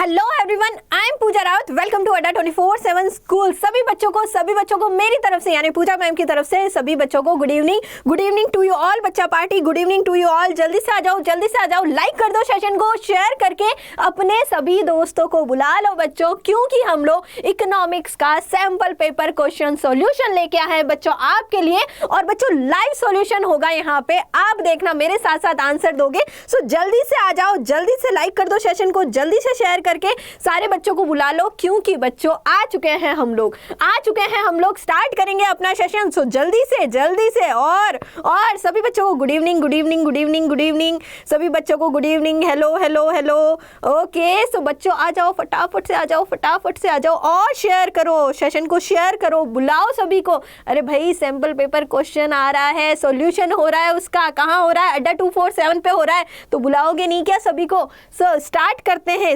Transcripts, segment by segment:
Hello everyone, I am Pooja Rawat. Welcome to Adda 24/7 school. सभी बच्चों को मेरी तरफ से यानी पूजा मैम की तरफ से सभी बच्चों को good evening to you all. बच्चा party, good evening to you all. जल्दी से आ जाओ, लाइक कर दो सेशन को, शेयर करके अपने सभी दोस्तों को बुला लो बच्चों, क्योंकि हम लोग इकोनॉमिक्स का सैंपल पेपर क्वेश्चन सॉल्यूशन लेके आए हैं बच्चों आपके लिए। और बच्चों लाइव सॉल्यूशन होगा यहाँ पे, आप देखना मेरे साथ साथ आंसर दोगे। सो जल्दी से आ जाओ, जल्दी से लाइक कर दो सेशन को, जल्दी से शेयर करके सारे बच्चों को बुला लो, क्योंकि बच्चों आ चुके हैं हम लोग, स्टार्ट करेंगे अपना सेशन। सो जल्दी से और सभी बच्चों को गुड इवनिंग, सभी बच्चों को good evening, hello. Okay, so बच्चों आ जाओ, फटाफट से आ जाओ और शेयर करो, सेशन को शेयर करो, बुलाओ सभी को। अरे भाई सैंपल पेपर क्वेश्चन आ रहा है, सॉल्यूशन हो रहा है उसका, कहाँ हो रहा है? अड्डा 247 पे हो रहा है, तो बुलाओगे नहीं क्या सभी को? सो स्टार्ट करते हैं,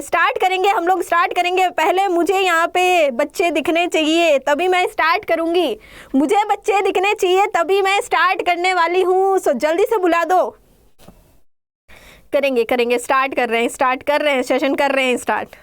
हम लोग स्टार्ट करेंगे। पहले मुझे यहाँ पे बच्चे दिखने चाहिए, तभी मैं स्टार्ट करूंगी। मुझे बच्चे दिखने चाहिए, तभी मैं स्टार्ट करने वाली हूँ। सो जल्दी से बुला दो। करेंगे, स्टार्ट कर रहे हैं, सेशन कर रहे हैं स्टार्ट।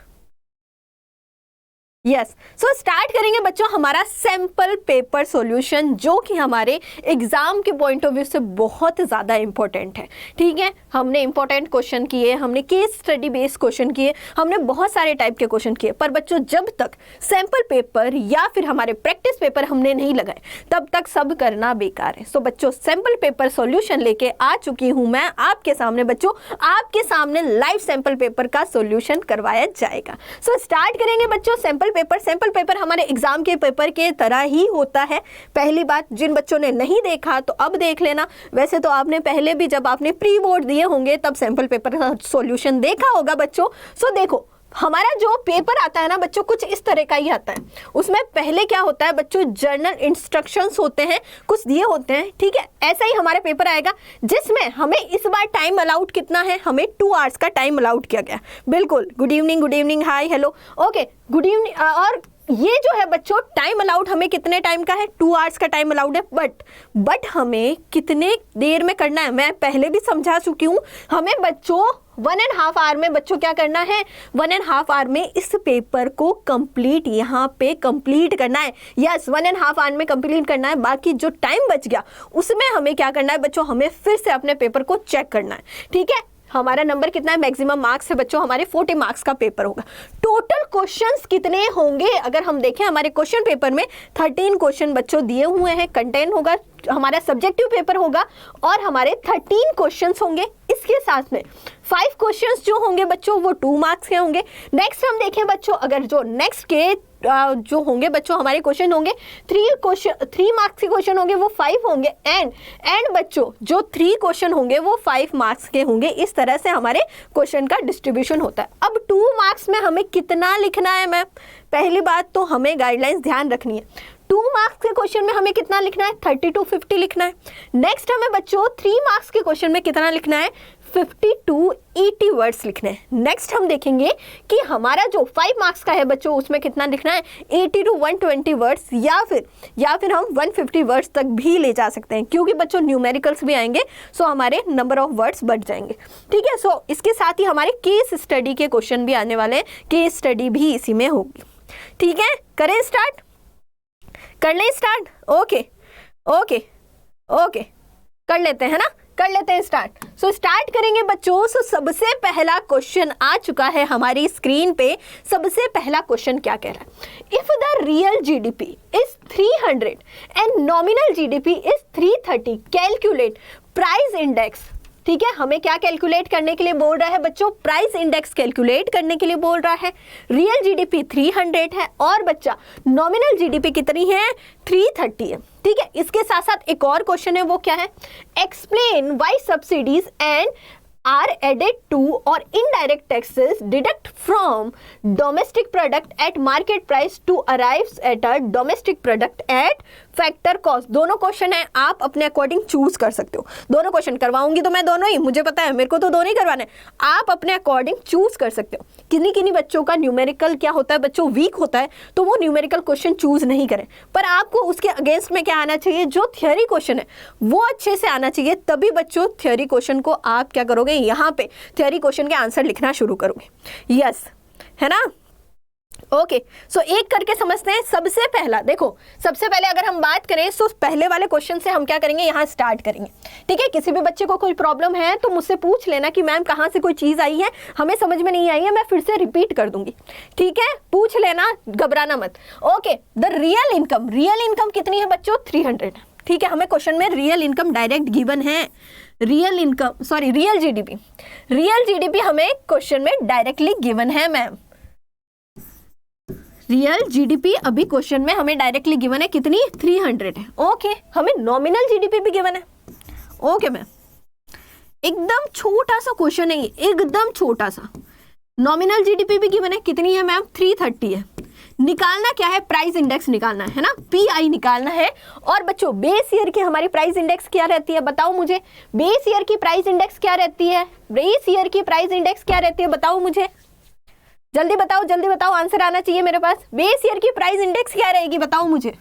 यस, सो स्टार्ट करेंगे बच्चों हमारा सैंपल पेपर सॉल्यूशन, जो कि हमारे एग्जाम के पॉइंट ऑफ व्यू से बहुत ज़्यादा इंपॉर्टेंट है। ठीक है, हमने इंपॉर्टेंट क्वेश्चन किए, हमने केस स्टडी बेस्ड क्वेश्चन किए, हमने बहुत सारे टाइप के क्वेश्चन किए, पर बच्चों जब तक सैंपल पेपर या फिर हमारे प्रैक्टिस पेपर हमने नहीं लगाए, तब तक सब करना बेकार है। सो बच्चों सैंपल पेपर सॉल्यूशन लेके आ चुकी हूँ मैं आपके सामने। बच्चों आपके सामने लाइव सैंपल पेपर का सॉल्यूशन करवाया जाएगा। सो स्टार्ट करेंगे बच्चों। सैंपल पेपर हमारे एग्जाम के पेपर के तरह ही होता है। पहली बात, जिन बच्चों ने नहीं देखा तो अब देख लेना। वैसे तो आपने पहले भी जब आपने प्री बोर्ड दिए होंगे तब सैंपल पेपर का सॉल्यूशन देखा होगा बच्चों। सो देखो, हमारा जो पेपर आता है ना बच्चों, कुछ इस तरह का ही आता है। उसमें पहले क्या होता है बच्चों, जर्नल इंस्ट्रक्शंस होते हैं, कुछ दिए होते हैं। ठीक है, ऐसा ही हमारे पेपर आएगा, जिसमें हमें इस बार टाइम अलाउड कितना है, हमें 2 आवर्स का टाइम अलाउड किया गया। बिल्कुल, गुड इवनिंग, हाय, हेलो, ओके, गुड इवनिंग। और ये जो है बच्चों टाइम अलाउड हमें कितने टाइम का है? 2 आवर्स का टाइम अलाउड है। बट हमें कितने देर में करना है, मैं पहले भी समझा चुकी हूँ। हमें बच्चों 1.5 आवर में बच्चों क्या करना है, 1.5 आवर में इस पेपर को कंप्लीट यहाँ पे कंप्लीट करना है। यस, 1.5 आवर में कंप्लीट करना है। बाकी जो टाइम बच गया उसमें हमें क्या करना है बच्चों, हमें फिर से अपने पेपर को चेक करना है। ठीक है, हमारा नंबर कितना है, मैक्सिमम मार्क्स है बच्चों, हमारे 40 मार्क्स का पेपर होगा। टोटल क्वेश्चंस कितने होंगे अगर हम देखें, हमारे क्वेश्चन पेपर में 13 क्वेश्चन बच्चों दिए हुए हैं। कंटेंट होगा, हमारा सब्जेक्टिव पेपर होगा और हमारे 13 क्वेश्चंस होंगे। इसके साथ में 5 क्वेश्चंस जो होंगे बच्चों वो 2 मार्क्स के होंगे। नेक्स्ट हम देखें बच्चों, अगर जो नेक्स्ट के जो होंगे बच्चों हमारे क्वेश्चन होंगे 3 मार्क्स के क्वेश्चन होंगे, वो 5 होंगे। एंड बच्चों जो 3 क्वेश्चन होंगे वो 5 मार्क्स के होंगे। इस तरह से हमारे क्वेश्चन का डिस्ट्रीब्यूशन होता है। अब 2 मार्क्स में हमें कितना लिखना है मैम? पहली बात तो हमें गाइडलाइंस ध्यान रखनी है। 2 मार्क्स के क्वेश्चन में हमें कितना लिखना है? 30 to 50 लिखना है। नेक्स्ट हमें बच्चों 3 मार्क्स के क्वेश्चन में कितना लिखना है? 50 to 80 वर्ड्स लिखने हैं। नेक्स्ट हम देखेंगे कि हमारा जो 5 मार्क्स का है बच्चों उसमें कितना लिखना है? 80 to 120 वर्ड्स, या फिर हम 150 वर्ड्स तक भी ले जा सकते हैं, क्योंकि बच्चों न्यूमेरिकल्स भी आएंगे, सो हमारे नंबर ऑफ वर्ड्स बढ़ जाएंगे। ठीक है, सो इसके साथ ही हमारे केस स्टडी के क्वेश्चन भी आने वाले हैं, केस स्टडी भी इसी में होगी। ठीक है, करें स्टार्ट, कर लें स्टार्ट। ओके, कर लेते हैं ना, कर लेते हैं स्टार्ट। सो स्टार्ट करेंगे बच्चों। सो सबसे पहला क्वेश्चन आ चुका है हमारी स्क्रीन पे। सबसे पहला क्वेश्चन क्या कह रहा है? If the real GDP is 300 and nominal GDP is 330, calculate price index. ठीक है, हमें क्या कैलकुलेट करने के लिए बोल रहा है बच्चों? प्राइस इंडेक्स कैलकुलेट करने के लिए बोल रहा है। रियल जीडीपी 300 है और बच्चा नॉमिनल जीडीपी कितनी है? 330 है। ठीक है, इसके साथ साथ एक और क्वेश्चन है, वो क्या है? Explain why subsidies and are added to or indirect taxes deduct from domestic product at market price to arrive at a domestic product at factor cost. दोनों क्वेश्चन है, आप अपने अकॉर्डिंग चूज कर सकते हो। दोनों क्वेश्चन करवाऊंगी तो मैं दोनों ही, मुझे पता है मेरे को तो दोनों ही करवाने। आप अपने अकॉर्डिंग चूज कर सकते हो। किन्हीं बच्चों का न्यूमेरिकल क्या होता है बच्चों, वीक होता है, तो वो न्यूमेरिकल क्वेश्चन चूज नहीं करें। पर आपको उसके अगेंस्ट में क्या आना चाहिए, जो थ्योरी क्वेश्चन है वो अच्छे से आना चाहिए। तभी बच्चों थ्योरी क्वेश्चन को आप क्या करोगे, यहाँ पे थ्योरी क्वेश्चन के आंसर लिखना शुरू करोगे। यस, है ना। ओके सो एक करके समझते हैं। सबसे पहला देखो, सबसे पहले अगर हम बात करें तो पहले वाले क्वेश्चन से हम क्या करेंगे, यहाँ स्टार्ट करेंगे। ठीक है, किसी भी बच्चे को कोई प्रॉब्लम है तो मुझसे पूछ लेना कि मैम कहाँ से कोई चीज़ आई है, हमें समझ में नहीं आई है, मैं फिर से रिपीट कर दूंगी। ठीक है, पूछ लेना, घबराना मत। ओके, द रियल इनकम कितनी है बच्चों, 300। ठीक है, हमें क्वेश्चन में रियल इनकम डायरेक्ट गिवन है। रियल जीडीपी हमें क्वेश्चन में डायरेक्टली गिवन है मैम। रियल जीडीपी अभी क्वेश्चन में हमें डायरेक्टली गिवन है, कितनी, 300 है। ओके, हमें नॉमिनल जीडीपी भी गिवन है। ओके मैम, एकदम छोटा सा क्वेश्चन है ये, एकदम छोटा सा। नॉमिनल जीडीपी भी गिवन है, कितनी है मैम, 330 है। निकालना क्या है, प्राइस इंडेक्स निकालना है ना, पीआई निकालना है। और बच्चों बेस ईयर की हमारी प्राइस इंडेक्स क्या रहती है, बताओ मुझे। बेस ईयर की प्राइस इंडेक्स क्या रहती है, बेस ईयर की प्राइस इंडेक्स क्या रहती है, बताओ मुझे, जल्दी बताओ, आंसर आना चाहिए मेरे पास। बेस ईयर की प्राइस इंडेक्स क्या रहेगी, बताओ मुझे।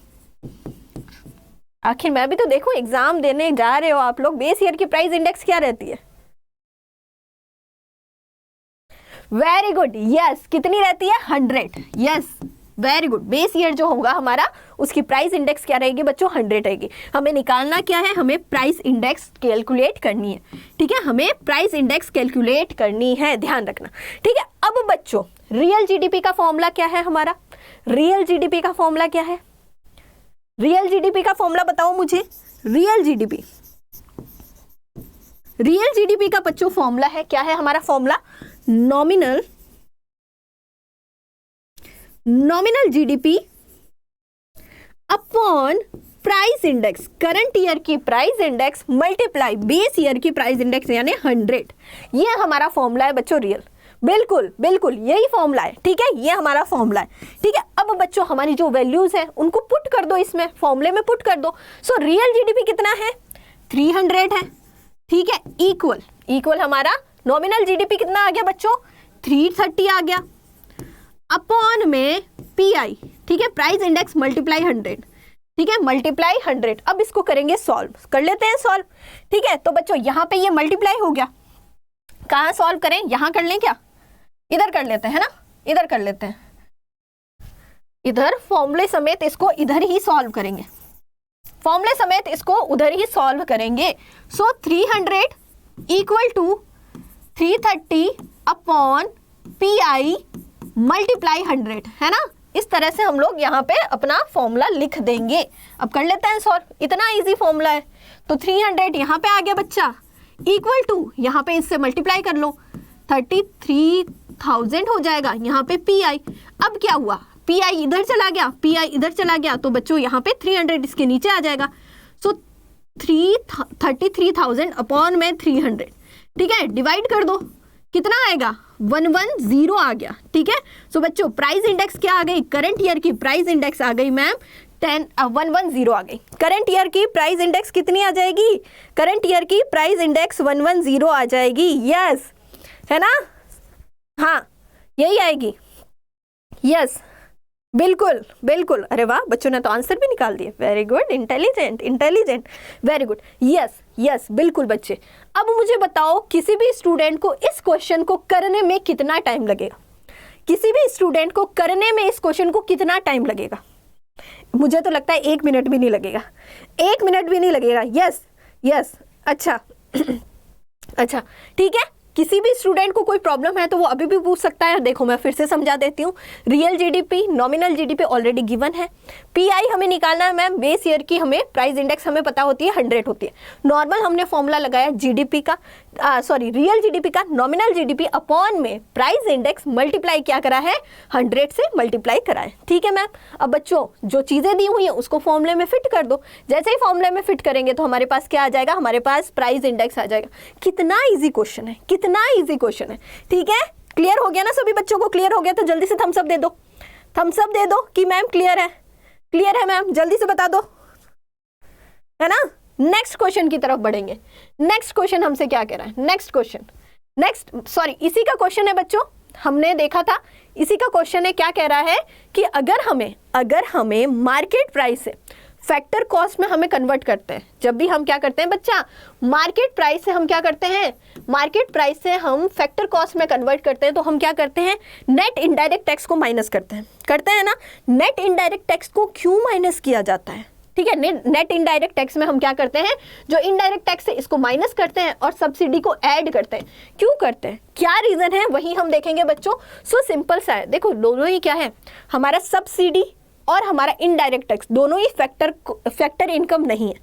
आखिर मैं भी तो देखो, एग्जाम देने जा रहे हो आप लोग, बेस ईयर की प्राइस इंडेक्स क्या रहती है। वेरी गुड, यस, कितनी रहती है, 100। Yes, very good. Base year जो होगा हमारा, उसकी प्राइस इंडेक्स क्या रहेगी बच्चों, 100 रहेगी। हमें निकालना क्या है, हमें प्राइस इंडेक्स कैलकुलेट करनी है। ठीक है, हमें प्राइस इंडेक्स कैलकुलेट करनी है, ध्यान रखना। ठीक है, अब बच्चों रियल जीडीपी का फॉर्मूला क्या है हमारा, रियल जीडीपी का फॉर्मूला क्या है, रियल जीडीपी का फॉर्मूला बताओ मुझे। रियल जीडीपी का बच्चों फॉर्मूला है, क्या है हमारा formula, nominal GDP upon price index, current year की price index multiply base year की प्राइस इंडेक्स यानी 100। ये हमारा फॉर्मूला है बच्चों रियल, बिल्कुल यही फॉर्मूला है। ठीक है, ये हमारा फॉर्मूला है। ठीक है, अब बच्चों हमारी जो वैल्यूज है उनको पुट कर दो, इसमें फॉर्मूले में पुट कर दो। सो रियल जीडीपी कितना है, 300 है। ठीक है, इक्वल हमारा नॉमिनल जीडीपी कितना आ गया बच्चों, 330 आ गया, अपॉन में पीआई। ठीक है, प्राइस इंडेक्स मल्टीप्लाई 100। ठीक है, मल्टीप्लाई 100। अब इसको करेंगे सॉल्व, कर लेते हैं सॉल्व। ठीक है, तो बच्चों यहाँ पे ये मल्टीप्लाई हो गया, कहाँ सॉल्व करें, यहाँ कर लें क्या, इधर कर लेते हैं ना, इधर कर लेते हैं, इधर फॉर्मूले समेत इसको इधर ही सॉल्व करेंगे, फॉर्मूले समेत इसको उधर ही सॉल्व करेंगे। So 300 equal to 330 upon pi multiply 100, है ना। इस तरह से हम लोग यहाँ पे अपना फॉर्मूला लिख देंगे। अब कर लेते हैं सॉल्व, इतना इजी फॉर्मूला है। तो 300 यहाँ पे आ गया बच्चा, इक्वल टू यहाँ पे इससे मल्टीप्लाई कर लो, 33,000 हो जाएगा यहाँ पे पीआई। अब क्या हुआ, पीआई इधर चला गया, तो बच्चों यहाँ पे 300 इसके नीचे आ जाएगा। सो 33,000 अपॉन में 300। ठीक है, डिवाइड कर दो, कितना आएगा, 110 आ गया। ठीक है, सो बच्चों प्राइस इंडेक्स क्या आ गई, करंट ईयर की प्राइस इंडेक्स आ गई मैम 110 आ गई। करंट ईयर की प्राइस इंडेक्स कितनी आ जाएगी, करंट ईयर की प्राइस इंडेक्स 110 आ जाएगी। यस, है ना, हाँ यही आएगी। यस, बिल्कुल। अरे वाह, बच्चों ने तो आंसर भी निकाल दिए, very good, intelligent, very good. Yes, बिल्कुल बच्चे। अब मुझे बताओ, किसी भी स्टूडेंट को इस क्वेश्चन को करने में कितना टाइम लगेगा, किसी भी स्टूडेंट को करने में इस क्वेश्चन को कितना टाइम लगेगा। मुझे तो लगता है 1 मिनट भी नहीं लगेगा, 1 मिनट भी नहीं लगेगा। यस, अच्छा अच्छा, ठीक है। किसी भी स्टूडेंट को कोई प्रॉब्लम है तो वो अभी भी पूछ सकता है। देखो मैं फिर से समझा देती हूँ, real GDP, nominal GDP already given है, पीआई हमें निकालना है मैम, बेस ईयर की हमें प्राइस इंडेक्स हमें पता होती है 100 होती है। नॉर्मल हमने फॉर्मूला लगाया जीडीपी का, रियल जीडीपी का, नॉमिनल जीडीपी अपॉन में प्राइस इंडेक्स मल्टीप्लाई क्या करा है, 100 से मल्टीप्लाई करा है। ठीक है मैम। अब बच्चों जो चीज़ें दी हुई हैं उसको फॉर्मूले में फिट कर दो। जैसे ही फॉर्मूले में फिट करेंगे तो हमारे पास क्या आ जाएगा, हमारे पास प्राइस इंडेक्स आ जाएगा। कितना ईजी क्वेश्चन है, कितना ईजी क्वेश्चन है। ठीक है, क्लियर हो गया ना सभी बच्चों को, क्लियर हो गया तो जल्दी से थम्स अप दे दो, थम्स अप दे दो कि मैम क्लियर है, क्लियर है मैम, जल्दी से बता दो, है ना। नेक्स्ट क्वेश्चन की तरफ बढ़ेंगे। नेक्स्ट क्वेश्चन हमसे क्या कह रहा है, इसी का क्वेश्चन है बच्चों, हमने देखा था, इसी का क्वेश्चन है। क्या कह रहा है कि अगर हमें मार्केट प्राइस से फैक्टर कॉस्ट में हमें कन्वर्ट करते हैं। जब भी हम क्या करते हैं बच्चा, मार्केट प्राइस से हम क्या करते हैं, मार्केट प्राइस से हम फैक्टर कॉस्ट में कन्वर्ट करते हैं, तो हम क्या करते हैं, नेट इनडायरेक्ट टैक्स को माइनस करते हैं ना। नेट इनडायरेक्ट टैक्स को क्यों माइनस किया जाता है, ठीक है, नेट इनडायरेक्ट टैक्स में हम क्या करते हैं, जो इनडायरेक्ट टैक्स है इसको माइनस करते हैं और सब्सिडी को ऐड करते हैं। क्यों करते हैं, क्या रीजन है, वही हम देखेंगे बच्चों। सो सिंपल सा है, देखो दोनों ही क्या है, हमारा सब्सिडी और हमारा इनडायरेक्ट टैक्स दोनों ही फैक्टर इनकम नहीं है,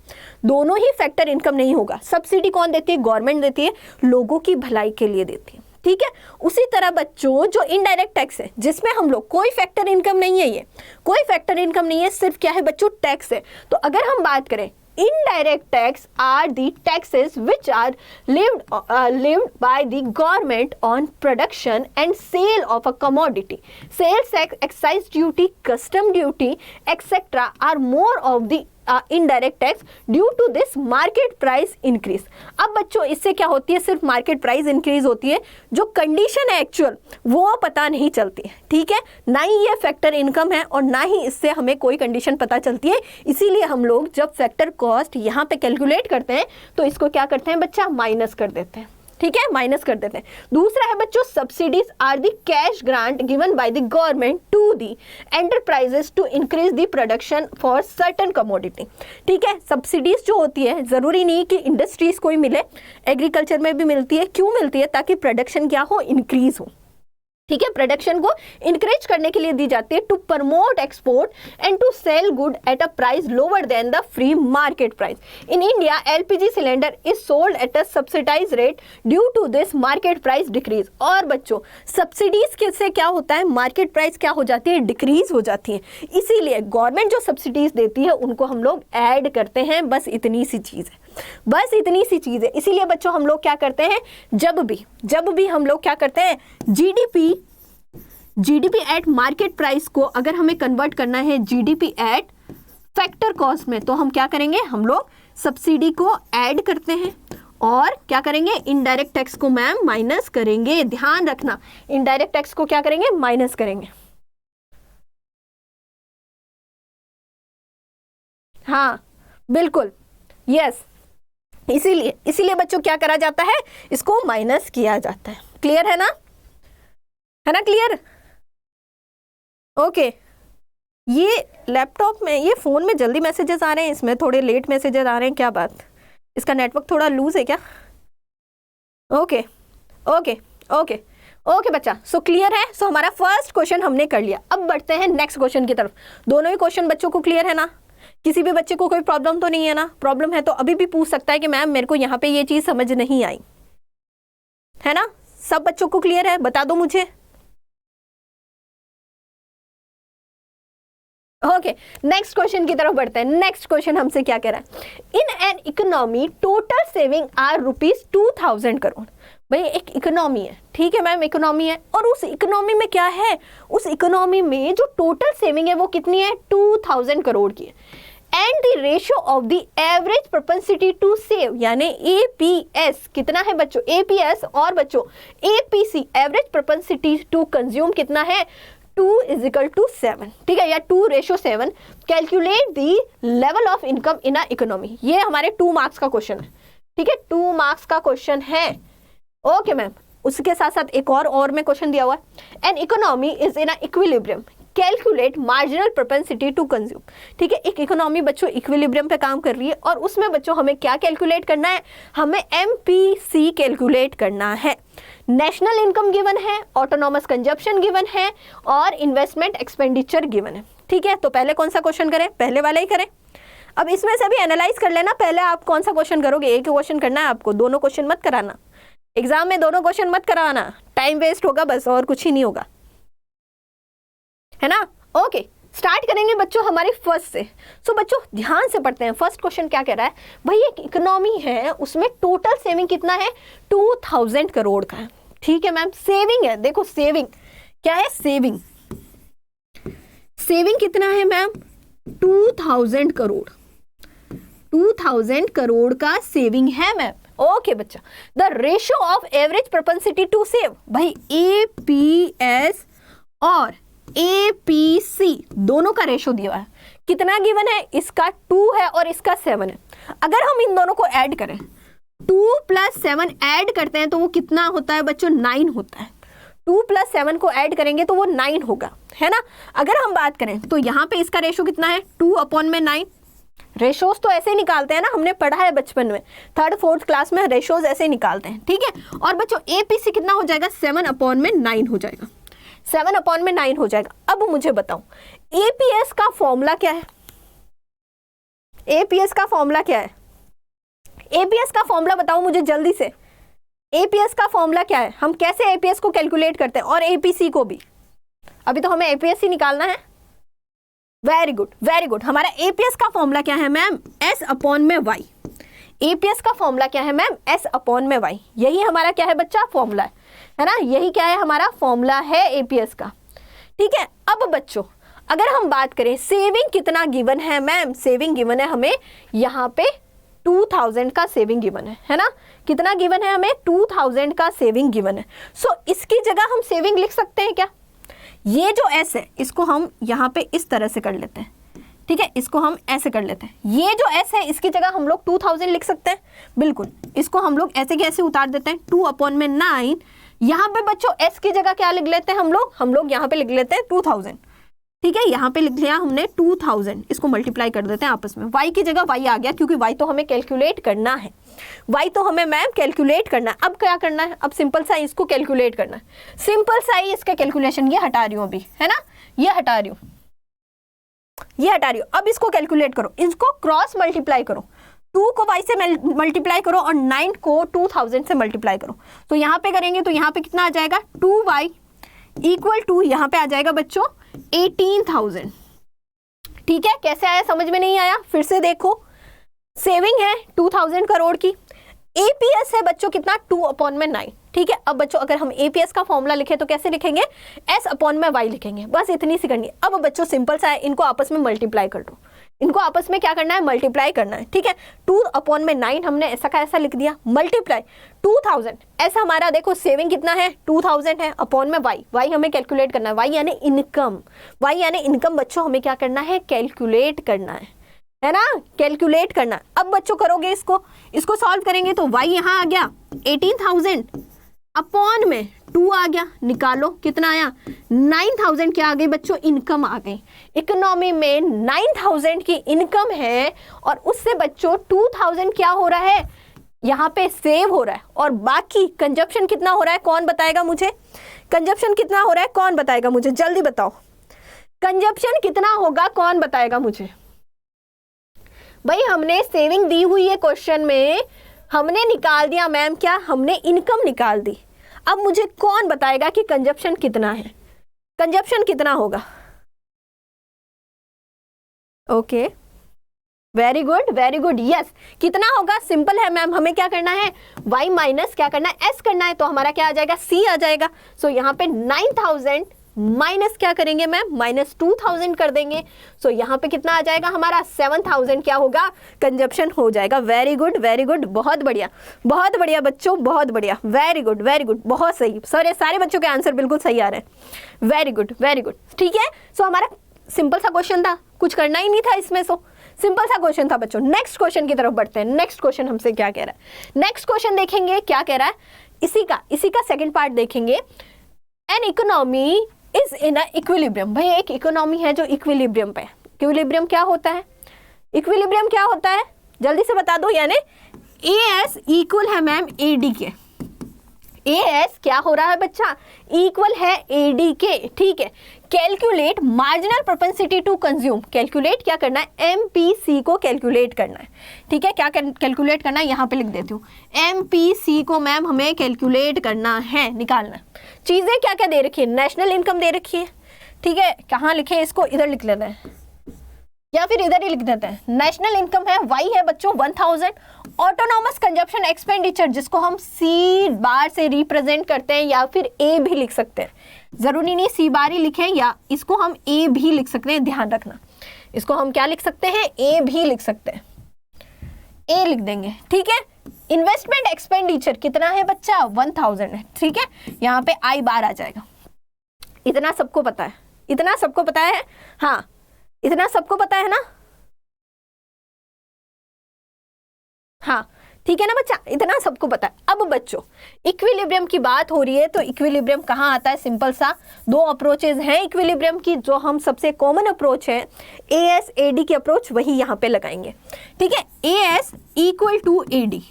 दोनों ही फैक्टर इनकम नहीं होगा। सब्सिडी कौन देती है, गवर्नमेंट देती है, लोगों की भलाई के लिए देती है, ठीक है। उसी तरह बच्चों जो इनडायरेक्ट टैक्स है, जिसमें हम लोग कोई फैक्टर इनकम नहीं है, ये कोई फैक्टर इनकम नहीं है, सिर्फ क्या है बच्चों, टैक्स है। तो अगर हम बात करें, indirect tax are the taxes which are levied by the government on production and sale of a commodity. Sales tax, excise duty, custom duty, etc. are more of the indirect tax due to this market price increase. अब बच्चों इससे क्या होती है, सिर्फ market price increase होती है, जो कंडीशन है एक्चुअल वो पता नहीं चलती है, ठीक है। ना ही ये फैक्टर इनकम है और ना ही इससे हमें कोई कंडीशन पता चलती है। इसीलिए हम लोग जब फैक्टर कॉस्ट यहाँ पे कैलकुलेट करते हैं तो इसको क्या करते हैं बच्चा, माइनस कर देते हैं, ठीक है, माइनस कर देते हैं। दूसरा है बच्चों, subsidies are the cash grant given by the government to the enterprises to increase the production for certain commodity, ठीक है। सब्सिडीज जो होती है, जरूरी नहीं कि इंडस्ट्रीज को ही मिले, एग्रीकल्चर में भी मिलती है। क्यों मिलती है, ताकि प्रोडक्शन क्या हो, इंक्रीज हो, ठीक है, प्रोडक्शन को इंकरेज करने के लिए दी जाती है, to promote export and to sell good at a price lower than the free market price. In India LPG cylinder is sold at a subsidise rate due to this market price decrease. और बच्चों subsidies से क्या होता है, market price क्या हो जाती है, डिक्रीज हो जाती है। इसीलिए गवर्नमेंट जो सब्सिडीज देती है उनको हम लोग ऐड करते हैं, बस इतनी सी चीज है, बस इतनी सी चीज है। इसीलिए बच्चों हम लोग क्या करते हैं, जब भी हम लोग क्या करते हैं, जीडीपी एट मार्केट प्राइस को अगर हमें कन्वर्ट करना है जीडीपी एट फैक्टर कॉस्ट में, तो हम क्या करेंगे, हम लोग सब्सिडी को ऐड करते हैं और क्या करेंगे, इनडायरेक्ट टैक्स को मैम माइनस करेंगे। ध्यान रखना, इनडायरेक्ट टैक्स को क्या करेंगे, माइनस करेंगे। हाँ बिल्कुल, यस, इसीलिए बच्चों क्या करा जाता है, इसको माइनस किया जाता है। क्लियर है ना, क्लियर, ओके। ये लैपटॉप में, ये फोन में जल्दी मैसेजेस आ रहे हैं, इसमें थोड़े लेट मैसेजेस आ रहे हैं, क्या बात, इसका नेटवर्क थोड़ा लूज है क्या? ओके ओके ओके ओके बच्चा, सो क्लियर है। सो हमारा फर्स्ट क्वेश्चन हमने कर लिया। अब बढ़ते हैं नेक्स्ट क्वेश्चन की तरफ। दोनों ही क्वेश्चन बच्चों को क्लियर है ना, किसी भी बच्चे को कोई प्रॉब्लम तो नहीं है ना? प्रॉब्लम है तो अभी भी पूछ सकता है कि मैम मेरे को यहाँ पे ये चीज समझ नहीं आई, है ना? सब बच्चों को क्लियर है, बता दो मुझे। ओके, नेक्स्ट क्वेश्चन की तरफ बढ़ते हैं। नेक्स्ट क्वेश्चन हमसे क्या कह रहा है, in an economy total saving are ₹2000 crore. भाई एक इकोनॉमी है, ठीक है मैम, इकोनॉमी है, और उस इकोनॉमी में क्या है, उस इकोनॉमी में जो टोटल सेविंग है वो कितनी है, 2000 करोड़ की है। And the ratio of the average propensity to save, यानी एपीएस कितना है बच्चों, एपीएस और बच्चों APC average propensity to consume कितना है, 2:7, ठीक है, या 2:7। Calculate the level of income in a economy. ये हमारे 2 मार्क्स का क्वेश्चन है, ठीक है, 2 मार्क्स का क्वेश्चन है। ओके मैम, उसके साथ साथ एक और में क्वेश्चन दिया हुआ है, an economy is in a equilibrium, calculate marginal propensity to consume. ठीक है, एक इकोनॉमी बच्चों इक्विलिब्रियम पे काम कर रही है और उसमें बच्चों हमें क्या कैलकुलेट करना है, हमें एमपीसी कैलकुलेट करना है। नेशनल इनकम गिवन है, ऑटोनॉमस कंजप्शन गिवन है और इन्वेस्टमेंट एक्सपेंडिचर गिवन है। ठीक है, तो पहले कौन सा क्वेश्चन करें, पहले वाला ही करें। अब इसमें से भी एनालाइज कर लेना, पहले आप कौन सा क्वेश्चन करोगे, एक क्वेश्चन करना है आपको, दोनों क्वेश्चन मत कराना, एग्जाम में दोनों क्वेश्चन मत कराना, टाइम वेस्ट होगा बस, और कुछ ही नहीं होगा, है ना। ओके, स्टार्ट करेंगे बच्चों हमारे फर्स्ट से। सो बच्चों ध्यान से पढ़ते हैं, फर्स्ट क्वेश्चन क्या कह रहा है, भाई एक इकोनॉमी है उसमें टोटल सेविंग कितना है, 2000 करोड़ का है। ठीक है मैम, सेविंग है, देखो सेविंग क्या है, सेविंग कितना है मैम, 2000 करोड़, 2000 करोड़ का सेविंग है मैम। ओके बच्चा, the ratio of average propensity to save, भाई एपीएस और एपीसी दोनों का रेशो दिया है, कितना गिवन है, इसका 2 है और इसका 7 है। अगर हम इन दोनों को ऐड करें, 2 + 7 ऐड करते हैं तो वो कितना होता है बच्चों, 9 होता है। 2 + 7 को ऐड करेंगे तो वो 9 होगा, है ना। अगर हम बात करें तो यहाँ पे इसका रेशो कितना है, 2/9। रेशोज तो ऐसे ही निकालते हैं ना, हमने पढ़ा है बचपन में, 3rd 4th क्लास में रेशोज ऐसे ही निकालते हैं, ठीक है। और बच्चों APC कितना हो जाएगा, 7/9 हो जाएगा, 7/9 हो जाएगा। अब मुझे बताओ APS का फॉर्मूला क्या है, APS का फॉर्मूला क्या है, APS का फॉर्मूला बताओ मुझे जल्दी से। APS का फॉर्मूला क्या है, हम कैसे APS को कैलकुलेट करते हैं, और APC को भी। अभी तो हमें APS ही निकालना है। Very good, very good. हमारा APS का फॉर्मूला क्या है मैम, S/y। APS का फॉर्मूला क्या है मैम, S/y। यही हमारा क्या है बच्चा, फॉर्मूला है ना, यही क्या है हमारा फॉर्मूला है APS का, ठीक है। अब बच्चों अगर हम बात करें सेविंग कितना गिवन है मैम, सेविंग गिवन है हमें यहाँ पे 2000 का सेविंग गिवन है ना। कितना गिवन है हमें, 2000 का सेविंग गिवन है। सो इसकी जगह हम सेविंग लिख सकते हैं क्या, ये जो S है इसको हम यहाँ पे इस तरह से कर लेते हैं, ठीक है, इसको हम ऐसे कर लेते हैं। ये जो S है इसकी जगह हम लोग 2000 लिख सकते हैं, बिल्कुल। इसको हम लोग ऐसे के ऐसे उतार देते हैं, 2/9। यहाँ पे बच्चों S की जगह क्या लिख लेते हैं हम लोग यहाँ पे लिख लेते हैं 2000, ठीक है। यहाँ पे लिख लिया हमने 2000, इसको मल्टीप्लाई कर देते हैं आपस में। y की जगह y आ गया, क्योंकि y तो हमें कैलकुलेट करना है, y तो हमें मैम कैलकुलेट करना है। अब क्या करना है, अब सिंपल सा इसको कैलकुलेट करना है, सिंपल सा ही इसका कैलकुलेशन। ये हटा रही हूँ अभी, है ना, ये हटा रही हूँ, ये हटा रही हूँ। अब इसको कैलकुलेट करो, इसको क्रॉस मल्टीप्लाई करो, 2 को y से मल्टीप्लाई करो और 9 को 2000 से मल्टीप्लाई करो। तो यहाँ पे करेंगे तो यहाँ पे कितना आ जाएगा, 2y = यहाँ पे आ जाएगा बच्चों 18,000, ठीक है। कैसे आया, समझ में नहीं आया, फिर से देखो। सेविंग है 2000 करोड़ की, APS है बच्चों कितना, 2/9, ठीक है। अब बच्चों अगर हम APS का फॉर्मूला लिखे तो कैसे लिखेंगे, S/y लिखेंगे, बस इतनी सी करनी है। अब बच्चों सिंपल सा है, इनको आपस में मल्टीप्लाई कर दो, इनको आपस में क्या करना है, मल्टीप्लाई करना है, ठीक है। 2/9 हमने ऐसा का ऐसा लिख दिया, मल्टीप्लाई 2000, ऐसा हमारा देखो सेविंग कितना है, 2000 है, अपॉन में y हमें कैलकुलेट करना है, y यानी इनकम, y यानी इनकम बच्चों हमें क्या करना है, कैलकुलेट करना है ना, कैलकुलेट करना। अब बच्चों करोगे इसको सॉल्व करेंगे तो y यहाँ आ गया 18,000 अपॉन में 2 आ गया, निकालो कितना आया 9,000, क्या आ गई बच्चों, इनकम आ गई। इकोनॉमी में 9,000 की इनकम है और उससे बच्चों 2,000 क्या हो रहा है, यहाँ पे सेव हो रहा है, और बाकी कंजप्शन कितना हो रहा है, कौन बताएगा मुझे, कंजप्शन कितना हो रहा है, कौन बताएगा मुझे, जल्दी बताओ, कंजप्शन कितना होगा, कौन बताएगा मुझे। भाई हमने सेविंग दी हुई है, क्वेश्चन में हमने निकाल दिया मैम, क्या हमने इनकम निकाल दी। अब मुझे कौन बताएगा कि कंजप्शन कितना है, कंजप्शन कितना होगा। ओके, वेरी गुड, यस, कितना होगा, सिंपल है मैम, हमें क्या करना है, y माइनस क्या करना है, s करना है, तो हमारा क्या आ जाएगा, c आ जाएगा। सो यहाँ पे 9,000 माइनस क्या करेंगे मैम, -2,000 कर देंगे। सो यहाँ पे कितना आ जाएगा हमारा 7,000 क्या होगा, कंजप्शन हो जाएगा। वेरी गुड, बहुत बढ़िया बच्चों, बहुत बढ़िया, वेरी गुड, बहुत सही। सारे बच्चों के आंसर बिल्कुल सही आ रहे हैं, वेरी गुड, ठीक है। सो हमारा सिंपल सा क्वेश्चन था, कुछ करना ही नहीं था इसमें, सो सिंपल सा क्वेश्चन था बच्चों। नेक्स्ट क्वेश्चन की तरफ बढ़ते हैं। नेक्स्ट क्वेश्चन हमसे क्या कह रहा है, नेक्स्ट क्वेश्चन देखेंगे क्या कह रहा है, इसी का सेकंड पार्ट देखेंगे। N economy is in a equilibrium. भाई एक इकोनॉमी है जो इक्विलिब्रियम पे है। इक्विलिब्रियम क्या होता है, इक्विलिब्रियम क्या होता है, जल्दी से बता दो। यानी AS इक्वल है मैम AD के, AS क्या हो रहा है बच्चा, इक्वल है AD के, ठीक है। Calculate marginal propensity to consume, calculate क्या करना है, MPC को कैलकुलेट करना है, ठीक है। क्या कैलकुलेट करना है, यहाँ पे लिख देती हूँ, MPC को मैम हमें कैलकुलेट करना है, निकालना है। चीजें क्या क्या दे रखी है, नेशनल इनकम दे रखी है, ठीक है। कहाँ लिखे, इसको इधर लिख लेना है या फिर इधर ही लिख देते हैं। नेशनल इनकम है, y है बच्चों 1000। ऑटोनॉमस कंजप्शन एक्सपेंडिचर, जिसको हम C बार से रिप्रेजेंट करते हैं या फिर A भी लिख सकते हैं, जरूरी नहीं C बार ही लिखें, या इसको हम A भी लिख सकते हैं, ध्यान रखना। इसको हम क्या लिख सकते हैं, A भी लिख सकते हैं, A लिख देंगे, ठीक है। इन्वेस्टमेंट एक्सपेंडिचर कितना है बच्चा, 1000 है, ठीक है। यहाँ पे I बार आ जाएगा, इतना सबको पता है, इतना सबको पता है, हाँ। इतना सबको पता है ना? हाँ ठीक है ना बच्चा, इतना सबको पता है। अब बच्चों इक्विलिब्रियम की बात हो रही है तो इक्विलिब्रियम कहाँ आता है? सिंपल सा, दो अप्रोचेज हैं इक्विलिब्रियम की, जो हम सबसे कॉमन अप्रोच है एएस एडी की अप्रोच, वही यहाँ पे लगाएंगे। ठीक है, AS equal to AD,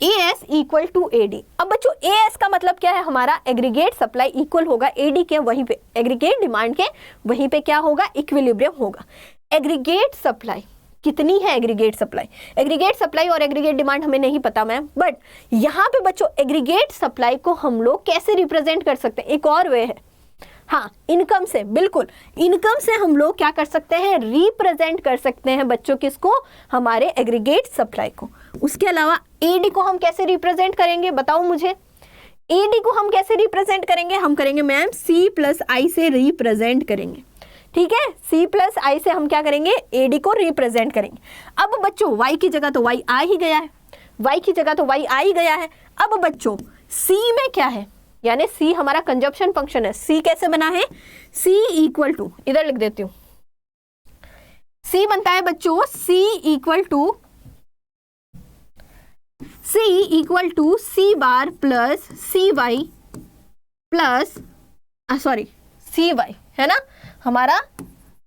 AS equal to AD. अब बच्चों एएस का मतलब क्या है? हमारा एग्रीगेट सप्लाई इक्वल होगा एडी के, वहीं पे एग्रीगेट डिमांड के वहीं पे क्या होगा? इक्विलिब्रियम होगा। एग्रीगेट सप्लाई कितनी है? एग्रीगेट सप्लाई और एग्रीगेट डिमांड हमें नहीं पता मैम, बट यहाँ पे बच्चों एग्रीगेट सप्लाई को हम लोग कैसे रिप्रेजेंट कर सकते हैं? एक और वे है, हाँ इनकम से, बिल्कुल इनकम से हम लोग क्या कर सकते हैं? रिप्रेजेंट कर सकते हैं बच्चों किसको? हमारे एग्रीगेट सप्लाई को। उसके अलावा एडी को हम कैसे रिप्रेजेंट करेंगे बताओ मुझे? एडी को हम कैसे रिप्रेजेंट करेंगे? हम करेंगे मैम सी प्लस आई से रिप्रेजेंट करेंगे। ठीक है, सी प्लस आई से हम क्या करेंगे? एडी को रिप्रेजेंट करेंगे। अब बच्चों वाई की जगह तो वाई आ ही गया है, वाई की जगह तो वाई आ ही गया है। अब बच्चों सी में क्या है? यानी सी हमारा कंजप्शन फंक्शन है। सी कैसे बना है? सी इक्वल टू, इधर लिख देती हूं, सी बनता है बच्चों C equal to C bar plus C Y plus sorry C Y, है ना? हमारा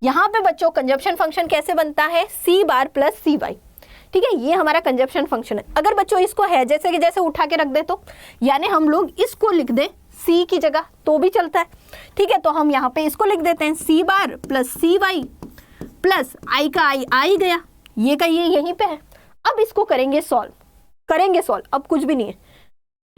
यहाँ पे बच्चों कंजप्शन फंक्शन कैसे बनता है? सी बार प्लस सी वाई। ठीक है, ये हमारा कंजप्शन फंक्शन है। अगर बच्चों इसको है जैसे कि जैसे उठा के रख दे तो, यानी हम लोग इसको लिख दे सी की जगह तो भी चलता है। ठीक है, तो हम यहाँ पे इसको लिख देते हैं सी bar plus C Y plus आई का आई आ ही गया, ये का ये यहीं पे है। अब इसको करेंगे सॉल्व, अब कुछ भी नहीं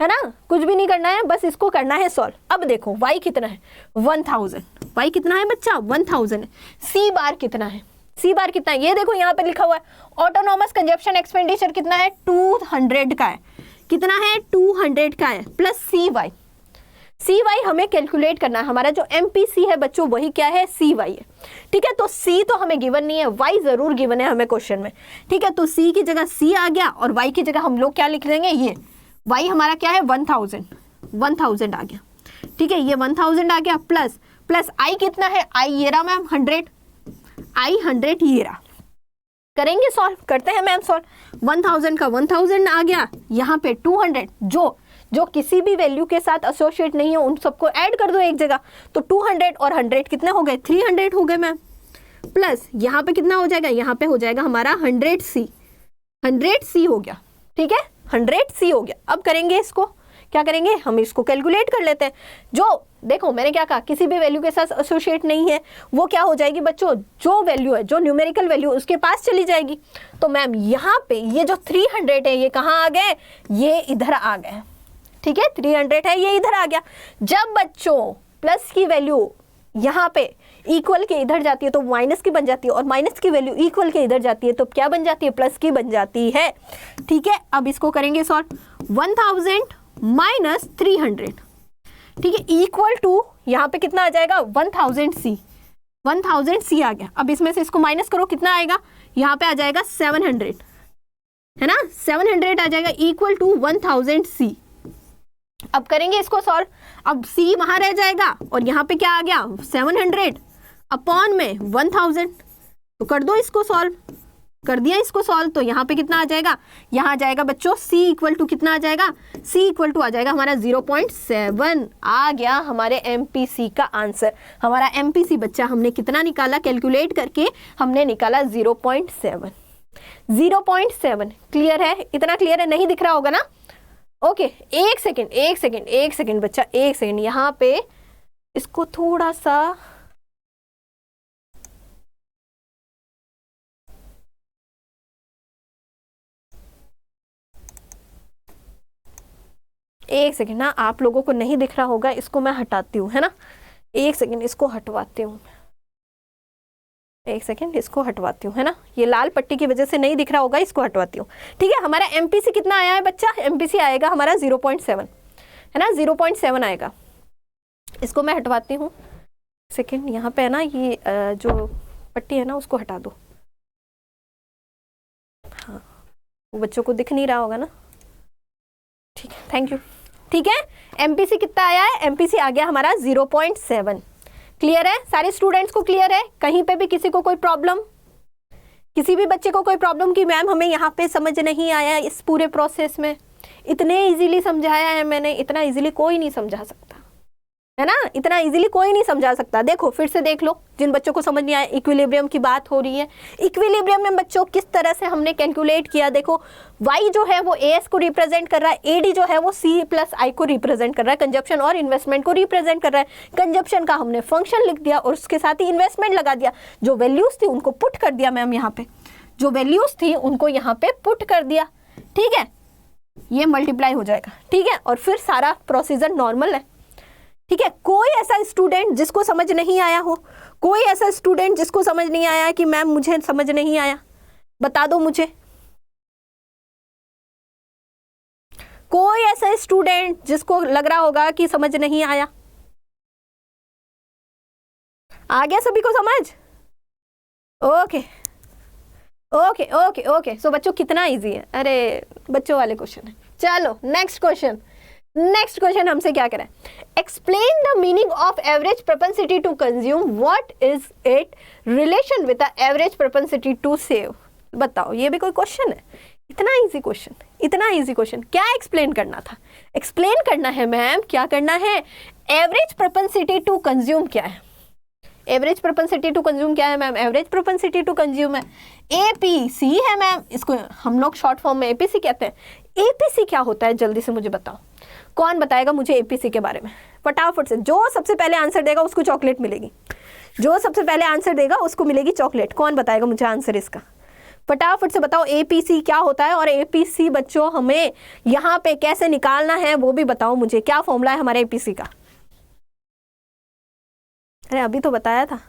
है ना, कुछ भी नहीं करना है, बस इसको करना है सॉल्व। अब देखो y कितना है? 1000। y कितना है बच्चा? 1000 है। सी बार कितना है? सी बार कितना है? ये देखो यहाँ पे लिखा हुआ है। ऑटोनॉमस कंजप्शन एक्सपेंडिचर कितना है? 200 का है। कितना है? 200 का है प्लस सी वाई हमें कैलकुलेट करना है। हमारा जो एमपीसी है बच्चों वही क्या है? सी वाई है। ठीक है, तो सी तो हमें गिवन नहीं है, वाई जरूर गिवन है हमें क्वेश्चन में। ठीक है, तो सी की जगह सी आ गया और वाई की जगह हम लोग क्या लिख देंगे? ये वाई हमारा क्या है? 1000 आ गया। ठीक है, ये 1000 आ गया प्लस आई कितना है? आई ये रहा मैम 100, आई 100 ये रहा। करेंगे सॉल्व, करते हैं मैम सॉल्व। 1000 का 1000 आ गया, यहाँ पे 200 जो किसी भी वैल्यू के साथ एसोसिएट नहीं है उन सबको ऐड कर दो एक जगह, तो 200 और 100 कितने हो गए? 300 हो गए मैम। प्लस यहाँ पे कितना हो जाएगा? यहाँ पे हो जाएगा हमारा 100C हो गया। ठीक है, 100C हो गया। अब करेंगे इसको, क्या करेंगे? हम इसको कैलकुलेट कर लेते हैं। जो देखो मैंने क्या कहा, किसी भी वैल्यू के साथ एसोसिएट नहीं है वो क्या हो जाएगी बच्चों? जो वैल्यू है, जो न्यूमेरिकल वैल्यू उसके पास चली जाएगी। तो मैम यहाँ पे ये जो 300 है ये कहाँ आ गए? ये इधर आ गए। ठीक है, 300 है ये इधर आ गया। जब बच्चों प्लस की वैल्यू यहाँ पे इक्वल के इधर जाती है तो माइनस की बन जाती है, और माइनस की वैल्यू इक्वल के इधर जाती है तो क्या बन जाती है? प्लस की बन जाती है। ठीक है, अब इसको करेंगे सॉल्व। 1000 माइनस 300, ठीक है, इक्वल टू यहाँ पे कितना आ जाएगा? 1000C आ गया। अब इसमें से इसको माइनस करो, कितना आएगा? यहाँ पे आ जाएगा 700, है ना? 700 आ जाएगा इक्वल टू 1000C। अब करेंगे इसको सॉल्व। अब C वहां रह जाएगा और यहाँ पे क्या आ गया? 700 अपॉन में 1000। तो कर दो इसको सॉल्व, कर दिया इसको सॉल्व, तो यहाँ पे कितना आ जाएगा? यहाँ आ जाएगा बच्चों C इक्वल टू कितना आ जाएगा? C इक्वल टू आ जाएगा हमारा 0.7 आ गया हमारे MPC का आंसर। हमारा MPC बच्चा हमने कितना निकाला? कैलकुलेट करके हमने निकाला 0.7। 0.7 क्लियर है? इतना क्लियर है? नहीं दिख रहा होगा ना? ओके, एक सेकेंड बच्चा, एक सेकेंड। यहाँ पे इसको थोड़ा सा एक सेकेंड ना, आप लोगों को नहीं दिख रहा होगा, इसको मैं हटाती हूँ, है ना? एक सेकेंड इसको हटवाती हूँ, एक सेकेंड इसको हटवाती हूँ, है ना? ये लाल पट्टी की वजह से नहीं दिख रहा होगा, इसको हटवाती हूँ। ठीक है, हमारा MPC कितना आया है बच्चा? MPC आएगा हमारा 0.7, है ना? 0.7 आएगा। इसको मैं हटवाती हूँ, सेकेंड। यहाँ पे है ना ये जो पट्टी है ना उसको हटा दो। हाँ, वो बच्चों को दिख नहीं रहा होगा ना? ठीक है, थैंक यू। ठीक है, MPC कितना आया है? MPC आ गया हमारा 0.7। क्लियर है? सारे स्टूडेंट्स को क्लियर है? कहीं पे भी किसी को कोई प्रॉब्लम, किसी भी बच्चे को कोई प्रॉब्लम कि मैम हमें यहाँ पे समझ नहीं आया इस पूरे प्रोसेस में? इतने इजीली समझाया है मैंने, इतना इजीली कोई नहीं समझा सकता, है ना? इतना इजीली कोई नहीं समझा सकता। देखो फिर से देख लो, जिन बच्चों को समझ नहीं आया, इक्विलिब्रियम की बात हो रही है। इक्विलिब्रियम में बच्चों किस तरह से हमने कैलकुलेट किया, देखो y जो है वो as को रिप्रेजेंट कर रहा है, ad जो है वो c प्लस i को रिप्रेजेंट कर रहा है, कंजप्शन और इन्वेस्टमेंट को रिप्रेजेंट कर रहा है। कंजप्शन का हमने फंक्शन लिख दिया और उसके साथ ही इन्वेस्टमेंट लगा दिया। जो वैल्यूज थी उनको पुट कर दिया मैम यहाँ पे, जो वैल्यूज थी उनको यहाँ पे पुट कर दिया, ठीक है? ये मल्टीप्लाई हो जाएगा, ठीक है? और फिर सारा प्रोसीजर नॉर्मल है, ठीक है? कोई ऐसा स्टूडेंट जिसको समझ नहीं आया हो, कोई ऐसा स्टूडेंट जिसको समझ नहीं आया कि मैम मुझे समझ नहीं आया, बता दो मुझे। कोई ऐसा स्टूडेंट जिसको लग रहा होगा कि समझ नहीं आया? आ गया सभी को समझ? Okay okay okay okay. So बच्चों कितना इजी है, अरे बच्चों वाले क्वेश्चन है। चलो नेक्स्ट क्वेश्चन, नेक्स्ट क्वेश्चन हमसे क्या करें? Explain the meaning of average propensity to consume, what is it relation with the average propensity to save. बताओ, ये भी कोई क्वेश्चन है? इतना इजी क्वेश्चन, इतना इजी क्वेश्चन, क्या एक्सप्लेन करना था? एक्सप्लेन करना है मैम, क्या करना है? एवरेज प्रोपेंसिटी टू कंज्यूम क्या है? एवरेज प्रोपेंसिटी टू कंज्यूम क्या है ma'am? Average propensity to consume है एपीसी है मैम, इसको हम लोग शॉर्ट फॉर्म में एपीसी कहते हैं। एपीसी क्या होता है जल्दी से मुझे बताओ, कौन बताएगा मुझे एपीसी के बारे में? फटाफट से, जो सबसे पहले आंसर देगा उसको चॉकलेट मिलेगी, जो सबसे पहले आंसर देगा उसको मिलेगी चॉकलेट। कौन बताएगा मुझे आंसर इसका? फटाफट से बताओ एपीसी क्या होता है, और एपीसी बच्चों हमें यहाँ पे कैसे निकालना है वो भी बताओ मुझे। क्या फॉर्मूला है हमारे एपीसी का? अरे अभी तो बताया था।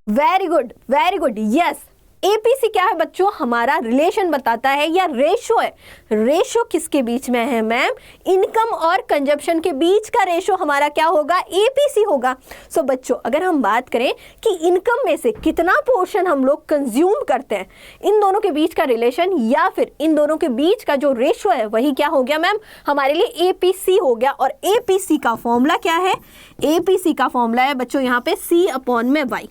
Very good very good, yes. APC क्या है बच्चों? हमारा रिलेशन बताता है या रेशो है। रेशो किसके बीच में है मैम? इनकम और कंजप्शन के बीच का रेशो हमारा क्या होगा? एपीसी होगा। सो बच्चों अगर हम बात करें कि इनकम में से कितना पोर्शन हम लोग कंज्यूम करते हैं, इन दोनों के बीच का रिलेशन या फिर इन दोनों के बीच का जो रेशो है वही क्या हो गया मैम? हमारे लिए एपीसी हो गया। और एपीसी का फॉर्मूला क्या है? एपीसी का फॉर्मूला है बच्चों यहाँ पे C अपॉन में Y।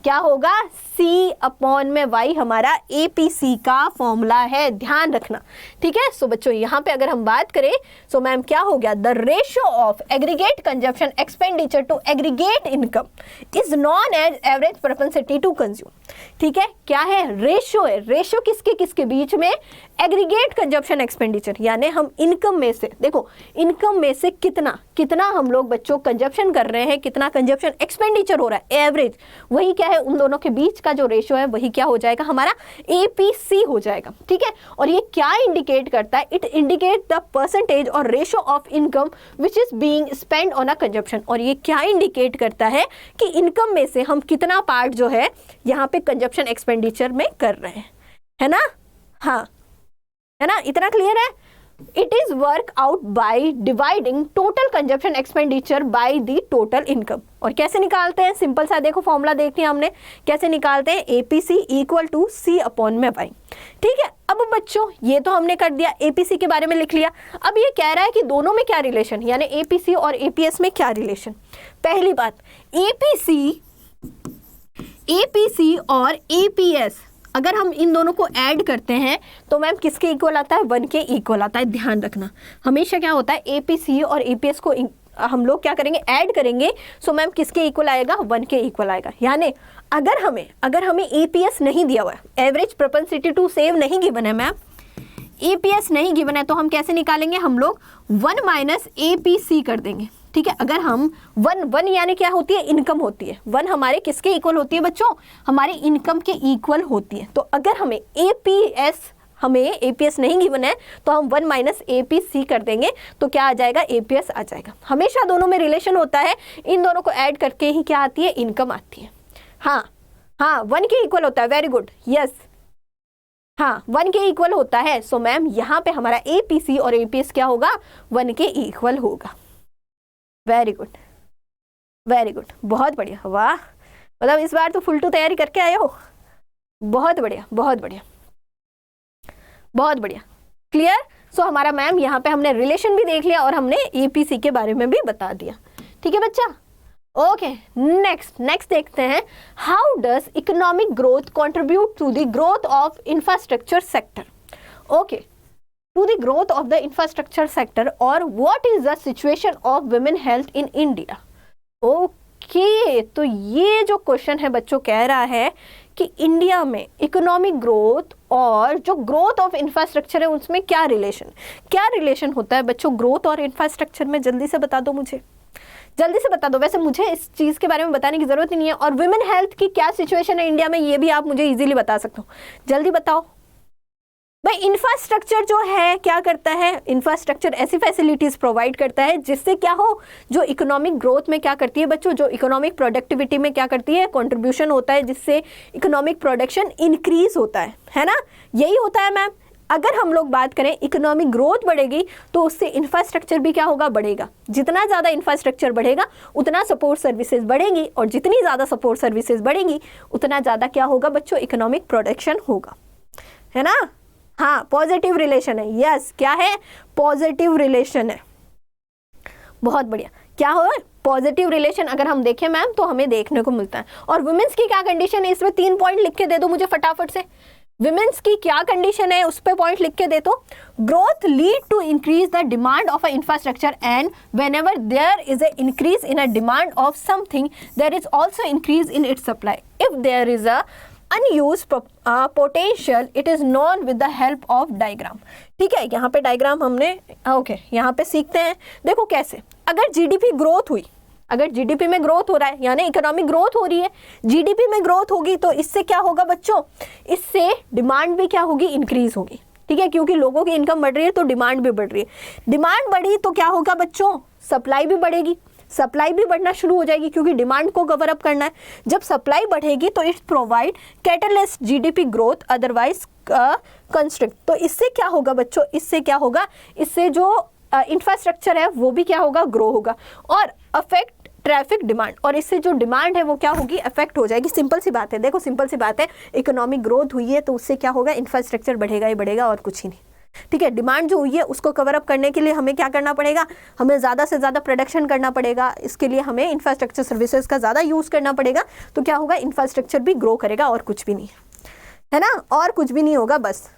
क्या होगा? C अपॉन में Y हमारा एपीसी का फॉर्मूला है, ध्यान रखना, ठीक है? सो बच्चों यहाँ पे अगर हम बात करें सो मैम क्या हो गया? The ratio of aggregate consumption expenditure to aggregate income is known as average propensity to consume. ठीक है, क्या है? रेशियो है। रेशियो किसके किसके बीच में? एग्रीगेट कंजप्शन एक्सपेंडिचर, यानी हम इनकम में से, देखो इनकम में से कितना कितना हम लोग बच्चों कंजप्शन कर रहे हैं, कितना कंजप्शन एक्सपेंडिचर हो रहा है, एवरेज, वही क्या है? उन दोनों के बीच का जो रेशियो है वही क्या हो जाएगा? हमारा एपीसी हो जाएगा, ठीक है? और ये क्या इंडिकेट करता है? इट इंडिकेट द परसेंटेज और ratio of income which is being spend on a consumption. और ये क्या इंडिकेट करता है कि इनकम में से हम कितना पार्ट जो है यहाँ पे कंजप्शन एक्सपेंडिचर में कर रहे हैं, है ना? हाँ, है ना? इतना क्लियर है? It is work out by dividing total consumption expenditure by the total income. और कैसे निकालते हैं? सिंपल सा देखो फॉर्मूला देख लिया हमने, कैसे निकालते हैं? APC equal to C upon में Y, ठीक है? अब बच्चों ये तो हमने कर दिया, एपीसी के बारे में लिख लिया। अब ये कह रहा है कि दोनों में क्या रिलेशन, यानी एपीसी और एपीएस में क्या रिलेशन। पहली बात, एपीसी और एपीएस अगर हम इन दोनों को ऐड करते हैं तो मैम किसके इक्वल आता है? 1 के इक्वल आता है। ध्यान रखना, हमेशा क्या होता है? एपीसी और एपीएस को हम लोग क्या करेंगे? ऐड करेंगे। सो मैम किसके इक्वल आएगा? 1 के इक्वल आएगा। यानी अगर हमें एपीएस नहीं दिया हुआ है, एवरेज प्रोपेंसिटी टू सेव नहीं गिवन है मैम, एपीएस नहीं गिवन है, तो हम कैसे निकालेंगे? हम लोग 1 माइनस एपीसी कर देंगे, ठीक है? अगर हम 1 यानी क्या होती है? इनकम होती है। 1 हमारे किसके इक्वल होती है बच्चों? हमारी इनकम के इक्वल होती है। तो अगर हमें एपीएस नहीं गिवन है तो हम 1 माइनस एपीसी कर देंगे, तो क्या आ जाएगा? एपीएस आ जाएगा। हमेशा दोनों में रिलेशन होता है, इन दोनों को ऐड करके ही क्या आती है? इनकम आती है। हाँ हाँ, 1 के इक्वल होता है। वेरी गुड, यस, हाँ 1 के इक्वल होता है। सो मैम यहाँ पे हमारा एपीसी और एपीएस क्या होगा? 1 के इक्वल होगा। वेरी गुड वेरी गुड, बहुत बढ़िया, वाह, मतलब इस बार तो फुल टू तैयारी करके आए हो। बहुत बढ़िया बहुत बढ़िया बहुत बढ़िया, क्लियर? सो हमारा मैम यहाँ पे हमने रिलेशन भी देख लिया और हमने एपीसी के बारे में भी बता दिया। ठीक है बच्चा, ओके। नेक्स्ट देखते हैं, how does economic growth contribute to the growth of infrastructure sector. Okay, to the growth of the infrastructure sector, or what is the situation of women health in India? Okay, तो ये जो question है बच्चों कह रहा है कि India में इकोनॉमिक ग्रोथ और जो ग्रोथ ऑफ इंफ्रास्ट्रक्चर है उसमें क्या रिलेशन होता है बच्चों ग्रोथ और इंफ्रास्ट्रक्चर में। जल्दी से बता दो मुझे, जल्दी से बता दो। वैसे मुझे इस चीज़ के बारे में बताने की ज़रूरत ही नहीं है। और वुमेन हेल्थ की क्या सिचुएशन है इंडिया में ये भी आप मुझे इजीली बता सकते हो। जल्दी बताओ भाई। इंफ्रास्ट्रक्चर जो है क्या करता है, इंफ्रास्ट्रक्चर ऐसी फैसिलिटीज प्रोवाइड करता है जिससे क्या हो, जो इकोनॉमिक ग्रोथ में क्या करती है बच्चों, जो इकोनॉमिक प्रोडक्टिविटी में क्या करती है, कंट्रीब्यूशन होता है, जिससे इकोनॉमिक प्रोडक्शन इंक्रीज होता है ना, यही होता है मैम। अगर हम लोग बात करें इकोनॉमिक ग्रोथ बढ़ेगी तो उससे इंफ्रास्ट्रक्चर भी क्या होगा, बढ़ेगा। जितना ज़्यादा इंफ्रास्ट्रक्चर बढ़ेगा उतना सपोर्ट सर्विसेज बढ़ेंगी, और जितनी ज़्यादा सपोर्ट सर्विसेज बढ़ेंगी उतना ज़्यादा क्या होगा बच्चों, इकोनॉमिक प्रोडक्शन होगा, है ना। हाँ, पॉजिटिव रिलेशन है। यस, क्या है, पॉजिटिव रिलेशन है। बहुत बढ़िया, क्या हो, पॉजिटिव रिलेशन अगर हम देखें मैम तो हमें देखने को मिलता है। और वुमेन्स की क्या कंडीशन है, इसमें 3 पॉइंट लिख के दे दो मुझे फटाफट से। वुमेन्स की क्या कंडीशन है उस पर पॉइंट लिख के दे दो। Growth lead to increase the demand of a infrastructure, and whenever there is a increase in a demand of something there is also increase in its supply. If there is a unused potential, it is known with the help of diagram। ठीक है, यहाँ पे diagram हमने okay यहाँ पे सीखते हैं। देखो कैसे, अगर जीडीपी ग्रोथ हुई, अगर जीडीपी में ग्रोथ हो रहा है यानी इकोनॉमिक ग्रोथ हो रही है, जीडीपी में ग्रोथ होगी तो इससे क्या होगा बच्चों, इससे डिमांड भी क्या होगी, इंक्रीज होगी। ठीक है, क्योंकि लोगों की इनकम बढ़ रही है तो डिमांड भी बढ़ रही है। डिमांड बढ़ी तो क्या होगा बच्चों, सप्लाई भी बढ़ेगी, सप्लाई भी बढ़ना शुरू हो जाएगी क्योंकि डिमांड को कवर अप करना है। जब सप्लाई बढ़ेगी तो it's provide catalyst GDP growth, otherwise constrict. तो इससे क्या होगा बच्चों, इससे क्या होगा, इससे जो इंफ्रास्ट्रक्चर है वो भी क्या होगा, ग्रो होगा और अफेक्ट ट्रैफिक डिमांड, और इससे जो डिमांड है वो क्या होगी, अफेक्ट हो जाएगी। सिंपल सी बात है, देखो सिंपल सी बात है, इकोनॉमिक ग्रोथ हुई है तो उससे क्या होगा, इंफ्रास्ट्रक्चर बढ़ेगा ही बढ़ेगा और कुछ ही नहीं। ठीक है, डिमांड जो हुई है उसको कवर अप करने के लिए हमें क्या करना पड़ेगा, हमें ज़्यादा से ज़्यादा प्रोडक्शन करना पड़ेगा। इसके लिए हमें इंफ्रास्ट्रक्चर सर्विसेज का ज़्यादा यूज़ करना पड़ेगा। तो क्या होगा, इंफ्रास्ट्रक्चर भी ग्रो करेगा और कुछ भी नहीं, है ना, और कुछ भी नहीं होगा, बस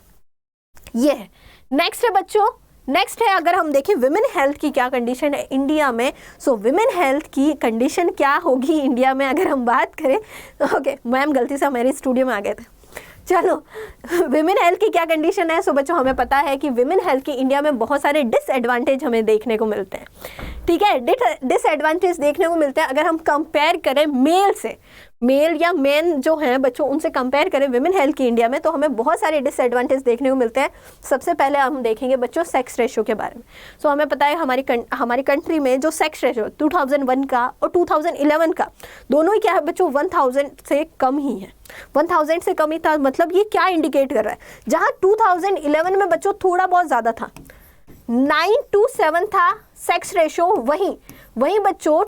ये है। नेक्स्ट है बच्चों, नेक्स्ट है अगर हम देखें विमेन हेल्थ की क्या कंडीशन है इंडिया में। सो विमेन हेल्थ की कंडीशन क्या होगी इंडिया में अगर हम बात करें। ओके, मैम गलती से मेरे स्टूडियो में आ गए थे। चलो, विमेन हेल्थ की क्या कंडीशन है। सो बच्चों हमें पता है कि विमेन हेल्थ की इंडिया में बहुत सारे डिसएडवांटेज हमें देखने को मिलते हैं। ठीक है, डिसएडवांटेज देखने को मिलते हैं अगर हम कंपेयर करें मेल से, मेल या मेन जो हैं बच्चों उनसे कंपेयर करें विमेन हेल्थ की इंडिया में, तो हमें बहुत सारे डिसएडवांटेज देखने को मिलते हैं। सबसे पहले हम देखेंगे बच्चों सेक्स रेशो के बारे में। सो हमें पता है हमारी कंट्री में जो सेक्स रेशो 2001 का और 2011 का दोनों ही क्या है बच्चों, 1000 से कम ही है। 1000 से कम ही था, मतलब ये क्या इंडिकेट कर रहा है, जहाँ 2011 में बच्चों थोड़ा बहुत ज़्यादा था, 9:7 था सेक्स रेशो, वहीं बच्चों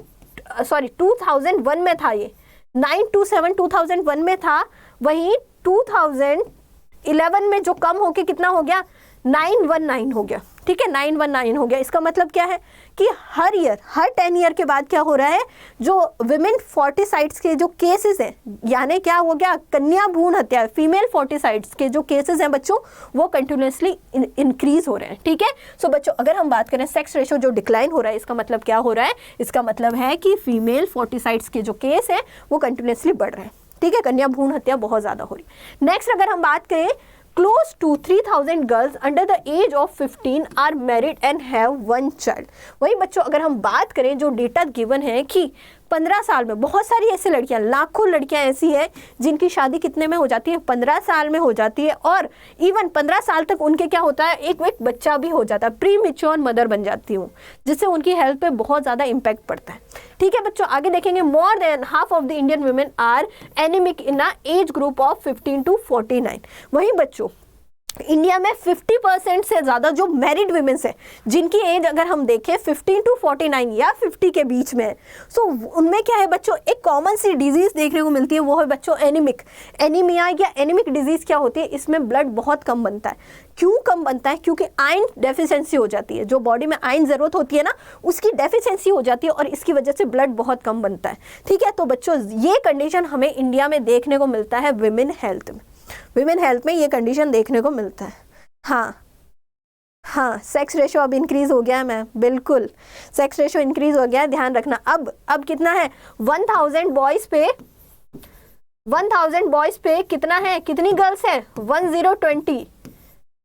2001 में था ये 9:7 2001 में था, वहीं 2011 में जो कम होके कितना हो गया, 919 हो गया। ठीक है, 919 हो गया। इसका मतलब क्या है कि हर 10 ईयर के बाद क्या हो रहा है, जो विमेन फोर्टिसाइड्स के जो केसेस हैं, यानी क्या हो गया, कन्या भ्रूण हत्या, फीमेल फोर्टिसाइड्स के जो केसेस हैं बच्चों वो कंटिन्यूसली इंक्रीज हो रहे हैं। ठीक है, सो बच्चों अगर हम बात करें सेक्स रेशो जो डिक्लाइन हो रहा है, इसका मतलब क्या हो रहा है, इसका मतलब है कि फीमेल फोर्टिसाइड्स के जो केस हैं वो कंटिन्यूसली बढ़ रहे हैं। ठीक है, कन्या भ्रूण हत्या बहुत ज़्यादा हो रही है। नेक्स्ट अगर हम बात करें, close to 3000 girls under the age of 15 are married and have one child। वही बच्चों अगर हम बात करें जो डेटा गिवन है कि 15 साल में बहुत सारी ऐसी लड़कियां, लाखों लड़कियां ऐसी हैं जिनकी शादी कितने में हो जाती है, 15 साल में हो जाती है, और इवन 15 साल तक उनके क्या होता है, एक बच्चा भी हो जाता है, प्री मैच्योर मदर बन जाती हूँ, जिससे उनकी हेल्थ पे बहुत ज़्यादा इम्पैक्ट पड़ता है। ठीक है बच्चों, आगे देखेंगे, more than half of the Indian women are anaemic in a age group of 15 to 49। वहीं बच्चों इंडिया में 50% से ज़्यादा जो मैरिड वीमेंस है, जिनकी एज अगर हम देखें 15 to 49 या 50 के बीच में है, सो उनमें क्या है बच्चों, एक कॉमन सी डिजीज़ देखने को मिलती है, वो है बच्चों एनीमिया या एनीमिक डिजीज़। क्या होती है, इसमें ब्लड बहुत कम बनता है। क्यों कम बनता है? क्योंकि आयरन डेफिशिएंसी हो जाती है, जो बॉडी में आयरन ज़रूरत होती है ना, उसकी डेफिशिएंसी हो जाती है और इसकी वजह से ब्लड बहुत कम बनता है। ठीक है, तो बच्चों ये कंडीशन हमें इंडिया में देखने को मिलता है विमेन हेल्थ में। विमेन हेल्थ में ये कंडीशन देखने को मिलता है। हाँ, सेक्स रेशो अब इंक्रीज हो गया है मैम, बिल्कुल सेक्स रेशो इंक्रीज हो गया है, ध्यान रखना। अब कितना है, 1000 बॉयज़ पे कितना है, कितनी गर्ल्स है,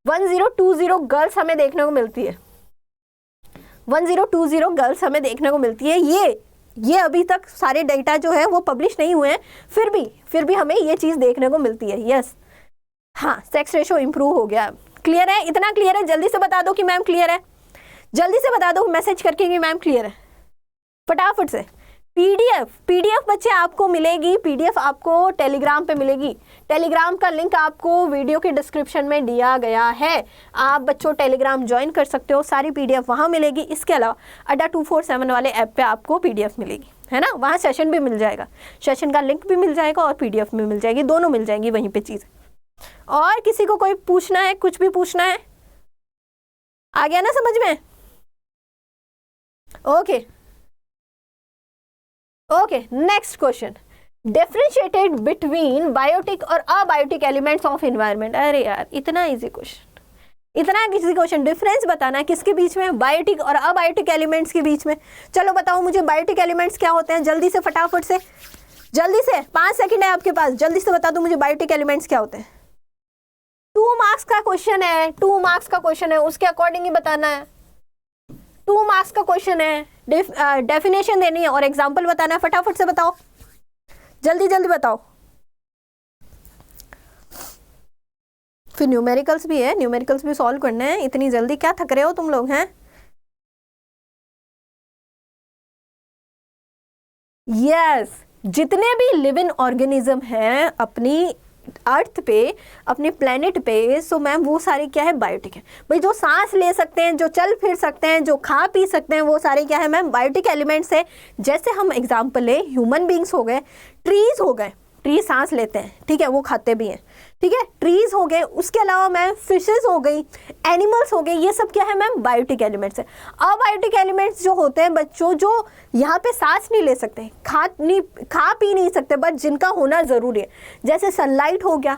1020 गर्ल्स हमें देखने को मिलती है। 1020 गर्ल्स हमें देखने को मिलती है। ये अभी तक सारे डेटा जो है वो पब्लिश नहीं हुए हैं, फिर भी हमें ये चीज़ देखने को मिलती है। यस, हाँ, सेक्स रेशो इंप्रूव हो गया। क्लियर है? इतना क्लियर है? जल्दी से बता दो कि मैम क्लियर है, जल्दी से बता दो मैसेज करके कि मैम क्लियर है, फटाफट से। पीडीएफ बच्चे आपको मिलेगी, पीडीएफ आपको टेलीग्राम पे मिलेगी। टेलीग्राम का लिंक आपको वीडियो के डिस्क्रिप्शन में दिया गया है, आप बच्चों टेलीग्राम ज्वाइन कर सकते हो, सारी पीडीएफ वहाँ मिलेगी। इसके अलावा अड्डा 247 वाले ऐप पे आपको पीडीएफ मिलेगी, है ना, वहाँ सेशन भी मिल जाएगा, सेशन का लिंक भी मिल जाएगा और पीडीएफ भी मिल जाएगी, दोनों मिल जाएंगी वहीं पे चीज़। और किसी को कोई पूछना है, कुछ भी पूछना है? आ गया ना समझ में? Okay, next question, differentiated between biotic और अबायोटिक एलिमेंट्स ऑफ एनवायरनमेंट। अरे यार, इतना इजी क्वेश्चन, डिफरेंस बताना है किसके बीच में, बायोटिक और अबायोटिक एलिमेंट्स के बीच में। चलो बताओ मुझे, बायोटिक एलिमेंट्स क्या होते हैं, जल्दी से, फटाफट से, जल्दी से, 5 सेकंड है आपके पास, जल्दी से बता दो मुझे बायोटिक एलिमेंट्स क्या होते हैं। 2 मार्क्स का क्वेश्चन है, 2 मार्क्स का क्वेश्चन है, उसके अकॉर्डिंग ही बताना है। 2 मार्क्स का क्वेश्चन है, डेफिनेशन देनी है और एग्जाम्पल बताना है, फटाफट से बताओ, जल्दी जल्दी बताओ। फिर न्यूमेरिकल्स भी है, न्यूमेरिकल्स भी सॉल्व करने हैं, इतनी जल्दी क्या थक रहे हो तुम लोग हैं? यस, जितने भी लिविंग ऑर्गेनिज्म हैं अपनी अर्थ पे, अपने प्लेनेट पे, सो मैम वो सारे क्या है, बायोटिक है। भाई जो सांस ले सकते हैं, जो चल फिर सकते हैं, जो खा पी सकते हैं, वो सारे क्या है मैम, बायोटिक एलिमेंट्स है। जैसे हम एग्जांपल ले, ह्यूमन बींग्स हो गए, ट्रीज हो गए, ट्री सांस लेते हैं, ठीक है, वो खाते भी हैं, ठीक है, ट्रीज हो गए। उसके अलावा मैम फिशेस हो गई, एनिमल्स हो गए, ये सब क्या है मैम, बायोटिक एलिमेंट्स है। अबायोटिक एलिमेंट्स जो होते हैं बच्चों, जो यहाँ पे सांस नहीं ले सकते, खा पी नहीं सकते, बट जिनका होना ज़रूरी है, जैसे सनलाइट हो गया,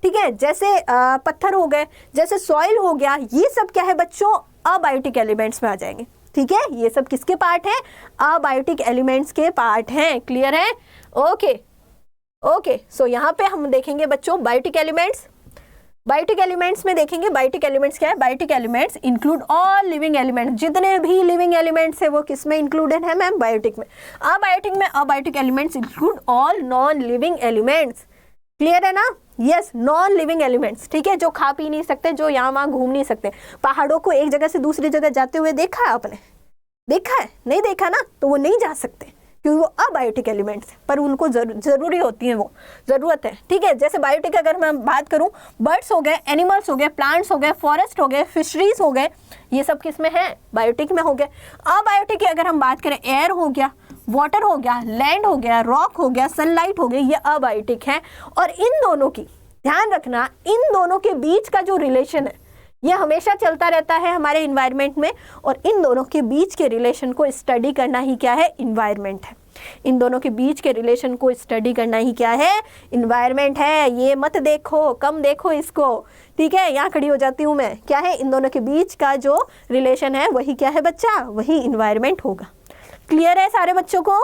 ठीक है, जैसे पत्थर हो गए, जैसे सॉइल हो गया, ये सब क्या है बच्चों, अबायोटिक एलिमेंट्स में आ जाएंगे। ठीक है, ये सब किसके पार्ट हैं, अबायोटिक एलिमेंट्स के पार्ट हैं। क्लियर है? ओके, सो यहाँ पे हम देखेंगे बच्चों बायोटिक एलिमेंट्स। बायोटिक एलिमेंट्स में देखेंगे, बायोटिक एलिमेंट्स क्या है, biotic elements include all living elements, जितने भी लिविंग एलिमेंट्स है वो किस में इंक्लूडेड है मैम, बायोटिक में। Abiotic elements include all non living elements. Clear है ना? यस, नॉन लिविंग एलिमेंट्स, ठीक है, जो खा पी नहीं सकते, जो यहाँ वहाँ घूम नहीं सकते। पहाड़ों को एक जगह से दूसरी जगह जाते हुए देखा है आपने? देखा है? नहीं देखा ना, तो वो नहीं जा सकते क्योंकि वो अबायोटिक एलिमेंट्स, पर उनको जरूरी होती है, वो ज़रूरत है। ठीक है, जैसे बायोटिक अगर मैं बात करूँ, बर्ड्स हो गए, एनिमल्स हो गए, प्लांट्स हो गए, फॉरेस्ट हो गए, फिशरीज हो गए, ये सब किस में है, बायोटिक में हो गए। अबायोटिक की अगर हम बात करें, एयर हो गया, वाटर हो गया, लैंड हो गया, रॉक हो गया, सनलाइट हो गई, ये अबायोटिक है। और इन दोनों की ध्यान रखना, इन दोनों के बीच का जो रिलेशन है ये हमेशा चलता रहता है हमारे इन्वायरमेंट में, और इन दोनों के बीच के रिलेशन को स्टडी करना ही क्या है, इन्वायरमेंट है। इन दोनों के बीच के रिलेशन को स्टडी करना ही क्या है, इन्वायरमेंट है। ये मत देखो, कम देखो इसको, ठीक है, यहाँ खड़ी हो जाती हूँ मैं। क्या है, इन दोनों के बीच का जो रिलेशन है वही क्या है बच्चा, वही इन्वायरमेंट होगा। क्लियर है सारे बच्चों को,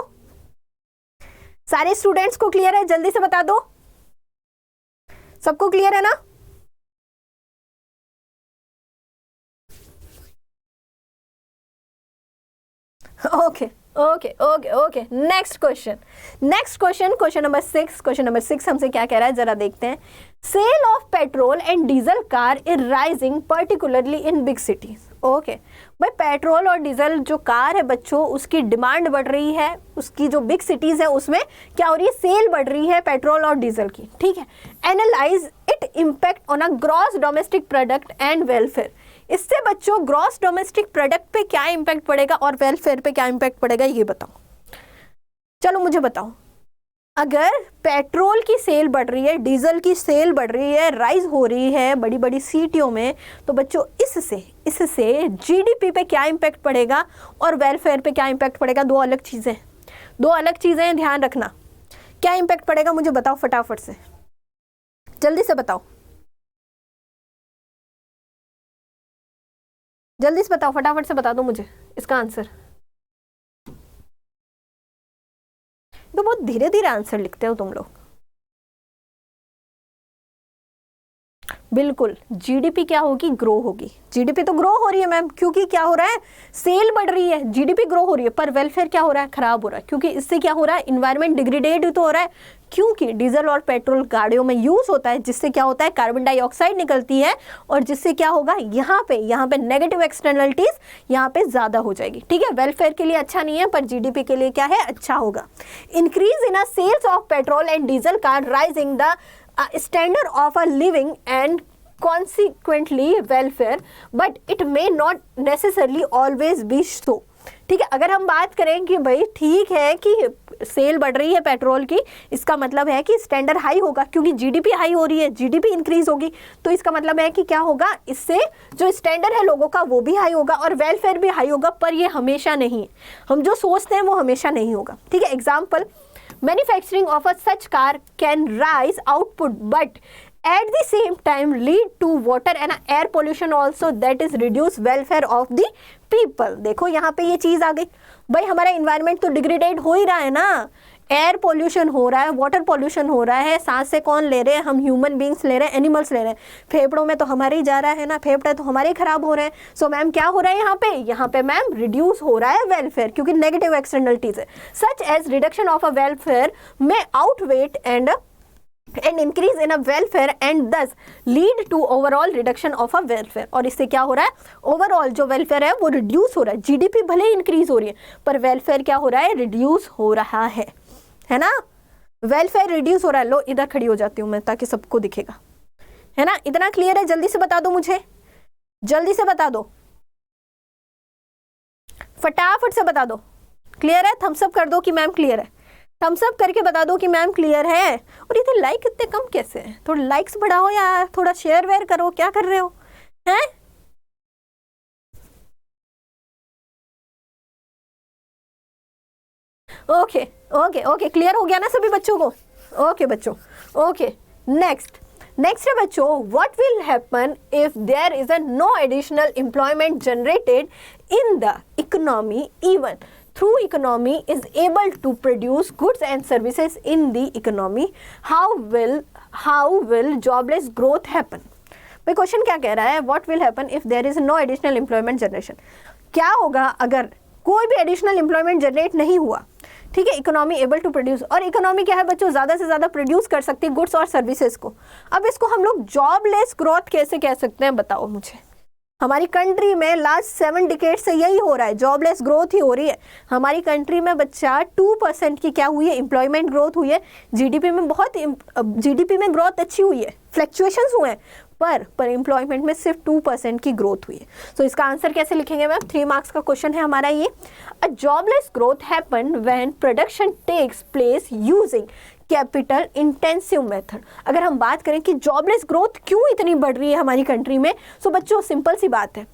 सारे स्टूडेंट्स को क्लियर है? जल्दी से बता दो, सबको क्लियर है ना? ओके। नेक्स्ट क्वेश्चन नंबर 6 हमसे क्या कह रहा है जरा देखते हैं। Sale of petrol and diesel car is rising particularly in big cities. Okay, भाई पेट्रोल और डीजल जो कार है बच्चों, उसकी डिमांड बढ़ रही है, उसकी जो बिग सिटीज है उसमें क्या हो रही है, सेल बढ़ रही है पेट्रोल और डीजल की, ठीक है। Analyse it impact on a gross domestic product and welfare. इससे बच्चों ग्रॉस डोमेस्टिक प्रोडक्ट पे क्या इम्पैक्ट पड़ेगा और वेलफेयर पे क्या इम्पैक्ट पड़ेगा, ये बताओ। चलो मुझे बताओ, अगर पेट्रोल की सेल बढ़ रही है, डीजल की सेल बढ़ रही है, राइज हो रही है बड़ी बड़ी सिटियों में, तो बच्चों इससे जीडीपी पे क्या इम्पैक्ट पड़ेगा और वेलफेयर पे क्या इम्पैक्ट पड़ेगा। दो अलग चीज़ें हैं, ध्यान रखना। क्या इम्पैक्ट पड़ेगा मुझे बताओ फटाफट से, जल्दी से बताओ, जल्दी से बताओ, फटाफट से बता दो मुझे इसका आंसर। तो बहुत धीरे धीरे आंसर लिखते हो तुम लोग। बिल्कुल, जीडीपी क्या होगी, ग्रो होगी। जीडीपी तो ग्रो हो रही है मैम, क्योंकि क्या हो रहा है, सेल बढ़ रही है, जीडीपी ग्रो हो रही है, पर वेलफेयर क्या हो रहा है, खराब हो रहा है, क्योंकि इससे क्या हो रहा है, इन्वायरमेंट डिग्रेडेड तो हो रहा है, क्योंकि डीजल और पेट्रोल गाड़ियों में यूज होता है, जिससे क्या होता है, कार्बन डाइऑक्साइड निकलती है, और जिससे क्या होगा, यहाँ पे नेगेटिव एक्सटर्नलिटीज यहाँ पे ज्यादा हो जाएगी, ठीक है। वेलफेयर के लिए अच्छा नहीं है, पर जीडीपी के लिए क्या है, अच्छा होगा। Increase in a sales of petrol and diesel car rising the standard of a living and consequently welfare, but it may not necessarily always be so, ठीक है। अगर हम बात करें कि भाई ठीक है कि सेल बढ़ रही है पेट्रोल की, इसका मतलब है कि स्टैंडर्ड हाई होगा, क्योंकि जीडीपी हाई हो रही है, जीडीपी इंक्रीज होगी, तो इसका मतलब है कि क्या होगा, इससे जो स्टैंडर्ड है लोगों का वो भी हाई होगा और वेलफेयर भी हाई होगा, पर ये हमेशा नहीं, हम जो सोचते हैं वो हमेशा नहीं होगा, ठीक है। Example, manufacturing of a such car can rise output but at the same time lead to water and air pollution also, that is reduce welfare of the people। देखो यहाँ पे ये चीज आ गई, भाई हमारा इन्वायरमेंट तो डिग्रेडेड हो ही रहा है ना, एयर पोल्यूशन हो रहा है, वाटर पोल्यूशन हो रहा है, सांस से कौन ले रहे हैं, हम ह्यूमन बींग्स ले रहे हैं, एनिमल्स ले रहे हैं, फेफड़ों में तो हमारे ही जा रहा है ना, फेफड़े तो हमारे ही खराब हो रहे हैं। सो मैम क्या हो रहा है यहाँ पे मैम रिड्यूस हो रहा है वेलफेयर, क्योंकि नेगेटिव एक्सटर्नलिटीज है, such as reduction of a welfare में outweigh and increase in a welfare and thus lead to overall reduction of a welfare। और इससे क्या हो रहा है, ओवरऑल जो वेलफेयर है वो रिड्यूस हो रहा है, जीडीपी भले इंक्रीज हो रही है पर वेलफेयर क्या हो रहा है, रिड्यूस हो रहा है ना, वेलफेयर रिड्यूस हो रहा है। लो इधर खड़ी हो जाती हूँ मैं ताकि सबको दिखेगा, है ना, इतना क्लियर है, जल्दी से बता दो मुझे, जल्दी से बता दो, फटाफट से बता दो, क्लियर है, थम्स अप कर दो कि मैम क्लियर है, थम्स अप करके बता दो कि मैम क्लियर है। और इधर लाइक इतने कम कैसे हैं, थोड़ा लाइक्स बढ़ाओ यार, थोड़ा शेयर वेयर करो, क्या कर रहे हो हैं। ओके ओके ओके, क्लियर हो गया ना सभी बच्चों को। ओके बच्चों, ओके नेक्स्ट है बच्चों, what will happen if there is a no additional employment generated in the economy even through economy is able to produce goods and services in the economy, how will jobless growth happen। भाई question क्या कह रहा है, what will happen if there is no additional employment generation, क्या होगा अगर कोई भी एडिशनल एम्प्लॉयमेंट जनरेट नहीं हुआ, ठीक है। इकोनॉमी एबल टू प्रोड्यूस, और इकोनॉमी क्या है बच्चों, ज्यादा से ज्यादा प्रोड्यूस कर सकती है गुड्स और सर्विसेज को। अब इसको हम लोग जॉबलेस ग्रोथ कैसे कह सकते हैं, बताओ मुझे। हमारी कंट्री में लास्ट 7 डिकेड से यही हो रहा है, जॉबलेस ग्रोथ ही हो रही है। हमारी कंट्री में बच्चा 2% की क्या हुई है, एम्प्लॉयमेंट ग्रोथ हुई है, जीडीपी में ग्रोथ अच्छी हुई है, फ्लक्चुएशंस हुए हैं, पर एम्प्लॉयमेंट में सिर्फ 2% की ग्रोथ हुई है। तो इसका आंसर कैसे लिखेंगे मैम, 3 मार्क्स का क्वेश्चन है हमारा ये। A jobless growth happen when production takes place using capital intensive method. अगर हम बात करें कि जॉबलेस ग्रोथ क्यों इतनी बढ़ रही है हमारी कंट्री में, तो बच्चों सिंपल सी बात है,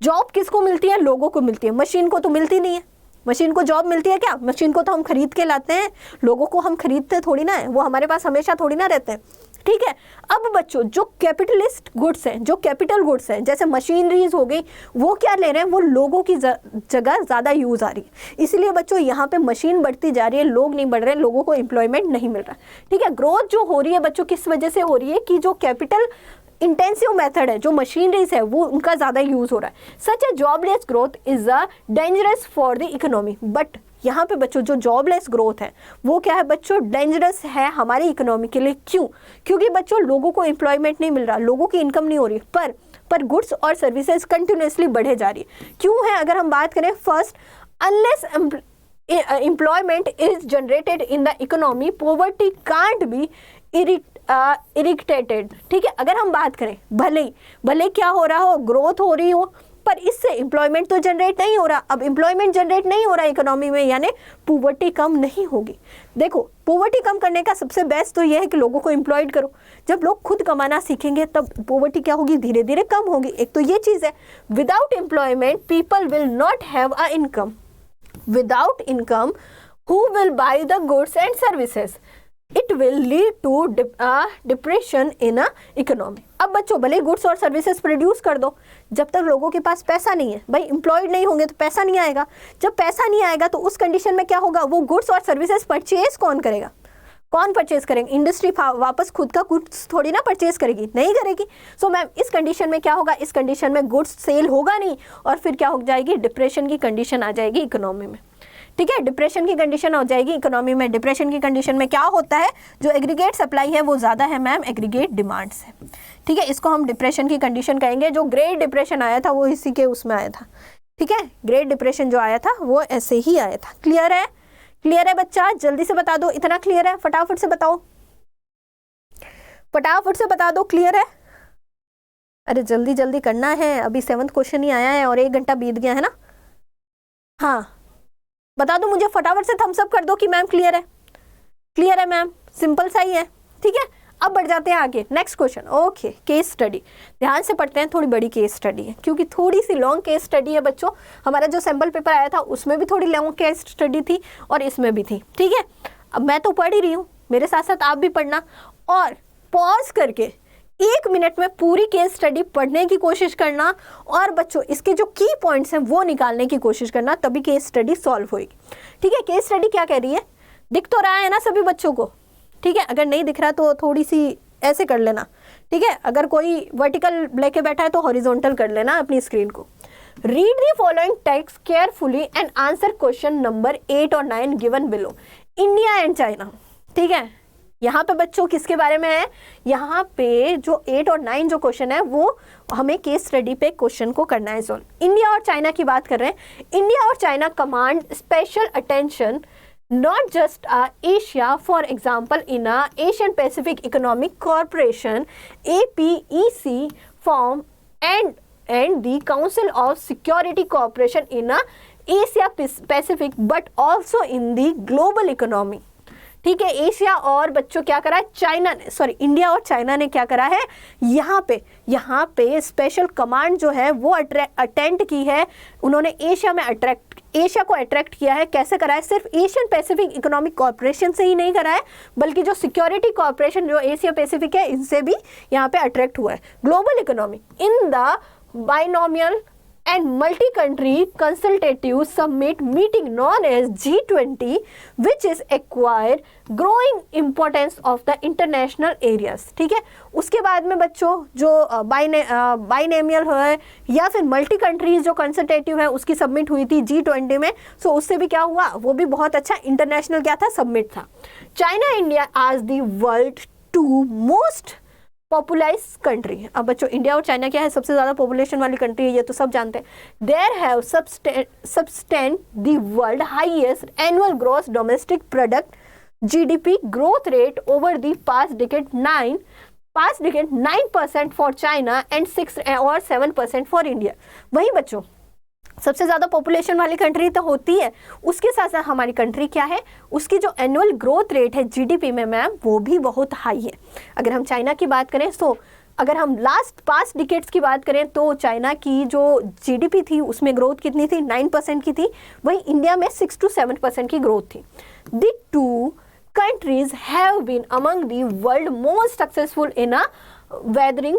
जॉब किसको मिलती है, लोगों को मिलती है, मशीन को तो मिलती नहीं है। मशीन को जॉब मिलती है क्या, मशीन को तो हम खरीद के लाते हैं, लोगों को हम खरीदते थोड़ी ना है, वो हमारे पास हमेशा थोड़ी ना रहते हैं, ठीक है। अब बच्चों जो कैपिटलिस्ट गुड्स हैं, जो कैपिटल गुड्स हैं, जैसे मशीनरीज हो गई, वो क्या ले रहे हैं, वो लोगों की जगह ज़्यादा यूज़ आ रही है, इसलिए बच्चों यहाँ पे मशीन बढ़ती जा रही है, लोग नहीं बढ़ रहे, लोगों को एम्प्लॉयमेंट नहीं मिल रहा, ठीक है। ग्रोथ जो हो रही है बच्चों किस वजह से हो रही है, कि जो कैपिटल इंटेंसिव मेथड है, जो मशीनरीज है, वो उनका ज़्यादा यूज़ हो रहा है। Such a jobless growth is a dangerous for the economy, but यहाँ पे बच्चों जो जॉबलेस ग्रोथ है वो क्या है बच्चों, डेंजरस है हमारी इकोनॉमी के लिए। क्यों, क्योंकि बच्चों लोगों को एम्प्लॉयमेंट नहीं मिल रहा, लोगों की इनकम नहीं हो रही, पर पर गुड्स और सर्विसेज कंटिन्यूसली बढ़े जा रही है। क्यों है? अगर हम बात करें, first, unless employment is generated in the economy, poverty can't be eradicated। ठीक है, अगर हम बात करें, भले क्या हो रहा हो, ग्रोथ हो रही हो, पर इससे एम्प्लॉयमेंट तो जनरेट नहीं हो रहा। अब एम्प्लॉयमेंट जनरेट नहीं हो रहा इकोनॉमी में, यानी पॉवर्टी कम नहीं होगी। देखो, पॉवर्टी कम करने का सबसे बेस्ट तो यह है कि लोगों को एम्प्लॉयड करो। जब लोग खुद कमाना सीखेंगे तब पॉवर्टी क्या होगी, धीरे धीरे कम होगी। एक तो ये चीज़ है। Without employment people will not have a income. Without income, who will buy the goods and services? It will lead to depression in a economy। अब बच्चों, भले गुड्स और सर्विसेज प्रोड्यूस कर दो, जब तक लोगों के पास पैसा नहीं है, भाई एम्प्लॉयड नहीं होंगे तो पैसा नहीं आएगा। जब पैसा नहीं आएगा तो उस कंडीशन में क्या होगा, वो गुड्स और सर्विसेज परचेज कौन करेगा? कौन परचेज करेंगे? इंडस्ट्री वापस खुद का गुड्स थोड़ी ना परचेज करेगी, नहीं करेगी। सो मैम, इस कंडीशन में क्या होगा, इस कंडीशन में गुड्स सेल होगा नहीं, और फिर क्या हो जाएगी, डिप्रेशन की कंडीशन आ जाएगी इकोनॉमी में। ठीक है, डिप्रेशन की कंडीशन हो जाएगी इकोनॉमी में। डिप्रेशन की कंडीशन में क्या होता है, जो एग्रीगेट सप्लाई है वो ज़्यादा है मैम एग्रीगेट डिमांड से। ठीक है, इसको हम डिप्रेशन की कंडीशन कहेंगे। जो ग्रेट डिप्रेशन आया था वो इसी के उसमें आया था। ठीक है, ग्रेट डिप्रेशन जो आया था वो ऐसे ही आया था। क्लियर है? क्लियर है बच्चा? जल्दी से बता दो, इतना क्लियर है? फटाफट से बताओ, फटाफट से बता दो, क्लियर है? अरे जल्दी जल्दी करना है, अभी 7th क्वेश्चन ही आया है और 1 घंटा बीत गया है ना। हाँ, बता दो मुझे, फटाफट से थम्स अप कर दो कि मैम क्लियर है। क्लियर है मैम, सिंपल सा ही है। ठीक है, अब बढ़ जाते हैं आगे, next question. Okay, case study, ध्यान से पढ़ते हैं। थोड़ी बड़ी केस स्टडी है, क्योंकि थोड़ी सी लॉन्ग केस स्टडी है बच्चों। हमारा जो सैम्पल पेपर आया था उसमें भी थोड़ी लॉन्ग केस स्टडी थी और इसमें भी थी। ठीक है, अब मैं तो पढ़ ही रही हूँ, मेरे साथ साथ आप भी पढ़ना, और पॉज करके 1 मिनट में पूरी केस स्टडी पढ़ने की कोशिश करना, और बच्चों इसके जो की पॉइंट्स हैं वो निकालने की कोशिश करना, तभी केस स्टडी सॉल्व होगी। ठीक है, केस स्टडी क्या कह रही है, दिख तो रहा है ना सभी बच्चों को? ठीक है, अगर नहीं दिख रहा तो थोड़ी सी ऐसे कर लेना। ठीक है, अगर कोई वर्टिकल लेके बैठा है तो हॉरिजॉन्टल कर लेना अपनी स्क्रीन को। Read the following text carefully and answer question number 8 और 9 given below. India and China. ठीक है, यहाँ पे बच्चों किसके बारे में है, यहाँ पे जो 8 और 9 जो क्वेश्चन है वो हमें केस स्टडी पे क्वेश्चन को करना है सॉल्व। इंडिया और चाइना की बात कर रहे हैं। इंडिया और China command special attention not just Asia, for example in Asian Pacific Economic Corporation APEC form and the Council of Security Cooperation in Asia Pacific, but also in the global economy। ठीक है, Asia और बच्चों क्या करा है, China ने, sorry India और China ने क्या करा है, यहाँ पे स्पेशल कमांड जो है वो अटेंड की है। उन्होंने एशिया को अट्रैक्ट किया है। कैसे करा है, सिर्फ एशियन पैसिफिक इकोनॉमिक कॉर्पोरेशन से ही नहीं करा है, बल्कि जो सिक्योरिटी कॉर्पोरेशन जो एशिया पैसिफिक है इनसे भी यहाँ पे अट्रैक्ट हुआ है। Global economy in the binomial and multi-country consultative summit meeting known as G20, which is acquired growing importance of the international areas। ठीक है, उसके बाद में बच्चों जो बाइनेमियल है या फिर मल्टी कंट्रीज जो कंसल्टेटिव है उसकी सबमिट हुई थी G20 में। सो उससे भी क्या हुआ, वो भी बहुत अच्छा इंटरनेशनल क्या था, सबमिट था। चाइना इंडिया आज the world 2 most popularise country. अब बच्चों इंडिया और चाइना क्या है, सबसे ज़्यादा पॉपुलेशन वाली कंट्री है, ये तो सब जानते हैं। There have sustained the world highest annual gross domestic product GDP growth rate over the past decade 9% for China and 6 और 7% फॉर इंडिया। वही बच्चों सबसे ज़्यादा पॉपुलेशन वाली कंट्री तो होती है, उसके साथ साथ हमारी कंट्री क्या है, उसकी जो एनुअल ग्रोथ रेट है GDP में मैम वो भी बहुत हाई है। अगर हम चाइना की बात करें तो अगर हम लास्ट 5 डिकेड्स की बात करें तो चाइना की जो GDP थी उसमें ग्रोथ कितनी थी, 9% की थी। वहीं इंडिया में 6 to 7% की ग्रोथ थी। The 2 countries have been among the world most successful in weathering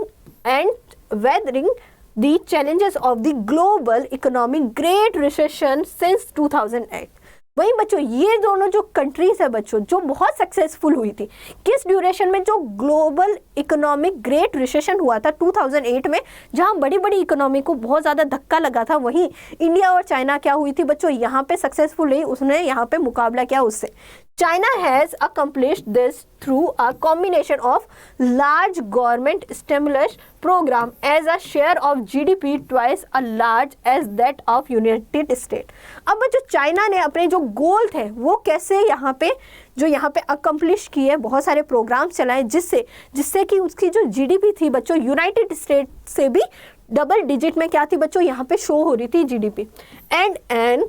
the challenges of the global economic great recession since 2008। वहीं बच्चों ये दोनों जो कंट्रीज है बच्चों जो बहुत सक्सेसफुल हुई थी किस ड्यूरेशन में, जो ग्लोबल इकोनॉमिक ग्रेट रिसेशन हुआ था 2008 में, जहां बड़ी बड़ी इकोनॉमी को बहुत ज़्यादा धक्का लगा था। वहीं इंडिया और चाइना क्या हुई थी बच्चों, यहाँ पे सक्सेसफुल रही, उसने यहाँ पे मुकाबला किया उससे। China has accomplished this through a combination of large government stimulus program as a share of GDP twice as large as that of United States. अब जो चाइना ने अपने जो गोल थे वो कैसे यहाँ पे अकम्प्लिश किए, बहुत सारे प्रोग्राम चलाए जिससे कि उसकी जो GDP थी बच्चों यूनाइटेड स्टेट से भी डबल डिजिट में क्या थी बच्चों यहाँ पे शो हो रही थी GDP. And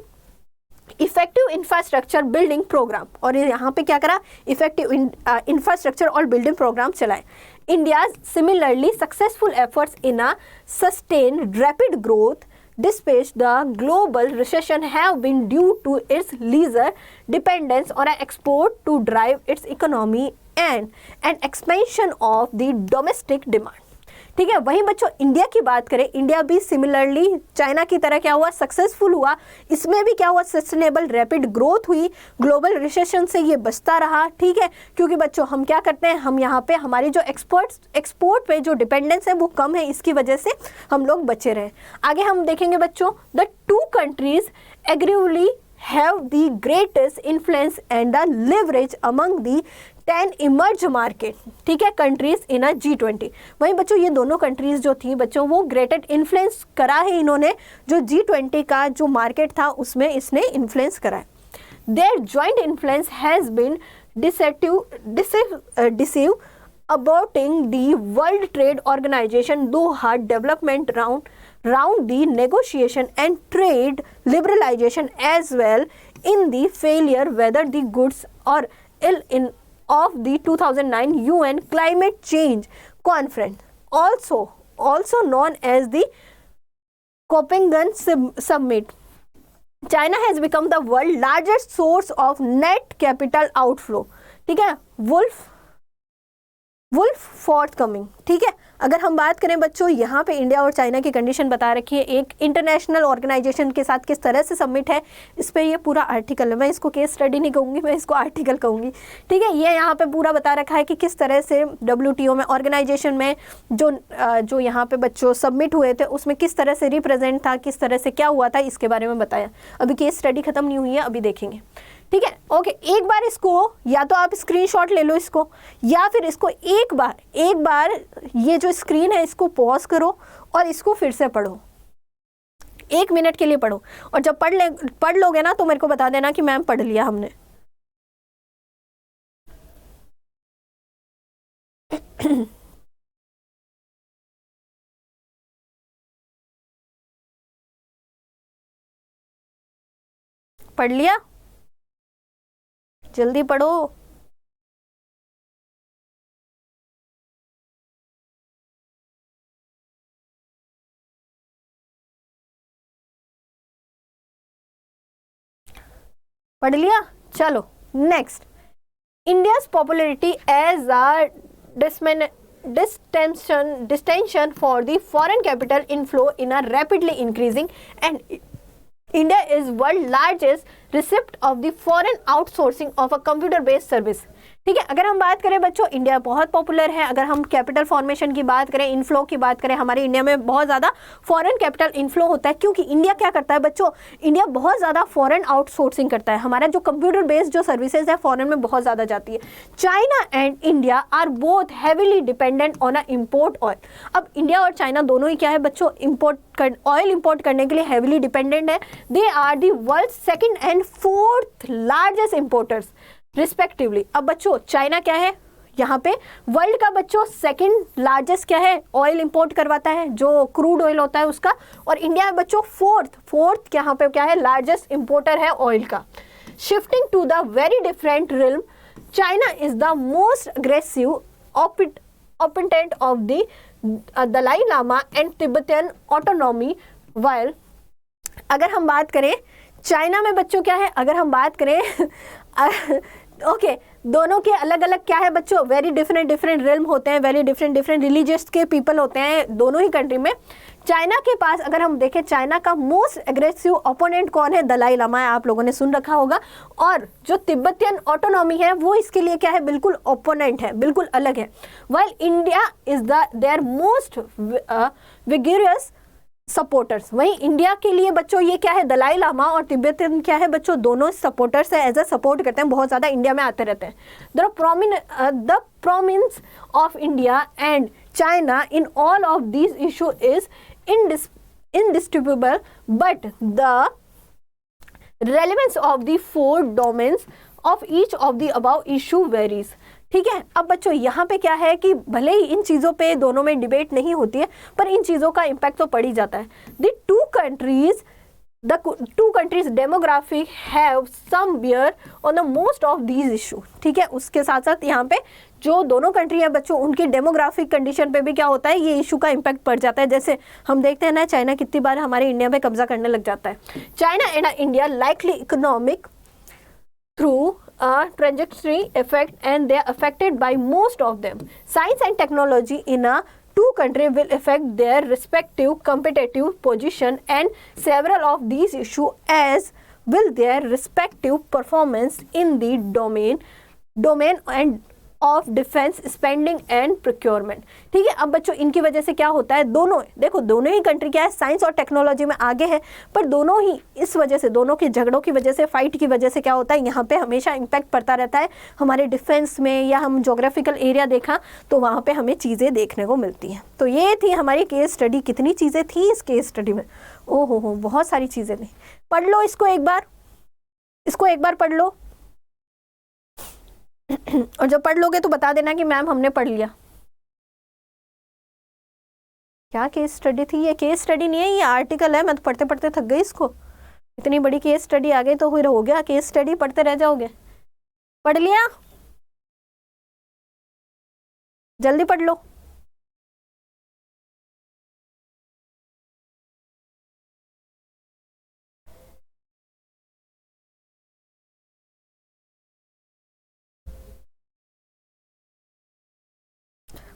effective infrastructure building program, और यहाँ पे क्या करा, इफेक्टिव इंफ्रास्ट्रक्चर और बिल्डिंग प्रोग्राम चलाए. India similarly successful efforts in a sustain rapid growth despite the global recession have been due to its lesser dependence on export to drive its economy and an expansion of the domestic demand. ठीक है, वहीं बच्चों India की बात करें, India भी similarly China की तरह क्या हुआ, सक्सेसफुल हुआ. इसमें भी क्या हुआ, सस्टेनेबल रैपिड ग्रोथ हुई, ग्लोबल रिसेशन से ये बचता रहा. ठीक है, क्योंकि बच्चों हम क्या करते हैं, हम यहाँ पे हमारी जो एक्सपोर्ट पे जो डिपेंडेंस है वो कम है, इसकी वजह से हम लोग बचे रहे. आगे हम देखेंगे बच्चों, the two countries arguably have the greatest influence and the leverage among the 10 emerging market. ठीक है, कंट्रीज इन G20. वहीं बच्चों ये दोनों कंट्रीज जो थी बच्चों वो ग्रेटेड इन्फ्लुएंस करा है इन्होंने, जो G20 का जो मार्केट था उसमें इसने इन्फ्लुएंस करा है. Their joint influence has been decisive aborting the World Trade Organization Doha development round the negotiation and trade liberalization as well in the failure whether the goods or ill in of the 2009 UN climate change conference, also known as the Copenhagen Summit. China has become the world's largest source of net capital outflow. ठीक है, wolf forthcoming. ठीक है, अगर हम बात करें बच्चों यहाँ पे इंडिया और चाइना की कंडीशन बता रखी है, एक इंटरनेशनल ऑर्गेनाइजेशन के साथ किस तरह से सबमिट है, इस पे ये पूरा आर्टिकल है. मैं इसको केस स्टडी नहीं कहूँगी, मैं इसको आर्टिकल कहूँगी. ठीक है, ये यहाँ पे पूरा बता रखा है कि किस तरह से WTO में ऑर्गेनाइजेशन में जो यहाँ पे बच्चों सबमिट हुए थे उसमें किस तरह से रिप्रेजेंट था, किस तरह से क्या हुआ था, इसके बारे में बताया. अभी केस स्टडी खत्म नहीं हुई है, अभी देखेंगे. ठीक है, ओके, एक बार इसको या तो आप स्क्रीनशॉट ले लो इसको, या फिर इसको एक बार ये जो स्क्रीन है इसको पॉज करो और इसको फिर से पढ़ो, 1 मिनट के लिए पढ़ो, और जब पढ़ लोगे ना तो मेरे को बता देना कि मैम पढ़ लिया हमने. पढ़ लिया, जल्दी पढ़ो. पढ़ लिया, चलो next. India's popularity as a destination for the foreign capital inflow in a rapidly increasing, and India is world largest recipient of the foreign outsourcing of a computer based service. ठीक है, अगर हम बात करें बच्चों इंडिया बहुत popular है. अगर हम कैपिटल फॉर्मेशन की बात करें, इनफ्लो की बात करें, हमारे इंडिया में बहुत ज़्यादा फॉरेन कैपिटल इनफ्लो होता है, क्योंकि इंडिया क्या करता है बच्चों, इंडिया बहुत ज़्यादा फॉरेन आउटसोर्सिंग करता है. हमारा जो कंप्यूटर बेस्ड जो सर्विसेज है फॉरेन में बहुत ज़्यादा जाती है. China and India are both heavily dependent on a import oil. अब इंडिया और चाइना दोनों ही क्या है बच्चों, ऑयल इंपोर्ट करने के लिए हैवीली डिपेंडेंट है. They are the world second and fourth largest importers respectively. अब बच्चों चाइना क्या है यहाँ पे, वर्ल्ड का बच्चों सेकंड लार्जेस्ट क्या है, ऑयल इंपोर्ट करवाता है, जो क्रूड ऑयल होता है उसका. और इंडिया में बच्चों फोर्थ यहाँ पे क्या है, लार्जेस्ट इंपोर्टर है ऑयल का. Shifting to the very different realm, China is the most aggressive opponent of the Dalai Lama and Tibetan autonomy. While अगर हम बात करें चाइना में बच्चों क्या है, अगर हम बात करें ओके, दोनों के अलग अलग क्या है बच्चों, वेरी डिफरेंट रिल्म होते हैं, वेरी डिफरेंट रिलीजियस के पीपल होते हैं दोनों ही कंट्री में. चाइना के पास अगर हम देखें, चाइना का मोस्ट एग्रेसिव ओपोनेंट कौन है, दलाई लामा है, आप लोगों ने सुन रखा होगा. और जो तिब्बतियन ऑटोनॉमी है वो इसके लिए क्या है, बिल्कुल ओपोनेंट है, बिल्कुल अलग है. While India is their most vigorous supporters. वहीं इंडिया के लिए बच्चों ये क्या है, दलाई लामा और तिब्बतन क्या है बच्चों, दोनों सपोर्टर्स है, एज अ सपोर्ट करते हैं, बहुत ज़्यादा इंडिया में आते रहते हैं। The prominence of India and China in all of these issue is indisputable, but the relevance of the four domains of each of the above issue varies। ठीक है, अब बच्चों यहाँ पे क्या है कि भले ही इन चीज़ों पे दोनों में डिबेट नहीं होती है, पर इन चीज़ों का इम्पैक्ट तो पड़ ही जाता है। The two countries demographic have some bear on the most of these issue। ठीक है, उसके साथ साथ यहाँ पे जो दोनों कंट्री है बच्चों, उनकी डेमोग्राफिक कंडीशन पे भी क्या होता है, ये इशू का इम्पैक्ट पड़ जाता है। जैसे हम देखते हैं ना, चाइना कितनी बार हमारे इंडिया पे कब्जा करने लग जाता है। China and India likely economic through a trajectory effect, and they are affected by most of them. Science and technology in a two country will affect their respective competitive position, and several of these issues as will their respective performance in the domain and of defence spending and procurement. ठीक है, अब बच्चों इनकी वजह से क्या होता है, दोनों देखो दोनों ही कंट्री क्या है, साइंस और टेक्नोलॉजी में आगे है, पर दोनों ही इस वजह से, दोनों के झगड़ों की वजह से, फाइट की वजह से क्या होता है, यहाँ पे हमेशा इम्पैक्ट पड़ता रहता है हमारे डिफेंस में, या हम जोग्राफिकल एरिया देखा तो वहाँ पे हमें चीज़ें देखने को मिलती हैं। तो ये थी हमारी केस स्टडी। कितनी चीज़ें थी इस केस स्टडी में, ओ हो बहुत सारी चीज़ें थी। पढ़ लो इसको एक बार पढ़ लो, और जब पढ़ लोगे तो बता देना कि मैम हमने पढ़ लिया। क्या केस स्टडी थी ये? केस स्टडी नहीं है, ये आर्टिकल है। मैं तो पढ़ते पढ़ते थक गई इसको। इतनी बड़ी केस स्टडी आ गई तो फिर हो गया, केस स्टडी पढ़ते रह जाओगे। पढ़ लिया, जल्दी पढ़ लो।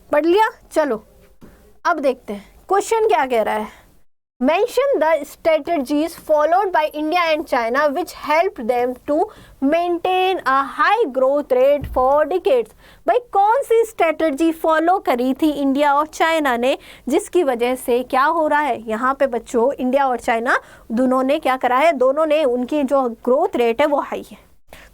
पढ़ लिया, चलो अब देखते हैं क्वेश्चन क्या कह रहा है। Mention the strategies followed by India and China which help them to maintain a high growth rate for decades. भाई कौन सी स्ट्रेटजी फॉलो करी थी इंडिया और चाइना ने, जिसकी वजह से क्या हो रहा है यहाँ पे बच्चों, इंडिया और चाइना दोनों ने क्या करा है, दोनों ने उनकी जो ग्रोथ रेट है वो हाई है।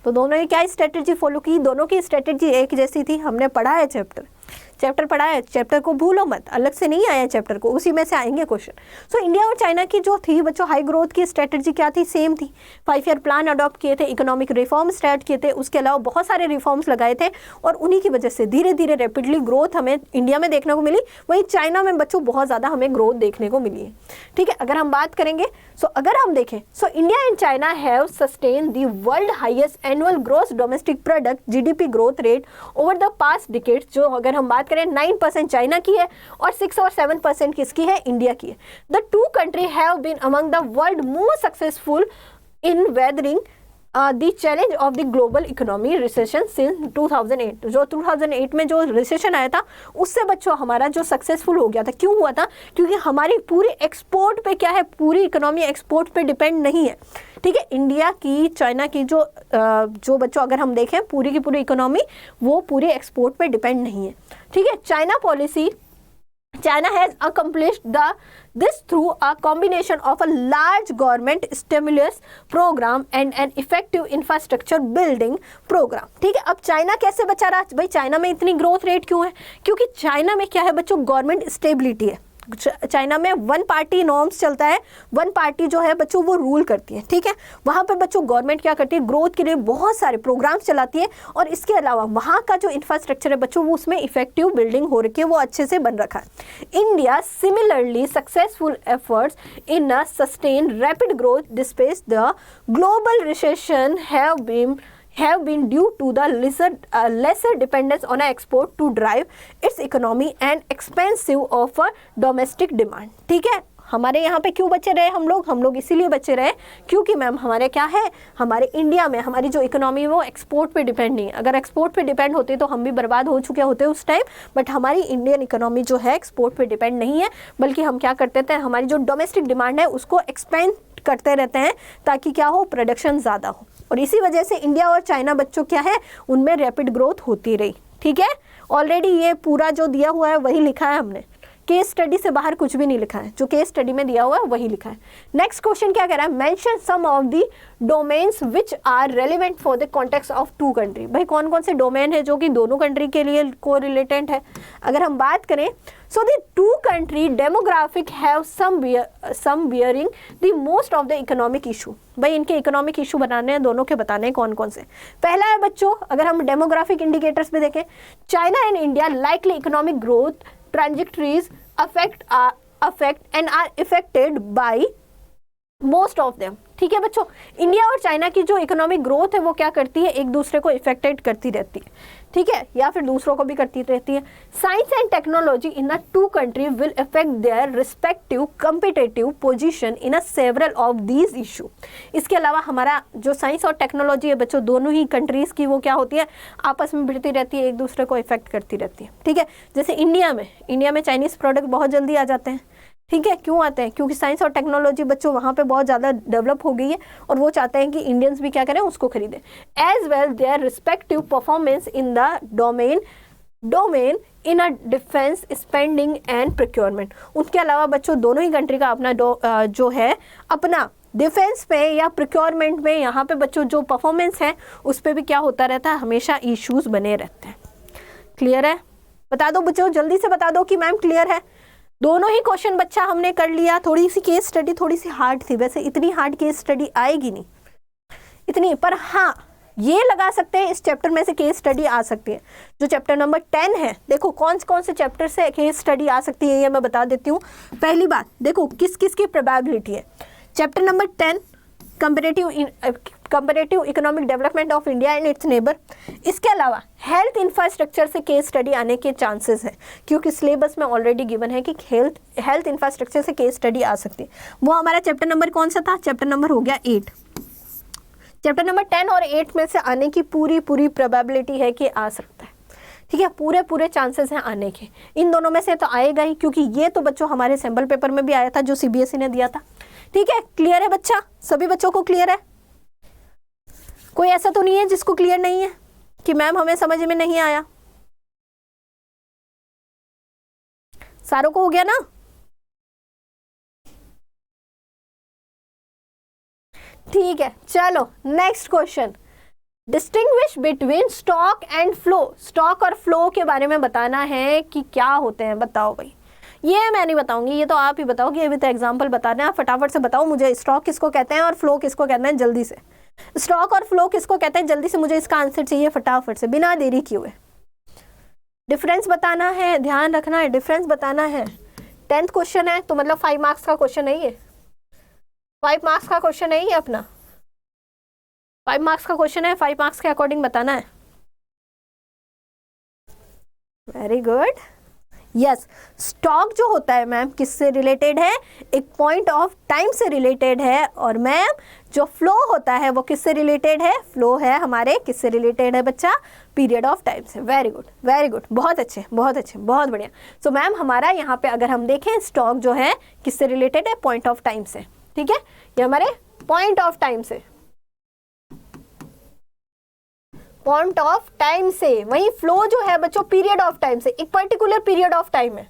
तो दोनों ने क्या स्ट्रेटजी फॉलो की, दोनों की स्ट्रेटजी एक जैसी थी। हमने पढ़ा है चैप्टर पढ़ा है, चैप्टर को भूलो मत, अलग से नहीं आया चैप्टर को, उसी में से आएंगे क्वेश्चन। सो इंडिया और चाइना की जो थी बच्चों हाई ग्रोथ की स्ट्रेटजी क्या थी, सेम थी। 5 ईयर प्लान अडॉप्ट किए थे, इकोनॉमिक रिफॉर्म स्टार्ट किए थे, उसके अलावा बहुत सारे रिफॉर्म्स लगाए थे, और उन्हीं की वजह से धीरे धीरे रैपिडली ग्रोथ हमें इंडिया में देखने को मिली। वहीं चाइना में बच्चों बहुत ज़्यादा हमें ग्रोथ देखने को मिली है। ठीक है, अगर हम बात करेंगे, सो अगर हम देखें, so India and China have sustain the world highest annual gross domestic product GDP growth rate over the past decades. जो अगर हम बात करें 9% चाइना की है और 6 और 7% किसकी है, इंडिया की है। The two country have been among the world most successful in weathering the challenge of the global economy recession since 2008। जो 2008 में जो रिसेशन आया था, उससे बच्चों हमारा जो सक्सेसफुल हो गया था। क्यों हुआ था? क्योंकि हमारी पूरी एक्सपोर्ट पे क्या है, पूरी इकोनॉमी एक्सपोर्ट पे डिपेंड नहीं है। ठीक है, इंडिया की, चाइना की जो बच्चों अगर हम देखें पूरी की पूरी इकोनॉमी वो पूरे एक्सपोर्ट पे डिपेंड नहीं है। ठीक है, China has accomplished this through a combination of a large government stimulus program and an effective infrastructure building program। ठीक है, अब चाइना कैसे बचा रहा? भाई चाइना में इतनी ग्रोथ रेट क्यों है? क्योंकि चाइना में क्या है बच्चों, गवर्नमेंट स्टेबिलिटी है। चाइना में वन पार्टी नॉर्म्स चलता है, वन पार्टी जो है बच्चों वो रूल करती है। ठीक है, वहाँ पे बच्चों गवर्नमेंट क्या करती है, ग्रोथ के लिए बहुत सारे प्रोग्राम्स चलाती है, और इसके अलावा वहाँ का जो इंफ्रास्ट्रक्चर है बच्चों वो उसमें इफेक्टिव बिल्डिंग हो रखी है, वो अच्छे से बन रखा है। India similarly successful efforts in a sustain rapid growth despite the global recession have been due to the lesser dependence on export to drive its economy and expansive of domestic demand। ठीक है, हमारे यहाँ पे क्यों बचे रहे हम लोग इसीलिए बचे रहे क्योंकि मैम हमारे क्या है, हमारे इंडिया में हमारी जो इकोनॉमी है वो एक्सपोर्ट पे डिपेंड नहीं है। अगर एक्सपोर्ट पे डिपेंड होती तो हम भी बर्बाद हो चुके होते उस टाइम, बट हमारी इंडियन इकोनॉमी जो है एक्सपोर्ट पे डिपेंड नहीं है, बल्कि हम क्या करते थे, हमारी जो डोमेस्टिक डिमांड है उसको एक्सपेंड करते रहते हैं ताकि क्या हो, प्रोडक्शन ज़्यादा हो। और इसी वजह से इंडिया और चाइना बच्चों क्या है, उनमें रैपिड ग्रोथ होती रही। ठीक है, ऑलरेडी ये पूरा जो दिया हुआ है वही लिखा है हमने। केस स्टडी से बाहर कुछ भी नहीं लिखा है, जो केस स्टडी में दिया हुआ है वही लिखा है। नेक्स्ट क्वेश्चन क्या कह रहा है, mention some of the domains which are relevant for the context of two country. भाई कौन कौन से डोमेन है जो कि दोनों कंट्री के लिए को रिलेटेंट है। अगर हम बात करें, so the two country demographic have some bearing the most of the economic issue. भाई इनके इकोनॉमिक इशू बनाने हैं, दोनों के बताने हैं कौन कौन से। पहला है बच्चों, अगर हम डेमोग्राफिक इंडिकेटर्स पे देखें, China and India likely economic growth trajectories affect and are affected by most of them। ठीक है बच्चों, इंडिया और चाइना की जो इकोनॉमिक ग्रोथ है वो क्या करती है, एक दूसरे को इफेक्टेड करती रहती है, ठीक है, या फिर दूसरों को भी करती रहती है। Science and technology in the two country will affect their respective competitive position in a several of these issue. इसके अलावा हमारा जो साइंस और टेक्नोलॉजी है बच्चों, दोनों ही कंट्रीज की वो क्या होती है, आपस में भिड़ती रहती है, एक दूसरे को इफेक्ट करती रहती है। ठीक है, जैसे इंडिया में चाइनीज प्रोडक्ट बहुत जल्दी आ जाते हैं। ठीक है, क्यों आते हैं, क्योंकि साइंस और टेक्नोलॉजी बच्चों वहाँ पे बहुत ज़्यादा डेवलप हो गई है और वो चाहते हैं कि इंडियंस भी क्या करें, उसको खरीदें। As well their respective performance in the domain in a defence spending and procurement. उसके अलावा बच्चों दोनों ही कंट्री का अपना जो है अपना डिफेंस पे या प्रोक्योरमेंट में यहाँ पे बच्चों जो परफॉर्मेंस है उस पर भी क्या होता रहता है, हमेशा इश्यूज बने रहते हैं। क्लियर है, बता दो बच्चों, जल्दी से बता दो कि मैम क्लियर है। दोनों ही क्वेश्चन बच्चा हमने कर लिया। थोड़ी सी केस स्टडी थोड़ी सी हार्ड थी, वैसे इतनी हार्ड केस स्टडी आएगी नहीं इतनी, पर हाँ ये लगा सकते हैं इस चैप्टर में से केस स्टडी आ सकती है। जो चैप्टर नंबर 10 है, देखो कौन से चैप्टर से केस स्टडी आ सकती है ये मैं बता देती हूँ। पहली बात देखो किस किस की प्रोबेबिलिटी है। Chapter number 10 comparative economic development of India and it's neighbour. इसके अलावा हेल्थ इंफ्रास्ट्रक्चर से केस स्टडी आने के चांसेस है, क्योंकि सिलेबस में ऑलरेडी गिवन है कि हेल्थ इंफ्रास्ट्रक्चर से केस स्टडी आ सकती है। वो हमारा चैप्टर नंबर कौन सा था, चैप्टर नंबर हो गया 8। चैप्टर नंबर 10 और 8 में से आने की पूरी प्रोबेबिलिटी है कि आ सकता है। ठीक है, पूरे चांसेस हैं आने के। इन दोनों में से तो आएगा ही, क्योंकि ये तो बच्चों हमारे सैंपल पेपर में भी आया था जो सीबीएसई ने दिया था। ठीक है, क्लियर है बच्चा, सभी बच्चों को क्लियर है? कोई ऐसा तो नहीं है जिसको क्लियर नहीं है कि मैम हमें समझ में नहीं आया? सारों को हो गया ना? ठीक है, चलो next question, distinguish between stock and flow. Stock और फ्लो के बारे में बताना है कि क्या होते हैं, बताओ भाई। ये मैं नहीं बताऊंगी, ये तो आप ही बताओगे, अभी तो एग्जांपल बताना है। आप फटाफट से बताओ मुझे स्टॉक किसको कहते हैं और फ्लो किसको कहते हैं, जल्दी से। स्टॉक और फ्लो किसको कहते हैं, जल्दी से मुझे इसका आंसर चाहिए फटाफट से, बिना देरी किए हुए। डिफरेंस बताना है, ध्यान रखना है, डिफरेंस बताना है। 10th क्वेश्चन है तो मतलब 5 मार्क्स का क्वेश्चन है ये, 5 मार्क्स का क्वेश्चन है ये अपना, 5 मार्क्स का क्वेश्चन है, 5 मार्क्स के अकॉर्डिंग बताना है। Very good, yes. स्टॉक जो होता है मैम किससे रिलेटेड है, एक पॉइंट ऑफ टाइम से रिलेटेड है। और मैम जो फ्लो होता है वो किससे रिलेटेड है, फ्लो है हमारे किससे रिलेटेड है बच्चा, पीरियड ऑफ टाइम से। वेरी गुड वेरी गुड, बहुत अच्छे बहुत बढ़िया। सो मैम हमारा यहाँ पे अगर हम देखें स्टॉक जो है किससे रिलेटेड है, पॉइंट ऑफ टाइम से। ठीक है, ये हमारे पॉइंट ऑफ टाइम से, पॉइंट ऑफ टाइम से। वही फ्लो जो है बच्चों पीरियड ऑफ टाइम से, एक पर्टिकुलर पीरियड ऑफ टाइम है,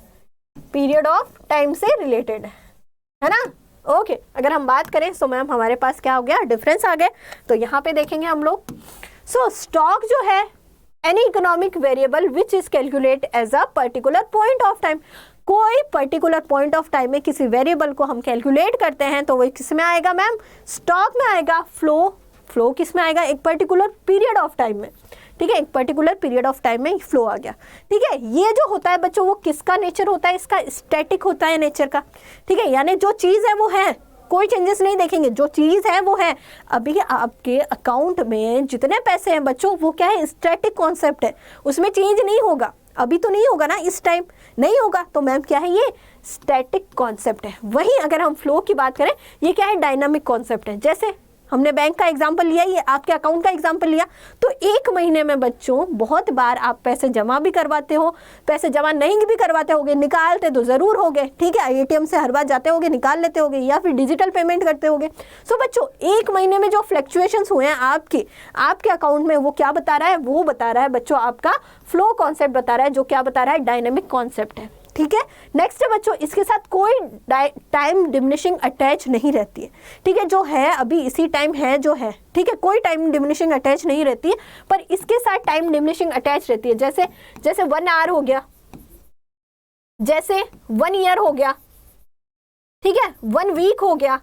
पीरियड ऑफ टाइम से रिलेटेड है ना। ओके, अगर हम बात करें तो मैम हमारे पास क्या हो गया, डिफरेंस आ गया। तो यहाँ पे देखेंगे हम लोग, सो स्टॉक जो है any economic variable which is calculate as a particular point of time. कोई पर्टिकुलर पॉइंट ऑफ टाइम में किसी वेरिएबल को हम कैलकुलेट करते हैं तो वो किस में आएगा मैम, स्टॉक में आएगा। फ्लो किस में आएगा, एक पर्टिकुलर पीरियड ऑफ टाइम में। ठीक है, एक पर्टिकुलर पीरियड ऑफ टाइम में फ्लो आ गया। ठीक है, ये जो होता है बच्चों वो किसका नेचर होता है, इसका स्टैटिक होता है नेचर का। ठीक है, यानी जो चीज़ है वो है, कोई चेंजेस नहीं देखेंगे, जो चीज़ है वो है। अभी आपके अकाउंट में जितने पैसे हैं बच्चों वो क्या है, स्टैटिक कॉन्सेप्ट है, उसमें चेंज नहीं होगा। अभी तो नहीं होगा ना, इस टाइम नहीं होगा, तो मैम क्या है, ये स्टैटिक कॉन्सेप्ट है। वहीं अगर हम फ्लो की बात करें, ये क्या है, डायनामिक कॉन्सेप्ट है। जैसे हमने बैंक का एग्जाम्पल लिया, ये आपके अकाउंट का एग्जाम्पल लिया, तो एक महीने में बच्चों बहुत बार आप पैसे जमा भी करवाते हो, पैसे जमा नहीं भी करवाते होगे, निकालते तो ज़रूर होगे। ठीक है, एटीएम से हर बार जाते होगे, निकाल लेते होगे, या फिर डिजिटल पेमेंट करते होगे। सो बच्चों एक महीने में जो फ्लक्चुएशंस हुए हैं आपके अकाउंट में, वो क्या बता रहा है, वो बता रहा है बच्चों आपका फ्लो कॉन्सेप्ट बता रहा है, जो क्या बता रहा है, डायनेमिक कॉन्सेप्ट है। ठीक है। नेक्स्ट है बच्चों, इसके साथ कोई टाइम डिमिनिशिंग अटैच नहीं रहती है, ठीक है, जो है अभी इसी टाइम है जो है, ठीक है, कोई टाइम डिमिनिशिंग अटैच नहीं रहती है, पर इसके साथ टाइम डिमिनिशिंग अटैच रहती है, जैसे जैसे 1 आवर हो गया, जैसे 1 ईयर हो गया, ठीक है, 1 वीक हो गया,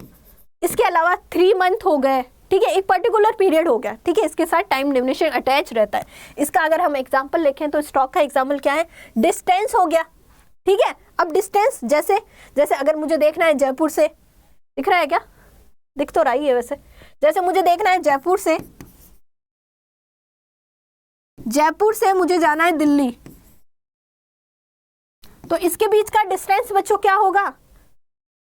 इसके अलावा 3 मंथ हो गए, ठीक है, एक पर्टिकुलर पीरियड हो गया, ठीक है, इसके साथ टाइम डिमिनिशिंग अटैच रहता है। इसका अगर हम एग्जांपल लिखें तो स्टॉक का एग्जांपल क्या है, डिस्टेंस हो गया, ठीक है। अब डिस्टेंस जैसे जैसे अगर मुझे देखना है जयपुर से, दिख रहा है क्या, दिख तो रही है वैसे, जैसे मुझे देखना है जयपुर से मुझे जाना है दिल्ली, तो इसके बीच का डिस्टेंस बच्चों क्या होगा,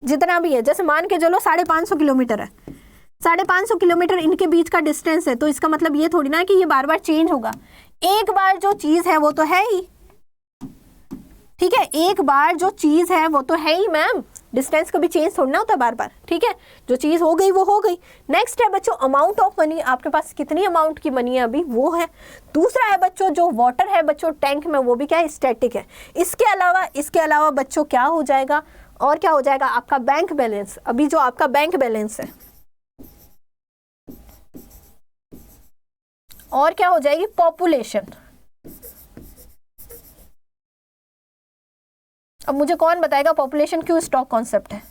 जितना भी है, जैसे मान के चलो 550 किलोमीटर है, 550 किलोमीटर इनके बीच का डिस्टेंस है, तो इसका मतलब ये थोड़ी ना कि ये बार बार चेंज होगा, एक बार जो चीज है वो तो है ही, ठीक है, एक बार जो चीज है वो तो है ही मैम, डिस्टेंस कभी चेंज थोड़ी ना होता बार बार, ठीक है, जो चीज हो गई वो हो गई। नेक्स्ट है बच्चों अमाउंट ऑफ मनी, आपके पास कितनी अमाउंट की मनी है अभी वो है। दूसरा है बच्चों जो वाटर है बच्चों टैंक में, वो भी क्या है, स्टैटिक है। इसके अलावा बच्चों क्या हो जाएगा, और क्या हो जाएगा, आपका बैंक बैलेंस, अभी जो आपका बैंक बैलेंस है, और क्या हो जाएगी, पॉपुलेशन। अब मुझे कौन बताएगा पॉपुलेशन क्यों स्टॉक कॉन्सेप्ट है,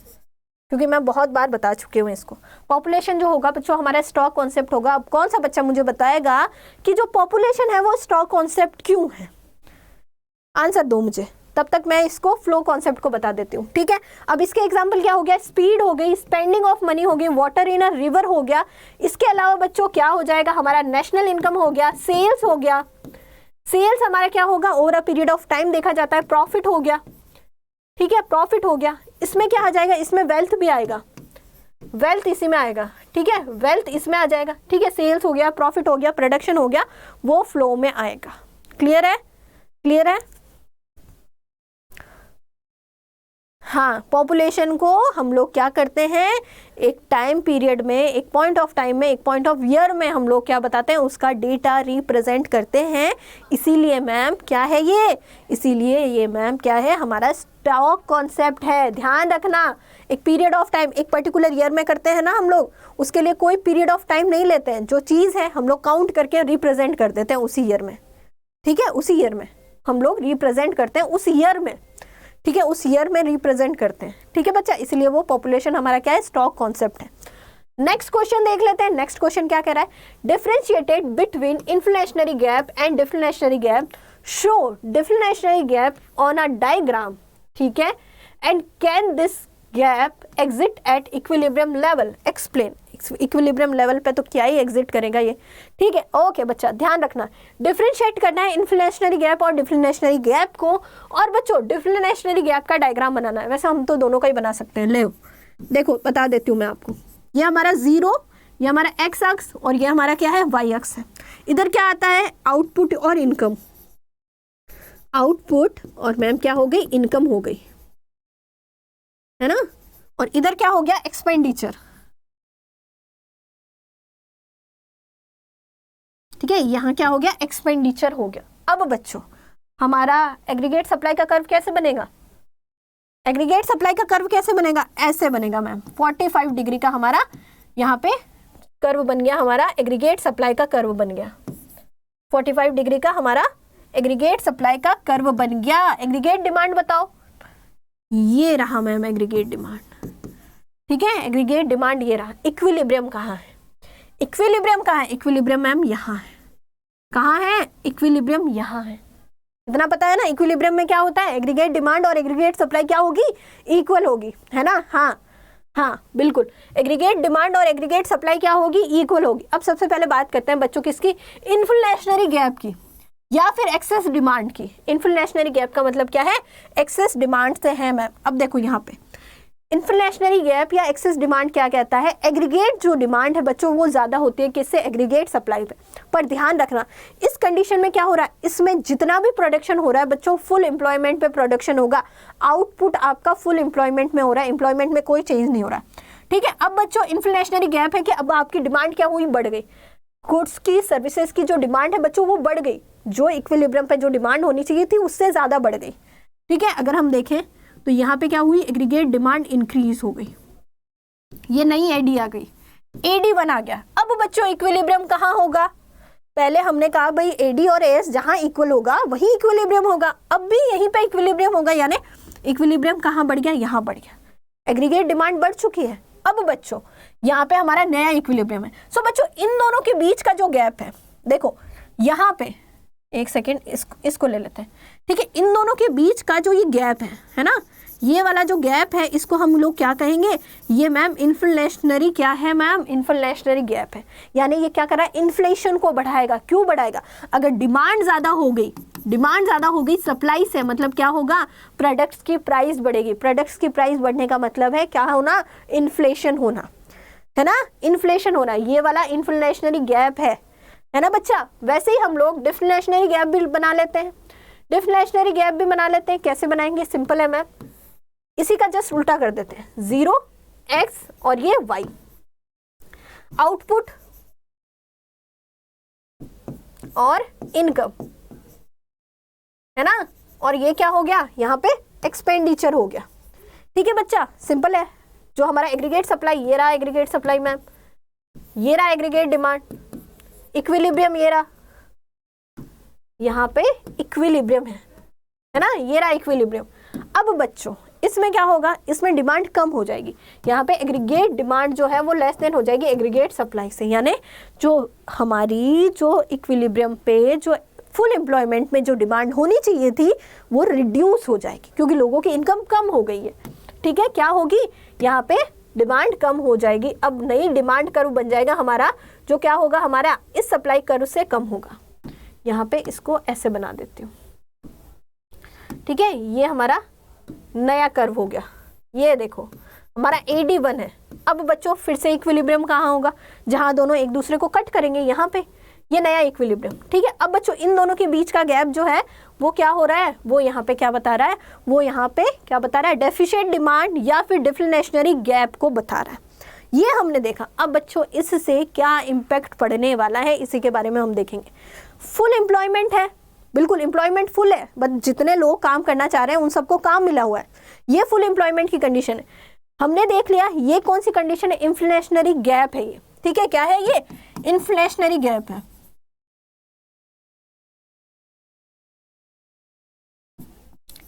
क्योंकि मैं बहुत बार बता चुकी हूँ इसको। पॉपुलेशन जो होगा बच्चों हमारा स्टॉक कॉन्सेप्ट होगा। अब कौन सा बच्चा मुझे बताएगा कि जो पॉपुलेशन है वो स्टॉक कॉन्सेप्ट क्यों है, आंसर दो मुझे, तब तक मैं इसको फ्लो कॉन्सेप्ट को बता देती हूँ, ठीक है। अब इसके एग्जांपल क्या हो गया, स्पीड हो गई, स्पेंडिंग ऑफ मनी हो गई, वाटर इन अ रिवर हो गया। इसके अलावा बच्चों क्या हो जाएगा, हमारा नेशनल इनकम हो गया, सेल्स हो गया, सेल्स हमारा क्या होगा, over a period of time देखा जाता है, प्रॉफिट हो गया, ठीक है, प्रॉफिट हो गया। इसमें क्या आ जाएगा, इसमें वेल्थ भी आएगा, वेल्थ इसी में आएगा, ठीक है, वेल्थ इसमें आ जाएगा, ठीक है, सेल्स हो गया, प्रॉफिट हो गया, प्रोडक्शन हो गया, वो फ्लो में आएगा। क्लियर है, क्लियर है। हाँ, पॉपुलेशन को हम लोग क्या करते हैं, एक टाइम पीरियड में, एक पॉइंट ऑफ टाइम में, एक पॉइंट ऑफ ईयर में हम लोग क्या बताते हैं, उसका डेटा रिप्रेजेंट करते हैं। इसीलिए मैम क्या है ये, इसीलिए ये मैम क्या है, हमारा स्टॉक कॉन्सेप्ट है। ध्यान रखना, एक पीरियड ऑफ टाइम, एक पर्टिकुलर ईयर में करते हैं ना हम लोग, उसके लिए कोई पीरियड ऑफ टाइम नहीं लेते हैं, जो चीज़ है हम लोग काउंट करके रिप्रेजेंट कर देते हैं उसी ईयर में, ठीक है, उसी ईयर में हम लोग रिप्रेजेंट करते हैं, उस ईयर में, ठीक है, उस ईयर में रिप्रेजेंट करते हैं, ठीक है बच्चा, इसलिए वो पॉपुलेशन हमारा क्या है, स्टॉक कॉन्सेप्ट है। नेक्स्ट क्वेश्चन देख लेते हैं। नेक्स्ट क्वेश्चन क्या कह रहा है, differentiated between inflationary gap and deflationary gap, show deflationary gap on a diagram, ठीक है, and can this gap exit at equilibrium level, explain. Equilibrium level पे तो क्या ही एग्जिट करेगा ये, ठीक है। ओके बच्चा, ध्यान रखना, डिफरेंशिएट करना है इन्फ्लेशनरी गैप और डिफ्लेशनरी गैप को, और बच्चों डिफ्लेशनरी गैप का डायग्राम बनाना है। वैसे हम तो दोनों का ही बना सकते हैं, ले देखो बता देती हूँ मैं आपको, ये हमारा जीरो, ये हमारा एक्स अक्ष, और ये हमारा क्या है, वाई अक्ष है। इधर क्या आता है, आउटपुट और इनकम, आउटपुट और मैम क्या हो गई, इनकम हो गई, है ना, और इधर क्या हो गया, एक्सपेंडिचर, ठीक है, यहाँ क्या हो गया, एक्सपेंडिचर हो गया। अब बच्चों हमारा एग्रीगेट सप्लाई का कर्व कैसे बनेगा, एग्रीगेट सप्लाई का कर्व कैसे बनेगा, ऐसे बनेगा मैम, 45 डिग्री का हमारा यहाँ पे कर्व बन गया, हमारा एग्रीगेट सप्लाई का कर्व बन गया, 45 डिग्री का हमारा एग्रीगेट सप्लाई का कर्व बन गया। एग्रीगेट डिमांड बताओ, ये रहा मैम एग्रीगेट डिमांड, ठीक है, एग्रीगेट डिमांड ये रहा। इक्विलिब्रियम कहाँ है, इक्विलिब्रियम कहाँ है, इक्विलिब्रियम मैम यहाँ है, कहाँ है, इक्विलिब्रियम यहाँ है। इतना पता है ना, इक्विलिब्रियम में क्या होता है, एग्रीगेट डिमांड और एग्रीगेट सप्लाई क्या होगी, इक्वल होगी, है ना, हाँ हाँ बिल्कुल, एग्रीगेट डिमांड और एग्रीगेट सप्लाई क्या होगी, इक्वल होगी। अब सबसे पहले बात करते हैं बच्चों किसकी, इन्फ्लेशनरी गैप की या फिर एक्सेस डिमांड की। इन्फ्लेशनरी गैप का मतलब क्या है, एक्सेस डिमांड से है मैम। अब देखो यहाँ पे इन्फ्लेशनरी गैप या एक्सेस डिमांड क्या कहता है, एग्रीगेट जो डिमांड है बच्चों वो ज़्यादा होती है किससे, एग्रीगेट सप्लाई पे। पर ध्यान रखना, इस कंडीशन में क्या हो रहा है, इसमें जितना भी प्रोडक्शन हो रहा है बच्चों फुल एम्प्लॉयमेंट पे प्रोडक्शन होगा, आउटपुट आपका फुल एम्प्लॉयमेंट में हो रहा है, एम्प्लॉयमेंट में कोई चेंज नहीं हो रहा है, ठीक है। अब बच्चों इन्फ्लेशनरी गैप है कि अब आपकी डिमांड क्या हुई, बढ़ गई, गुड्स की सर्विसेज की जो डिमांड है बच्चों वो बढ़ गई, जो इक्विलिब्रियम पे जो डिमांड होनी चाहिए थी उससे ज़्यादा बढ़ गई, ठीक है, अगर हम देखें तो यहाँ पे क्या हुई, एग्रीगेट डिमांड इंक्रीज हो गई, ये नई एडी आ गई, AD1 आ गया। अब बच्चों इक्विलिब्रियम कहाँ होगा, पहले हमने कहा भाई AD और AS जहाँ इक्वल होगा वही इक्विलिब्रियम होगा, अब भी यहीं पे इक्विलिब्रियम होगा, यानी इक्विलिब्रियम कहाँ बढ़ गया, यहाँ बढ़ गया, एग्रीगेट डिमांड बढ़ चुकी है। अब बच्चों यहाँ पे हमारा नया इक्विलिब्रियम है। सो बच्चों इन दोनों के बीच का जो गैप है, देखो यहाँ पे एक सेकेंड इसको ले लेते हैं, ठीक है, इन दोनों के बीच का जो ये गैप है ना, ये वाला जो गैप है इसको हम लोग क्या कहेंगे, ये मैम इन्फ्लेशनरी क्या है मैम, इन्फ्लेशनरी गैप है, यानी ये क्या कर रहा है, इन्फ्लेशन को बढ़ाएगा। क्यों बढ़ाएगा, अगर डिमांड ज़्यादा हो गई सप्लाई से, मतलब क्या होगा, प्रोडक्ट्स की प्राइस बढ़ेगी, प्रोडक्ट्स की प्राइस बढ़ने का मतलब है क्या होना, इन्फ्लेशन होना, है ना, इन्फ्लेशन होना, ये वाला इन्फ्लेशनरी गैप है ना बच्चा। वैसे ही हम लोग डिफ्लेशनरी गैप भी बना लेते हैं, डिफ्लेशनरी गैप भी बना लेते हैं, कैसे बनाएंगे, सिंपल है मैम, इसी का जस्ट उल्टा कर देते हैं, 0x और ये y, आउटपुट और इनकम, है ना, और ये क्या हो गया, यहाँ पे एक्सपेंडिचर हो गया। ठीक है बच्चा, सिंपल है। जो हमारा एग्रीगेट सप्लाई, ये रहा एग्रीगेट सप्लाई मैम, ये रहा एग्रीगेट डिमांड, इक्विलिब्रियम ये रहा, यहाँ पे इक्विलिब्रियम है ना, ये रहा इक्विलिब्रियम। अब बच्चों इसमें क्या होगा, इसमें डिमांड कम हो जाएगी, यहाँ पे एग्रीगेट डिमांड जो है वो लेस देन हो जाएगी एग्रीगेट सप्लाई से, यानी जो हमारी जो इक्विलिब्रियम पे जो फुल एम्प्लॉयमेंट में जो डिमांड होनी चाहिए थी वो रिड्यूस हो जाएगी, क्योंकि लोगों की इनकम कम हो गई है। ठीक है, क्या होगी, यहाँ पे डिमांड कम हो जाएगी। अब नई डिमांड कर्व बन जाएगा हमारा, जो क्या होगा, हमारा इस सप्लाई कर्व से कम होगा। यहाँ पे इसको ऐसे बना देती हूँ, ठीक है, ये हमारा नया कर्व हो गया, ये देखो हमारा AD1 है। अब बच्चों फिर से इक्विलिब्रियम कहाँ होगा, जहाँ दोनों एक दूसरे को कट करेंगे, यहाँ पे ये नया इक्विलिब्रियम। ठीक है, अब बच्चों इन दोनों के बीच का गैप जो है वो क्या हो रहा है, वो यहाँ पे क्या बता रहा है, वो यहाँ पे क्या बता रहा है, डेफिशिएंट डिमांड या फिर डिफ्लेशनरी गैप को बता रहा है। ये हमने देखा। अब बच्चों इससे क्या इम्पैक्ट पड़ने वाला है, इसी के बारे में हम देखेंगे। फुल एम्प्लॉयमेंट है, बिल्कुल एम्प्लॉयमेंट फुल है, बट जितने लोग काम करना चाह रहे हैं उन सबको काम मिला हुआ है, ये फुल एम्प्लॉयमेंट की कंडीशन है। हमने देख लिया ये कौन सी कंडीशन है, इन्फ्लेशनरी गैप है ये। ठीक है, क्या है ये, इन्फ्लेशनरी गैप है।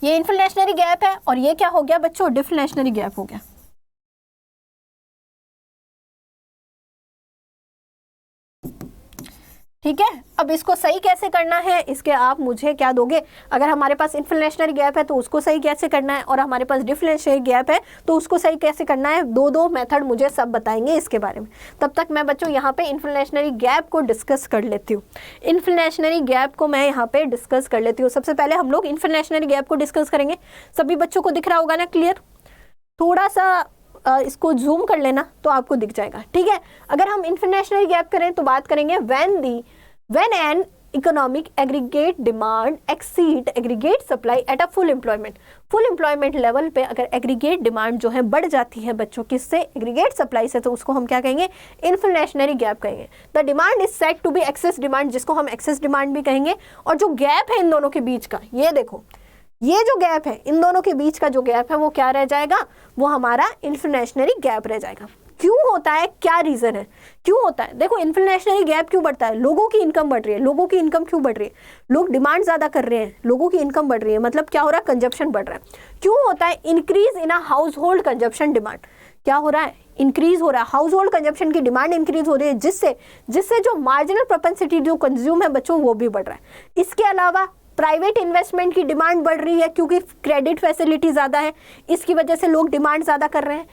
ये इन्फ्लेशनरी गैप है, और ये क्या हो गया बच्चों, डिफ्लेशनरी गैप हो गया। ठीक है, अब इसको सही कैसे करना है, इसके आप मुझे क्या दोगे, अगर हमारे पास इन्फ्लेशनरी गैप है तो उसको सही कैसे करना है, और हमारे पास डिफ्लेशनरी गैप है तो उसको सही कैसे करना है, दो मेथड मुझे सब बताएंगे इसके बारे में। तब तक मैं बच्चों यहाँ पे इन्फ्लेशनरी गैप को डिस्कस कर लेती हूँ। इन्फ्लेशनरी गैप को मैं यहाँ पे डिस्कस कर लेती हूँ। सबसे पहले हम लोग इन्फ्लेशनरी गैप को डिस्कस करेंगे। सभी बच्चों को दिख रहा होगा ना, क्लियर, थोड़ा सा इसको जूम कर लेना तो आपको दिख जाएगा। ठीक है, अगर हम इन्फ्लेशनरी गैप करें तो बात करेंगे when an economic aggregate demand exceed aggregate supply at a full employment। Full employment level पे अगर एग्रीगेट डिमांड जो है बढ़ जाती है बच्चों किससे, एग्रीगेट सप्लाई से, तो उसको हम क्या कहेंगे, इन्फ्लेशनरी गैप कहेंगे। The demand is set to be excess demand, जिसको हम एक्सेस डिमांड भी कहेंगे। और जो गैप है इन दोनों के बीच का, ये देखो, ये जो गैप है इन दोनों के बीच का जो गैप है वो क्या रह जाएगा, वो हमारा इन्फ्लेशनरी गैप रह जाएगा। क्यों होता है, क्या रीजन है, क्यों होता है, देखो इन्फ्लेशनरी गैप क्यों बढ़ता है, लोगों की इनकम बढ़ रही है। लोगों की इनकम क्यों बढ़ रही है, लोग डिमांड ज्यादा कर रहे हैं, लोगों की इनकम बढ़ रही है, मतलब क्या हो रहा है, कंजप्शन बढ़ रहा है। क्यों होता है, increase in a house hold consumption demand, क्या हो रहा है, इंक्रीज हो रहा है, हाउस होल्ड कंजप्शन की डिमांड इंक्रीज हो रही है, जिससे जो मार्जिनल प्रोपेंसिटी जो कंज्यूम है बच्चों वो भी बढ़ रहा है। इसके अलावा प्राइवेट इन्वेस्टमेंट की डिमांड बढ़ रही है, क्योंकि क्रेडिट फैसिलिटी ज़्यादा है, इसकी वजह से लोग डिमांड ज़्यादा कर रहे हैं।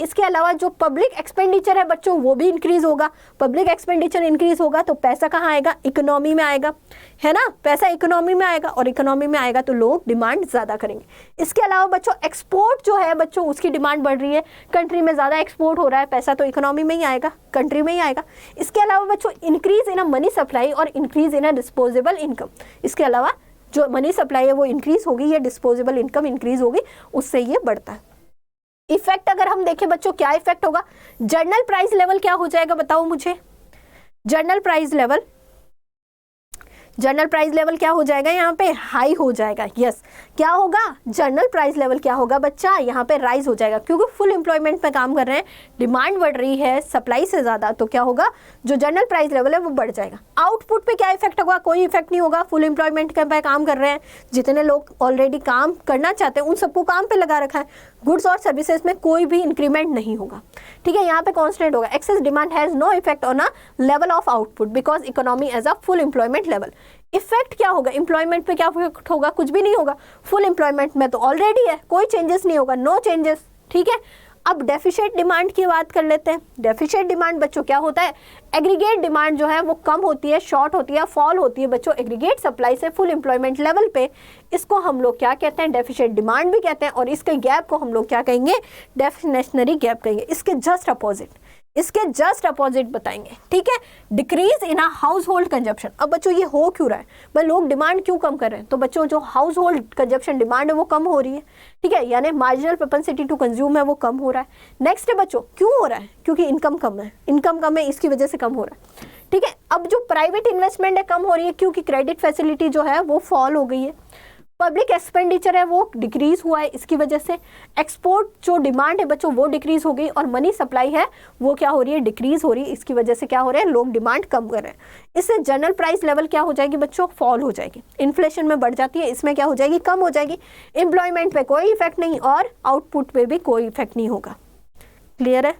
इसके अलावा जो पब्लिक एक्सपेंडिचर है बच्चों वो भी इंक्रीज होगा। पब्लिक एक्सपेंडिचर इंक्रीज होगा तो पैसा कहाँ आएगा, इकोनॉमी में आएगा, है ना, पैसा इकोनॉमी में आएगा, और इकोनॉमी में आएगा तो लोग डिमांड ज़्यादा करेंगे। इसके अलावा बच्चों एक्सपोर्ट जो है बच्चों उसकी डिमांड बढ़ रही है, कंट्री में ज़्यादा एक्सपोर्ट हो रहा है, पैसा तो इकोनॉमी में ही आएगा, कंट्री में ही आएगा। इसके अलावा बच्चों increase in a money supply और increase in a disposable income, इसके अलावा जो मनी सप्लाई है वो इंक्रीज होगी या डिस्पोजेबल इनकम इंक्रीज होगी, उससे ये बढ़ता है। इफेक्ट अगर हम देखें बच्चों, क्या इफेक्ट होगा, जर्नल प्राइस लेवल क्या हो जाएगा बताओ मुझे, journal price level general price level क्या हो जाएगा यहाँ पे, हाई हो जाएगा। यस, क्या होगा, जनरल प्राइस लेवल क्या होगा बच्चा, यहाँ पे राइज हो जाएगा, क्योंकि फुल एम्प्लॉयमेंट पे काम कर रहे हैं, डिमांड बढ़ रही है सप्लाई से ज़्यादा, तो क्या होगा, जो जनरल प्राइस लेवल है वो बढ़ जाएगा। आउटपुट पे क्या इफेक्ट होगा, कोई इफेक्ट नहीं होगा, फुल एम्प्लॉयमेंट पे काम कर रहे हैं, जितने लोग ऑलरेडी काम करना चाहते हैं उन सबको काम पे लगा रखा है, गुड्स और सर्विसेज में कोई भी इंक्रीमेंट नहीं होगा। ठीक है, यहाँ पे कॉन्स्टेंट होगा। Excess demand has no effect on a level of output because economy as a full employment level. Effect क्या होगा, एम्प्लॉयमेंट पे क्या इफेक्ट होगा, कुछ भी नहीं होगा, फुल एम्प्लॉयमेंट में तो ऑलरेडी है, कोई चेंजेस नहीं होगा, नो चेंजेस। ठीक है, अब डेफिशिएट डिमांड की बात कर लेते हैं। डेफिशिएट डिमांड बच्चों क्या होता है, एग्रीगेट डिमांड जो है वो कम होती है, शॉर्ट होती है, फॉल होती है बच्चों एग्रीगेट सप्लाई से फुल एम्प्लॉयमेंट लेवल पे। इसको हम लोग क्या कहते हैं, डेफिशिएट डिमांड भी कहते हैं, और इसके गैप को हम लोग क्या कहेंगे, डेफिनेशनरी गैप कहेंगे। इसके जस्ट अपोजिट बताएंगे। ठीक है, decrease in a house hold consumption. अब बच्चों ये हो क्यों रहा है, भाई लोग डिमांड क्यों कम कर रहे हैं, तो बच्चों जो हाउस होल्ड कंजप्शन डिमांड है वो कम हो रही है। ठीक है, यानी मार्जिनल प्रोपेंसिटी टू कंज्यूम है वो कम हो रहा है। नेक्स्ट है बच्चों, क्यों हो रहा है, क्योंकि इनकम कम है, इसकी वजह से कम हो रहा है। ठीक है, अब जो प्राइवेट इन्वेस्टमेंट है कम हो रही है, क्योंकि क्रेडिट फैसिलिटी जो है वो फॉल हो गई है। पब्लिक एक्सपेंडिचर है वो डिक्रीज हुआ है, इसकी वजह से एक्सपोर्ट जो डिमांड है बच्चों वो डिक्रीज हो गई, और मनी सप्लाई है वो क्या हो रही है, डिक्रीज हो रही है, इसकी वजह से क्या हो रहा है, लोग डिमांड कम कर रहे हैं। इससे जनरल प्राइस लेवल क्या हो जाएगी बच्चों, फॉल हो जाएगी। इन्फ्लेशन में बढ़ जाती है, इसमें क्या हो जाएगी, कम हो जाएगी। एम्प्लॉयमेंट पे कोई इफेक्ट नहीं, और आउटपुट पे भी कोई इफेक्ट नहीं होगा। क्लियर है,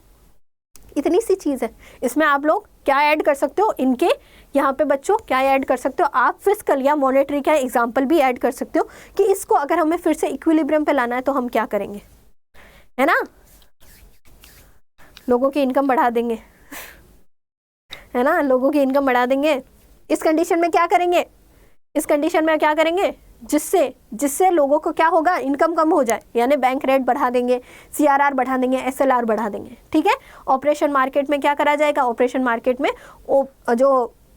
इतनी सी चीज़ है। इसमें आप लोग क्या ऐड कर सकते हो, इनके यहाँ पे बच्चों क्या ऐड कर सकते हो आप, फिस्कल या मॉनेटरी का एग्जाम्पल भी ऐड कर सकते हो कि इसको अगर हमें फिर से इक्विलिब्रियम पे लाना है तो हम क्या करेंगे, है ना, लोगों की इनकम बढ़ा देंगे, है ना, लोगों की इनकम बढ़ा देंगे। इस कंडीशन में क्या करेंगे, जिससे लोगों को क्या होगा, इनकम कम हो जाए, यानी बैंक रेट बढ़ा देंगे, CRR बढ़ा देंगे, SLR बढ़ा देंगे। ठीक है, ऑपरेशन मार्केट में क्या करा जाएगा, ऑपरेशन मार्केट में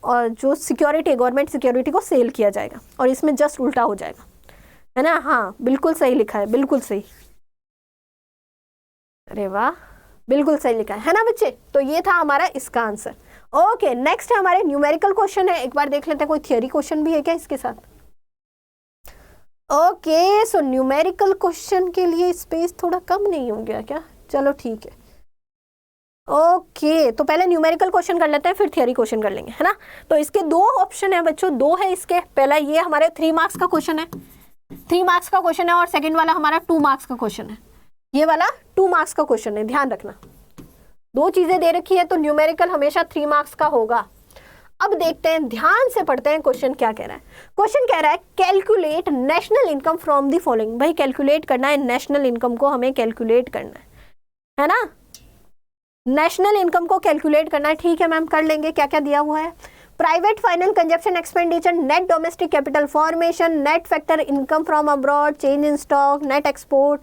जो सिक्योरिटी, गवर्नमेंट सिक्योरिटी को सेल किया जाएगा, और इसमें जस्ट उल्टा हो जाएगा, है ना। हाँ बिल्कुल सही लिखा है, बिल्कुल सही, अरे वाह, बिल्कुल सही लिखा है ना बच्चे। तो ये था हमारा इसका आंसर। ओके, नेक्स्ट है हमारे न्यूमेरिकल क्वेश्चन है, एक बार देख लेते हैं कोई थियरी क्वेश्चन भी है क्या इसके साथ। ओके, सो न्यूमेरिकल क्वेश्चन के लिए स्पेस थोड़ा कम नहीं हो गया क्या, चलो ठीक है। ओके, तो पहले न्यूमेरिकल क्वेश्चन कर लेते हैं, फिर थियरी क्वेश्चन कर लेंगे, है ना। तो इसके दो ऑप्शन है बच्चों, दो है इसके। पहला ये हमारे 3 मार्क्स का क्वेश्चन है, 3 मार्क्स का क्वेश्चन है, और सेकंड वाला हमारा 2 मार्क्स का क्वेश्चन है। ये वाला 2 मार्क्स का क्वेश्चन है, ध्यान रखना, दो चीजें दे रखी है, तो न्यूमेरिकल हमेशा 3 मार्क्स का होगा। अब देखते हैं, ध्यान से पढ़ते हैं क्वेश्चन क्या कह रहा है। क्वेश्चन कह रहा है calculate national income from the following. भाई कैलकुलेट करना है, नेशनल इनकम को हमें कैलकुलेट करना है ना, नेशनल इनकम को कैलकुलेट करना है। ठीक है मैम, कर लेंगे। क्या क्या दिया हुआ है, private final consumption expenditure, net domestic capital formation, net factor income from abroad, change in stock, net export,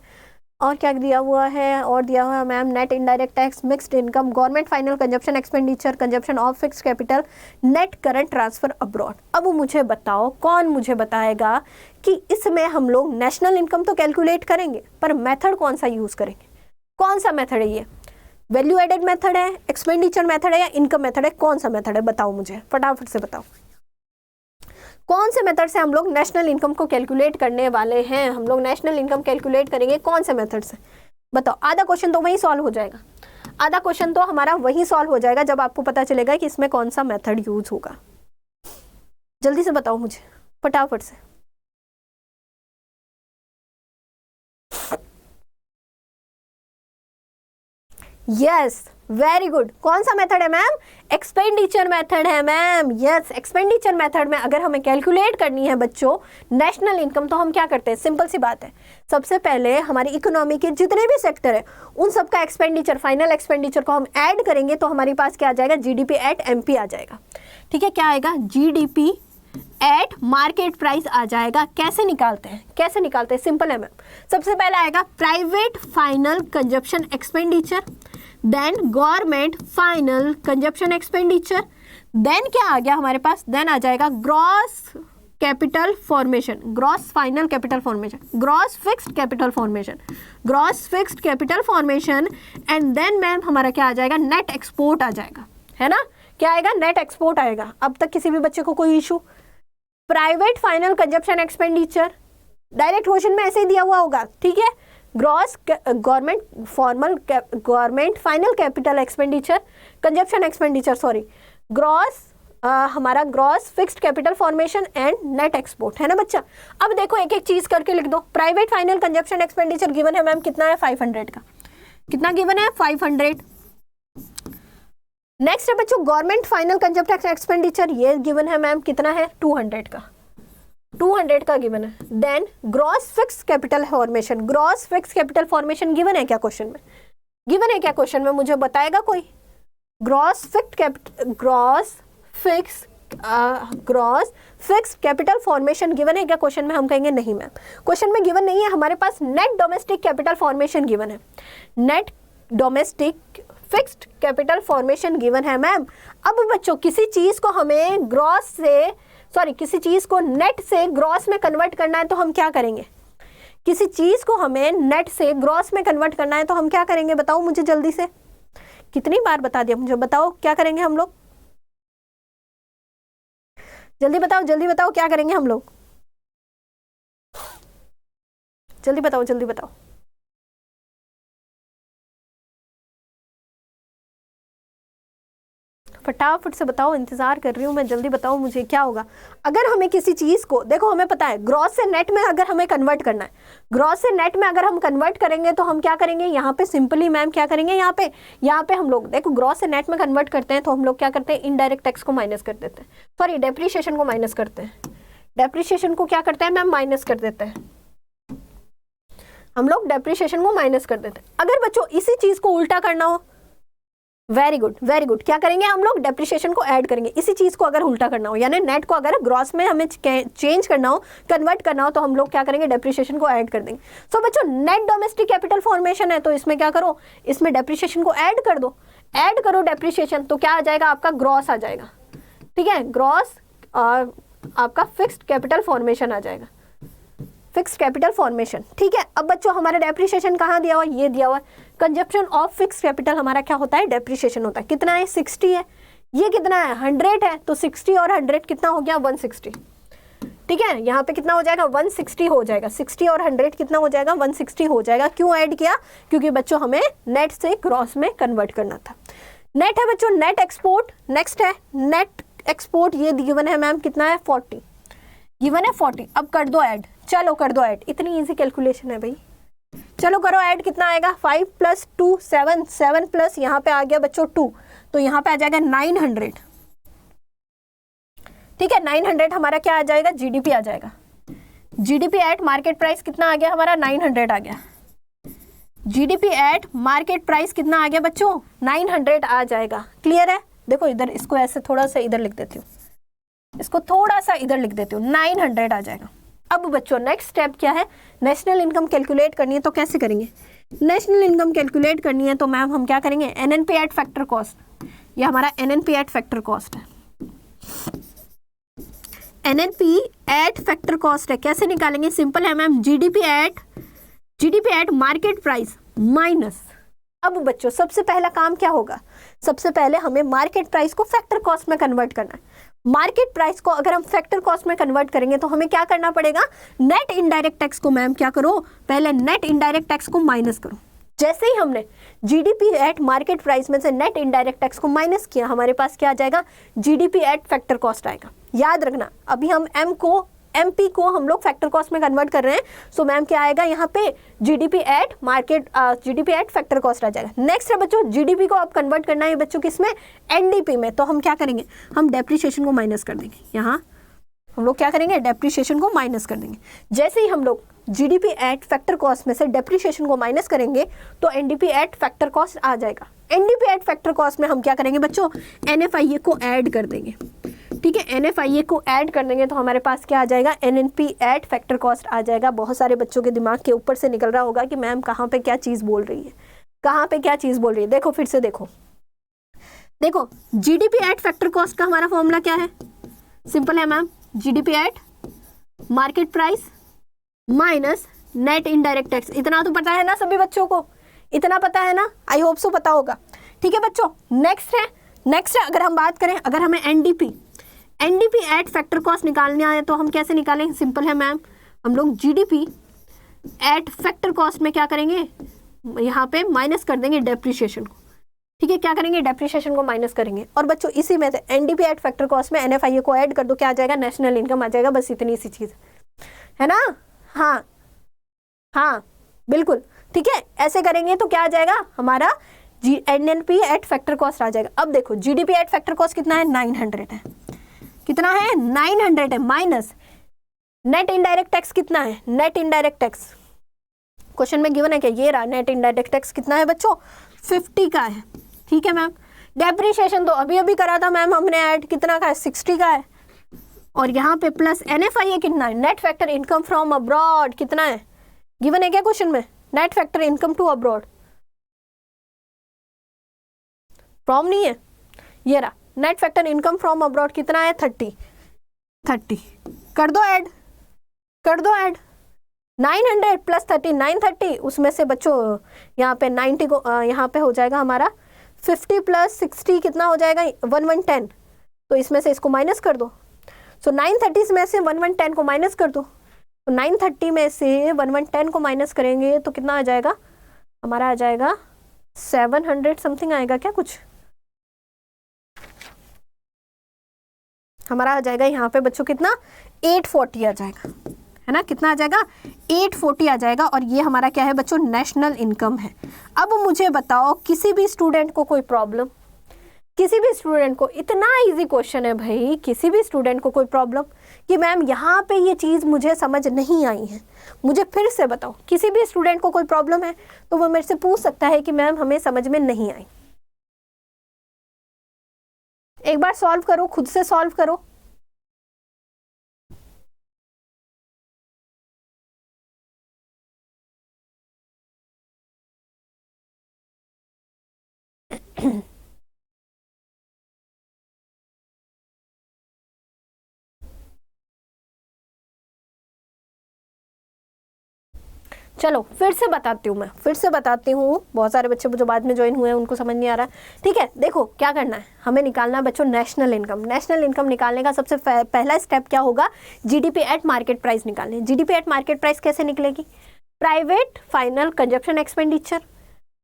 और क्या दिया हुआ है, और दिया हुआ है ma'am net indirect tax, mixed income, government final consumption expenditure, consumption of fixed capital, net current transfer abroad. अब मुझे बताओ, कौन मुझे बताएगा कि इसमें हम लोग नेशनल इनकम तो कैलकुलेट करेंगे, पर मेथड कौन सा यूज करेंगे, कौन सा मेथड है ये, वैल्यू एडेड मेथड है, एक्सपेंडिचर मेथड है, या इनकम मेथड है, कौन सा मेथड है, बताओ मुझे फटाफट से बताओ, कौन से मेथड से हम लोग नेशनल इनकम को कैलकुलेट करने वाले हैं। हम लोग नेशनल इनकम कैलकुलेट करेंगे कौन से मेथड से, बताओ। आधा क्वेश्चन तो वही सॉल्व हो जाएगा, आधा क्वेश्चन तो हमारा वही सॉल्व हो जाएगा जब आपको पता चलेगा कि इसमें कौन सा मेथड यूज होगा। जल्दी से बताओ मुझे फटाफट से। Yes, very good. कौन सा मेथड है मैम, एक्सपेंडिचर मेथड है मैम। यस, एक्सपेंडिचर मेथड में अगर हमें कैलकुलेट करनी है बच्चों नेशनल इनकम, तो हम क्या करते हैं, सिंपल सी बात है, सबसे पहले हमारी इकोनॉमी के जितने भी सेक्टर है उन सबका एक्सपेंडिचर, फाइनल एक्सपेंडिचर को हम ऐड करेंगे, तो हमारे पास क्या आ जाएगा, GDP एट MP आ जाएगा। ठीक है, क्या आएगा, GDP एट मार्केट प्राइस आ जाएगा। कैसे निकालते हैं, सिंपल है मैम। सबसे पहले आएगा private final consumption expenditure, then government final consumption expenditure, then क्या आ गया हमारे पास, देन आ जाएगा gross capital formation, gross final capital formation, gross fixed capital formation, gross fixed capital formation, and then ma'am हमारा क्या आ जाएगा, नेट एक्सपोर्ट आ जाएगा, है ना। क्या आएगा, नेट एक्सपोर्ट आएगा। अब तक किसी भी बच्चे को कोई issue, private final consumption expenditure, direct question में ऐसे ही दिया हुआ होगा, ठीक है। Gross government final capital expenditure, consumption expenditure sorry, gross हमारा gross fixed capital formation and net export, है ना बच्चा। अब देखो एक एक चीज करके लिख दो। Private final consumption expenditure given है मैम कितना है 500 का, कितना गिवन है 500। नेक्स्ट है बच्चों गवर्नमेंट फाइनल कंजप्शन एक्सपेंडिचर, ये गिवन है मैम कितना है 200 का, 200 का गिवन है। Then gross fix capital formation, gross fix capital formation given है क्या क्वेश्चन में, गिवन है क्या क्वेश्चन में, मुझे बताएगा कोई। Gross fix capital formation given है क्या क्वेश्चन में, हम कहेंगे नहीं मैम, क्वेश्चन में गिवन नहीं है। हमारे पास net domestic capital formation given है, net domestic fixed capital formation given है मैम। अब बच्चों किसी चीज को हमें किसी चीज को नेट से ग्रॉस में कन्वर्ट करना है तो हम क्या करेंगे, किसी चीज को हमें नेट से ग्रॉस में कन्वर्ट करना है तो हम क्या करेंगे, बताओ मुझे जल्दी से, कितनी बार बता दिया मुझे, बताओ क्या करेंगे हम लोग, जल्दी बताओ क्या करेंगे हम लोग, जल्दी बताओ। फटाफट से बताओ, इंतजार कर रही हूँ मैं, जल्दी बताओ मुझे क्या होगा। अगर हमें किसी चीज को, देखो हमें पता है ग्रॉस से नेट में अगर हमें कन्वर्ट करना है, ग्रॉस से नेट में अगर हम कन्वर्ट करेंगे तो हम क्या करेंगे, यहाँ पे सिंपली मैम क्या करेंगे, यहाँ पे हम लोग देखो ग्रॉस से नेट में कन्वर्ट करते हैं तो हम लोग क्या करते हैं, इनडायरेक्ट टैक्स को माइनस कर देते हैं, सॉरी डेप्रिसिएशन को माइनस करते हैं, डेप्रिसिएशन को क्या करते हैं मैम, माइनस कर देते हैं, हम लोग डेप्रिसिएशन को माइनस कर देते हैं। अगर बच्चों इसी चीज को उल्टा करना हो, वेरी गुड, क्या करेंगे हम लोग, डेप्रिसिएशन को ऐड करेंगे। इसी चीज को अगर उल्टा करना हो, यानी नेट को अगर ग्रॉस में हमें चेंज करना हो, कन्वर्ट करना हो, तो हम लोग क्या करेंगे, डेप्रिसिएशन को ऐड कर देंगे। सो बच्चों नेट डोमेस्टिक कैपिटल फॉर्मेशन है तो इसमें क्या करो, इसमें डेप्रिसिएशन को ऐड कर दो, ऐड करो डेप्रिसिएशन, तो क्या आ जाएगा आपका, ग्रॉस आ जाएगा, ठीक है, ग्रॉस आपका फिक्स्ड कैपिटल फॉर्मेशन आ जाएगा, फिक्स्ड कैपिटल फॉर्मेशन, ठीक है। अब बच्चों हमारा डेप्रिसिएशन कहाँ दिया हुआ, ये दिया हुआ है। कंजप्शन ऑफ फिक्स्ड कैपिटल हमारा क्या होता है, डेप्रिसिएशन होता है। कितना है 60 है, ये कितना है 100 है, तो 60 और 100 कितना हो गया 160, ठीक है। यहाँ पे कितना हो जाएगा 160 हो जाएगा, 60 और 100 कितना हो जाएगा 160 हो जाएगा। क्यों ऐड किया, क्योंकि बच्चों हमें नेट से क्रॉस में कन्वर्ट करना था। नेट है बच्चों नेट एक्सपोर्ट, नेक्स्ट है नेट एक्सपोर्ट, ये गिवन है मैम कितना है 40, गिवन है 40। अब कर दो ऐड, चलो कर दो ऐड, इतनी इजी कैलकुलेशन है भाई, चलो करो ऐड, कितना आएगा 5 + 2 7, 7 प्लस यहाँ पे आ गया बच्चों 2, तो यहाँ पे आ जाएगा 900, ठीक है। 900 हमारा क्या आ जाएगा, जीडीपी आ जाएगा, जीडीपी एट मार्केट प्राइस कितना आ गया हमारा 900 आ गया, जीडीपी एट मार्केट प्राइस कितना आ गया बच्चों 900 आ जाएगा। क्लियर है, देखो इधर इसको ऐसे थोड़ा सा इधर लिख देती हूँ, इसको थोड़ा सा इधर लिख देती हूँ, 900 आ जाएगा। अब बच्चों नेक्स्ट स्टेप क्या है, नेशनल इनकम कैलकुलेट करनी है, तो कैसे करेंगे, नेशनल इनकम कैलकुलेट करनी है तो मैम हम क्या करेंगे, एनएनपी एट फैक्टर कॉस्ट, ये हमारा एनएनपी एट फैक्टर कॉस्ट है, एनएनपी एट फैक्टर कॉस्ट है। कैसे निकालेंगे, सिंपल है ma'am, GDP at market price minus. अब बच्चों सबसे पहला काम क्या होगा, सबसे पहले हमें मार्केट प्राइस को फैक्टर कॉस्ट में कन्वर्ट करना है। मार्केट प्राइस को अगर हम फैक्टर कॉस्ट में कन्वर्ट करेंगे तो हमें क्या करना पड़ेगा, नेट इनडायरेक्ट टैक्स को मैम क्या करो, पहले नेट इनडायरेक्ट टैक्स को माइनस करो। जैसे ही हमने जीडीपी एट मार्केट प्राइस में से नेट इनडायरेक्ट टैक्स को माइनस किया, हमारे पास क्या आ जाएगा, जीडीपी एट फैक्टर कॉस्ट आएगा। याद रखना अभी हम एमपी को हम लोग फैक्टर कॉस्ट में कन्वर्ट कर रहे हैं, सो मैम क्या आएगा यहाँ पे, जीडीपी एट फैक्टर कॉस्ट आ जाएगा। नेक्स्ट है बच्चों, जीडीपी को आप कन्वर्ट करना है बच्चों किसमें, एनडीपी में, तो हम क्या करेंगे, हम डेप्रिसिएशन को माइनस कर देंगे, यहाँ हम लोग क्या करेंगे, डेप्रिसिएशन को माइनस कर देंगे। जैसे ही हम लोग जीडीपी एट फैक्टर कॉस्ट में से डेप्रिसिएशन को माइनस करेंगे तो एनडीपी एट फैक्टर कॉस्ट आ जाएगा। एनडीपी एट फैक्टर कॉस्ट में हम क्या करेंगे बच्चों, एनएफआईए को ऐड कर देंगे, ठीक है, एनएफआईए को ऐड कर देंगे तो हमारे पास क्या आ जाएगा, एनएनपी एट फैक्टर कॉस्ट आ जाएगा। बहुत सारे बच्चों के दिमाग के ऊपर से निकल रहा होगा कि मैम कहाँ पे क्या चीज़ बोल रही है, कहाँ पे क्या चीज़ बोल रही है। देखो फिर से देखो जीडीपी एट फैक्टर कॉस्ट का हमारा फॉर्मूला क्या है, सिंपल है ma'am, GDP at market price minus net indirect tax. इतना तो पता है ना सभी बच्चों को, इतना पता है ना, आई होप सो पता होगा, ठीक है बच्चों। नेक्स्ट है अगर हम बात करें, अगर हमें एनडीपी एट फैक्टर कॉस्ट निकालना है तो हम कैसे निकालेंगे? सिंपल है मैम, हम लोग जीडीपी एट फैक्टर कॉस्ट में क्या करेंगे, यहाँ पे माइनस कर देंगे डेप्रिसिएशन को। ठीक है, क्या करेंगे, डेप्रिसिएशन को माइनस करेंगे। और बच्चों इसी में से एनडीपी एट फैक्टर कॉस्ट में एनएफआईए को ऐड कर दो, क्या आ जाएगा, नेशनल इनकम आ जाएगा। बस इतनी सी चीज है ना। हाँ हाँ बिल्कुल ठीक है, ऐसे करेंगे तो क्या आ जाएगा हमारा एनएनपी एट फैक्टर कॉस्ट आ जाएगा। अब देखो जीडीपी एट फैक्टर कॉस्ट कितना है, 900 है। कितना है, 900 है। माइनस नेट इनडायरेक्ट टैक्स कितना है, नेट इनडायरेक्ट टैक्स क्वेश्चन में गिवन है क्या, ये रहा। नेट इनडायरेक्ट टैक्स कितना है बच्चों, 50 का है। ठीक है मैम, डेप्रिसिएशन तो अभी अभी करा था मैम हमने ऐड, कितना का है, 60 का है। और यहाँ पे प्लस एनएफआईए कितना है, net factor income from abroad कितना है, गिवन है क्या क्वेश्चन में, net factor income to abroad, from नहीं है, ये रहा। Net factor income from abroad कितना है, 30 कर दो ऐड, कर दो ऐड। 900 प्लस 30 930, उसमें से बच्चों यहाँ पे 90 को यहाँ पे हो जाएगा हमारा 50 प्लस 60 कितना हो जाएगा, 1110। तो इसमें से इसको माइनस कर दो। सो 930 में से 1110 को माइनस कर दो। तो 930 में से 1110 को माइनस करेंगे तो कितना आ जाएगा हमारा, आ जाएगा 700 समथिंग आएगा क्या, कुछ हमारा आ जाएगा यहाँ पे बच्चों कितना, 840 आ जाएगा, है ना। कितना आ जाएगा, 840 आ जाएगा। और ये हमारा क्या है बच्चों, नेशनल इनकम है। अब मुझे बताओ किसी भी स्टूडेंट को कोई प्रॉब्लम, किसी भी स्टूडेंट को, इतना इजी क्वेश्चन है भाई, किसी भी स्टूडेंट को कोई प्रॉब्लम कि मैम यहाँ पे ये चीज़ मुझे समझ नहीं आई है, मुझे फिर से बताओ। किसी भी स्टूडेंट को कोई प्रॉब्लम है तो वो मेरे से पूछ सकता है कि मैम हमें समझ में नहीं आई। एक बार सॉल्व करो, खुद से सॉल्व करो। चलो फिर से बताती हूँ, मैं फिर से बताती हूँ, बहुत सारे बच्चे जो बाद में ज्वाइन हुए हैं उनको समझ नहीं आ रहा। ठीक है, देखो क्या करना है, हमें निकालना है बच्चों नेशनल इनकम। नेशनल इनकम निकालने का सबसे पहला स्टेप क्या होगा, जीडीपी एट मार्केट प्राइस निकालने। जीडीपी एट मार्केट प्राइस कैसे निकलेगी, private final consumption expenditure,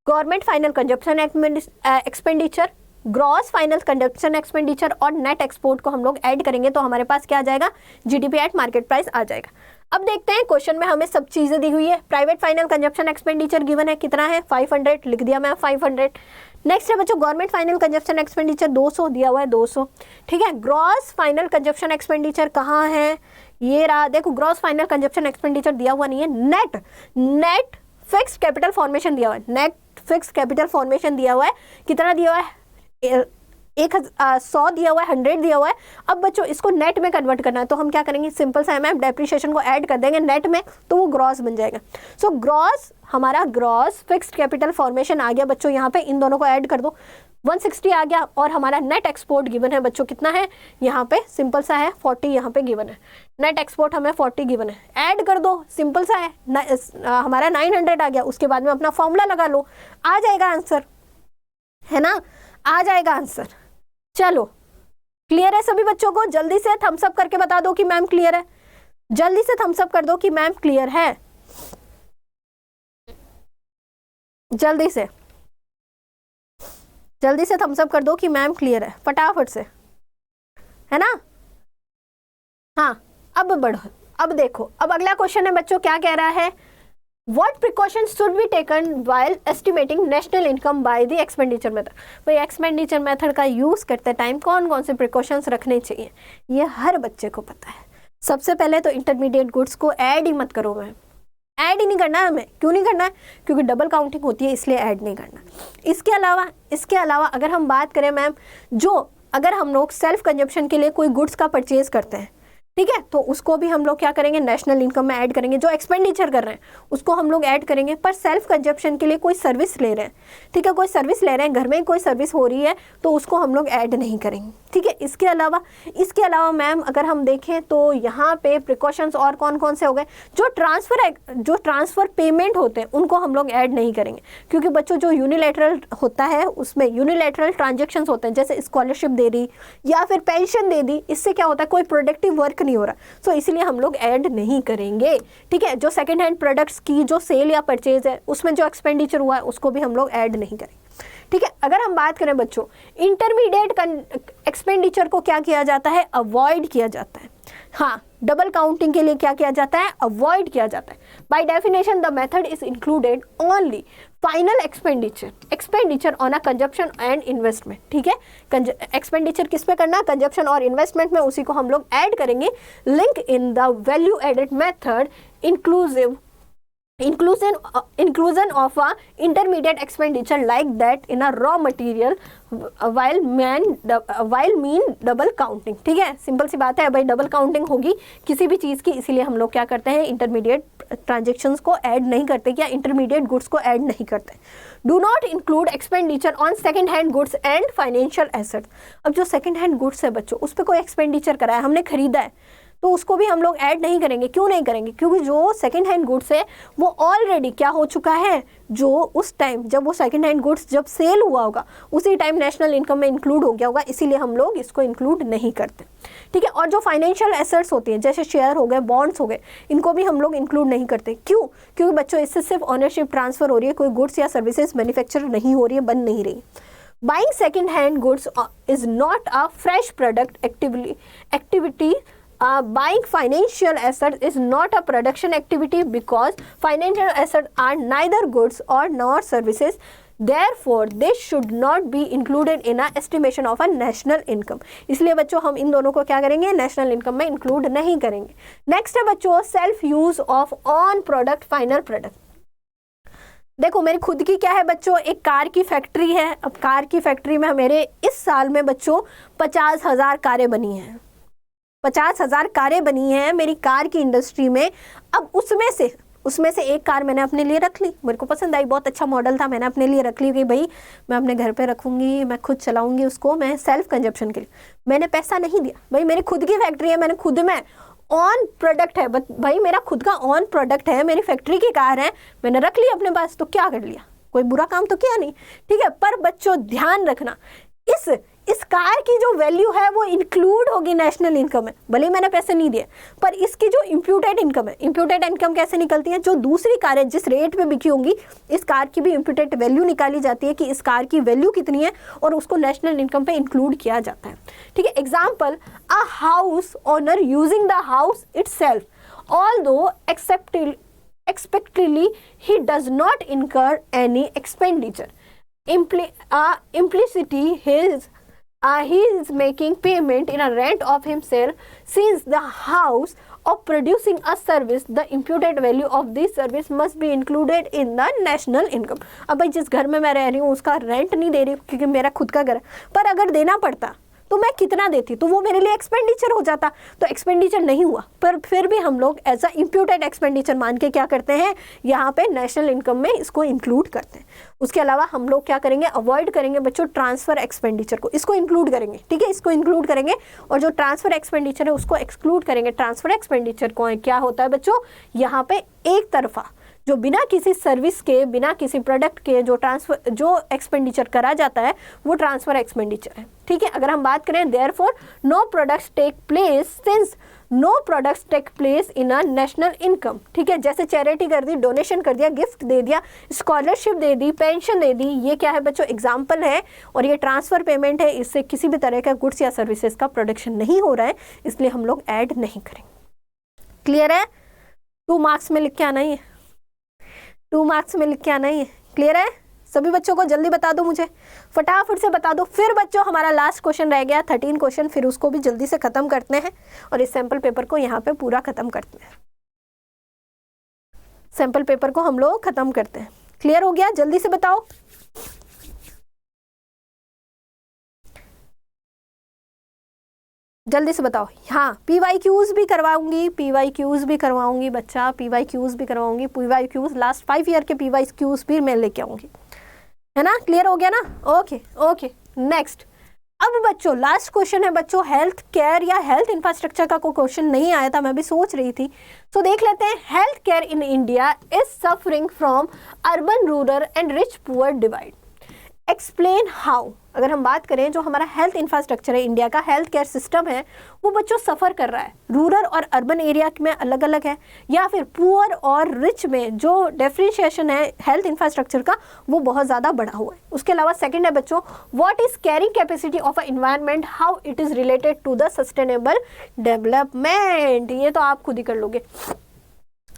government final consumption expenditure, gross final consumption expenditure और नेट एक्सपोर्ट को हम लोग ऐड करेंगे तो हमारे पास क्या आ जाएगा, जीडीपी एट मार्केट प्राइस आ जाएगा। अब देखते हैं क्वेश्चन में हमें सब चीजें दी हुई है। Private final consumption expenditure given है, कितना है, 500, लिख दिया मैं 500। नेक्स्ट है बच्चों गवर्नमेंट फाइनल कंजप्शन एक्सपेंडिचर 200 दिया हुआ है, 200। ठीक है, ग्रॉस फाइनल कंजप्शन एक्सपेंडिचर कहाँ है, ये रहा। देखो ग्रॉस फाइनल कंजप्शन एक्सपेंडिचर दिया हुआ नहीं है, नेट फिक्स्ड कैपिटल फॉर्मेशन दिया हुआ है, नेट फिक्स्ड कैपिटल फॉर्मेशन दिया हुआ है, कितना दिया हुआ है, 100 दिया हुआ है, 100 दिया हुआ है। अब बच्चों इसको नेट में कन्वर्ट करना है तो हम क्या करेंगे, सिंपल सा है मैम, डेप्रिसिएशन को ऐड कर देंगे नेट में तो वो ग्रॉस बन जाएगा। सो ग्रॉस, हमारा ग्रॉस फिक्स्ड कैपिटल फॉर्मेशन आ गया बच्चों, यहाँ पे इन दोनों को ऐड कर दो, 160 आ गया। और हमारा नेट एक्सपोर्ट गिवन है बच्चों, कितना है यहाँ पे, सिंपल सा है 40 यहाँ पे गिवन है, नेट एक्सपोर्ट हमें 40 गिवन है, ऐड कर दो, सिंपल सा है हमारा 900 आ गया। उसके बाद में अपना फॉर्मूला लगा लो, आ जाएगा आंसर, है ना, आ जाएगा आंसर। चलो क्लियर है सभी बच्चों को, जल्दी से थम्स अप करके बता दो कि मैम क्लियर है, जल्दी से थम्स अप कर दो कि मैम क्लियर है, जल्दी से थम्स अप कर दो कि मैम क्लियर है, फटाफट से, है ना। हाँ अब बढ़ो, अब देखो, अब अगला क्वेश्चन है बच्चों, क्या कह रहा है, What precautions should be taken while estimating national income by the expenditure method? भाई एक्सपेंडिचर मेथड का यूज करते टाइम कौन कौन से प्रिकॉशंस रखने चाहिए, ये हर बच्चे को पता है। सबसे पहले तो इंटरमीडिएट गुड्स को ऐड ही मत करो मैम, ऐड ही नहीं करना है हमें। क्यों नहीं करना है, क्योंकि डबल काउंटिंग होती है इसलिए ऐड नहीं करना। इसके अलावा अगर हम बात करें मैम, जो अगर हम लोग सेल्फ कंजप्शन के लिए कोई गुड्स का परचेज करते हैं, ठीक है, तो उसको भी हम लोग क्या करेंगे, नेशनल इनकम में ऐड करेंगे। जो एक्सपेंडिचर कर रहे हैं उसको हम लोग ऐड करेंगे, पर सेल्फ कंजप्शन के लिए कोई सर्विस ले रहे हैं, ठीक है, कोई सर्विस ले रहे हैं, घर में कोई सर्विस हो रही है तो उसको हम लोग ऐड नहीं करेंगे। ठीक है। इसके अलावा मैम अगर हम देखें तो यहाँ पे प्रिकॉशंस और कौन कौन से हो गए, जो ट्रांसफ़र पेमेंट होते हैं उनको हम लोग ऐड नहीं करेंगे, क्योंकि बच्चों जो यूनिलैटरल होता है उसमें यूनिलैटरल ट्रांजेक्शंस होते हैं, जैसे स्कॉलरशिप दे दी या फिर पेंशन दे दी, इससे क्या होता है कोई प्रोडक्टिव वर्क नहीं हो रहा, सो इसलिए हम लोग ऐड नहीं करेंगे। ठीक है। जो सेकेंड हैंड प्रोडक्ट्स की जो सेल या परचेज है उसमें जो एक्सपेंडिचर हुआ है उसको भी हम लोग ऐड नहीं करेंगे। ठीक है। अगर हम बात करें बच्चों इंटरमीडिएट एक्सपेंडिचर को क्या किया जाता है, अवॉइड किया जाता है। हाँ, डबल काउंटिंग के लिए क्या किया जाता है, अवॉइड किया जाता है। By definition the method is included only final expenditure on a consumption and investment. ठीक है। एक्सपेंडिचर किस पे करना, कंजप्शन और इन्वेस्टमेंट में, उसी को हम लोग ऐड करेंगे। Link in the value added method inclusion of a intermediate expenditure like that in a raw material while mean double counting। ठीक है। सिंपल सी बात है भाई, डबल काउंटिंग होगी किसी भी चीज़ की, इसीलिए हम लोग क्या करते हैं इंटरमीडिएट ट्रांजेक्शन्स को ऐड नहीं करते या इंटरमीडिएट गुड्स को ऐड नहीं करते। Do not include expenditure on second hand goods and financial assets. अब जो सेकेंड हैंड गुड्स है बच्चों उस पर कोई एक्सपेंडिचर करा है, हमने खरीदा है, तो उसको भी हम लोग ऐड नहीं करेंगे। क्यों नहीं करेंगे, क्योंकि जो सेकेंड हैंड गुड्स है वो ऑलरेडी क्या हो चुका है, जो उस टाइम जब वो सेकेंड हैंड गुड्स जब सेल हुआ होगा उसी टाइम नेशनल इनकम में इंक्लूड हो गया होगा, इसीलिए हम लोग इसको इंक्लूड नहीं करते। ठीक है। और जो फाइनेंशियल एसेट्स होती हैं जैसे शेयर हो गए, बॉन्ड्स हो गए, इनको भी हम लोग इंक्लूड नहीं करते। क्यों, क्योंकि बच्चों इससे सिर्फ ऑनरशिप ट्रांसफर हो रही है, कोई गुड्स या सर्विसेज मैन्युफैक्चर नहीं हो रही है, बन नहीं रही। Buying second hand goods is not a fresh product activity. Buying financial assets is not a production activity because financial assets are neither goods or nor services. Therefore, they should not be included in a estimation of a national income. इसलिए बच्चों हम इन दोनों को क्या करेंगे, national income में include नहीं करेंगे। नेक्स्ट है बच्चों self use of on product final product. देखो मेरी खुद की क्या है बच्चों, एक कार की फैक्ट्री है। अब कार की फैक्ट्री में मेरे इस साल में बच्चों 50,000 कारें बनी हैं, 50,000 कारें बनी हैं मेरी कार की इंडस्ट्री में। अब उसमें से एक कार मैंने अपने लिए रख ली, मेरे को पसंद आई, बहुत अच्छा मॉडल था, मैंने अपने लिए रख ली कि भाई मैं अपने घर पे रखूँगी, मैं खुद चलाऊँगी उसको, मैं सेल्फ कंजप्शन के लिए। मैंने पैसा नहीं दिया, भाई मेरी खुद की फैक्ट्री है, मैंने खुद में ऑन प्रोडक्ट है, भाई मेरा खुद का ऑन प्रोडक्ट है, मेरी फैक्ट्री की कार है, मैंने रख लिया अपने पास, तो क्या कर लिया, कोई बुरा काम तो किया नहीं। ठीक है। पर बच्चों ध्यान रखना, इस कार की जो वैल्यू है वो इंक्लूड होगी नेशनल इनकम में, भले मैंने पैसे नहीं दिए, पर इसकी जो इम्प्यूटेड इनकम है, इम्प्यूटेड इनकम कैसे निकलती है, जो दूसरी कारें जिस रेट पे बिकी होंगी इस कार की भी इम्प्यूटेड वैल्यू निकाली जाती है कि इस कार की वैल्यू कितनी है और उसको नेशनल इनकम पे इंक्लूड किया जाता है। ठीक है। Example, a house owner using the house itself although expectedly he does not incur any expenditure. Implicitly he is making payment in a rent of himself. Since the house of producing a service, the imputed value of this service must be included in the national income. अब भाई जिस घर में मैं रह रही हूँ उसका रेंट नहीं दे रही क्योंकि मेरा खुद का घर है, पर अगर देना पड़ता तो मैं कितना देती, तो वो मेरे लिए एक्सपेंडिचर हो जाता, तो एक्सपेंडिचर नहीं हुआ, पर फिर भी हम लोग एज अ इम्प्यूटेड एक्सपेंडिचर मान के क्या करते हैं, यहाँ पे नेशनल इनकम में इसको इंक्लूड करते हैं। उसके अलावा हम लोग क्या करेंगे, अवॉइड करेंगे बच्चों ट्रांसफर एक्सपेंडिचर को, इसको इंक्लूड करेंगे। ठीक है। इसको इंक्लूड करेंगे और जो ट्रांसफर एक्सपेंडिचर है उसको एक्सक्लूड करेंगे। ट्रांसफर एक्सपेंडिचर को क्या होता है बच्चों, यहाँ पे एक तरफा जो बिना किसी सर्विस के, बिना किसी प्रोडक्ट के जो एक्सपेंडिचर करा जाता है वो ट्रांसफर एक्सपेंडिचर है। ठीक है। अगर हम बात करें therefore no products take place, since no products take place in a national income. ठीक है। जैसे चैरिटी कर दी, डोनेशन कर दिया, गिफ्ट दे दिया, स्कॉलरशिप दे दी, पेंशन दे दी, ये क्या है बच्चों, एग्जाम्पल है, और ये ट्रांसफर पेमेंट है, इससे किसी भी तरह का गुड्स या सर्विसेज का प्रोडक्शन नहीं हो रहा है, इसलिए हम लोग ऐड नहीं करेंगे। क्लियर है? 2 मार्क्स में लिख के आना ही है, 2 मार्क्स में लिख के आना ही है। क्लियर है? सभी बच्चों को जल्दी बता दो, मुझे फटाफट से बता दो। फिर बच्चों हमारा लास्ट क्वेश्चन रह गया 13 क्वेश्चन, फिर उसको भी जल्दी से खत्म करते हैं और इस सैंपल पेपर को यहाँ पे पूरा खत्म करते हैं। सैंपल पेपर को हम लोग खत्म करते हैं। क्लियर हो गया? जल्दी से बताओ। जल्दी से बताओ। हाँ, PYQs भी करवाऊंगी, PYQs भी करवाऊंगी बच्चा, PYQs भी करवाऊंगी, PYQs लास्ट 5 ईयर के PYQs भी मैं लेके आऊंगी, है ना? क्लियर हो गया ना? Okay okay. नेक्स्ट, अब बच्चों लास्ट क्वेश्चन है बच्चों, हेल्थ केयर या हेल्थ इंफ्रास्ट्रक्चर का कोई क्वेश्चन नहीं आया था, मैं भी सोच रही थी, तो देख लेते हैं। Health care in India is suffering from urban rural and rich poor divide, explain how. अगर हम बात करें जो हमारा हेल्थ इंफ्रास्ट्रक्चर है, इंडिया का हेल्थ केयर सिस्टम है, वो बच्चों सफ़र कर रहा है, रूरल और अर्बन एरिया में अलग अलग है, या फिर पुअर और रिच में जो डिफरेंशिएशन है हेल्थ इंफ्रास्ट्रक्चर का वो बहुत ज़्यादा बढ़ा हुआ है। उसके अलावा सेकंड है बच्चों, what is carrying capacity of a environment, how it is related to the sustainable development. ये तो आप खुद ही कर लोगे।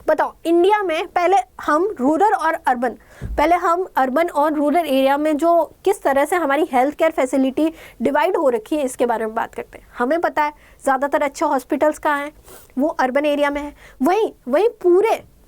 बताओ इंडिया में पहले हम रूरल और अर्बन, पहले हम अर्बन और रूरल एरिया में जो किस तरह से हमारी हेल्थ केयर फैसिलिटी डिवाइड हो रखी है इसके बारे में बात करते हैं। हमें पता है ज़्यादातर अच्छे हॉस्पिटल्स कहाँ हैं, वो अर्बन एरिया में है। वहीं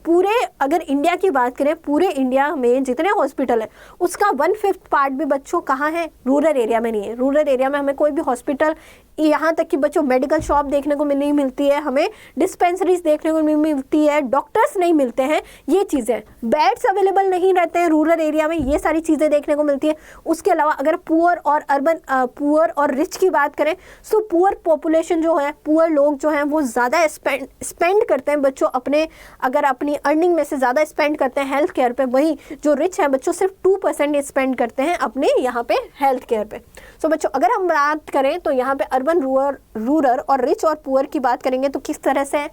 पूरे अगर इंडिया की बात करें, पूरे इंडिया में जितने हॉस्पिटल है उसका 1/5 पार्ट भी बच्चों कहाँ है, रूरल एरिया में नहीं है। रूरल एरिया में हमें कोई भी हॉस्पिटल, यहाँ तक कि बच्चों मेडिकल शॉप देखने को नहीं मिलती है, हमें डिस्पेंसरीज देखने को नहीं मिलती है, डॉक्टर्स नहीं मिलते हैं, ये चीज़ें, बेड्स अवेलेबल नहीं रहते हैं रूरल एरिया में, ये सारी चीज़ें देखने को मिलती है। उसके अलावा अगर पुअर और अर्बन, पुअर और रिच की बात करें, सो पुअर पॉपुलेशन जो है, पुअर लोग जो हैं वो ज़्यादा स्पेंड करते हैं बच्चों अपने, अगर अपनी अर्निंग में से ज़्यादा स्पेंड करते हैं हेल्थ केयर पे। वहीं जो रिच है बच्चों सिर्फ 2% स्पेंड करते हैं अपने यहाँ पे हेल्थ केयर पे। सो बच्चों अगर हम बात करें तो यहाँ पे अर्बन, रूरल और रिच और पुअर की बात करेंगे तो किस तरह से है।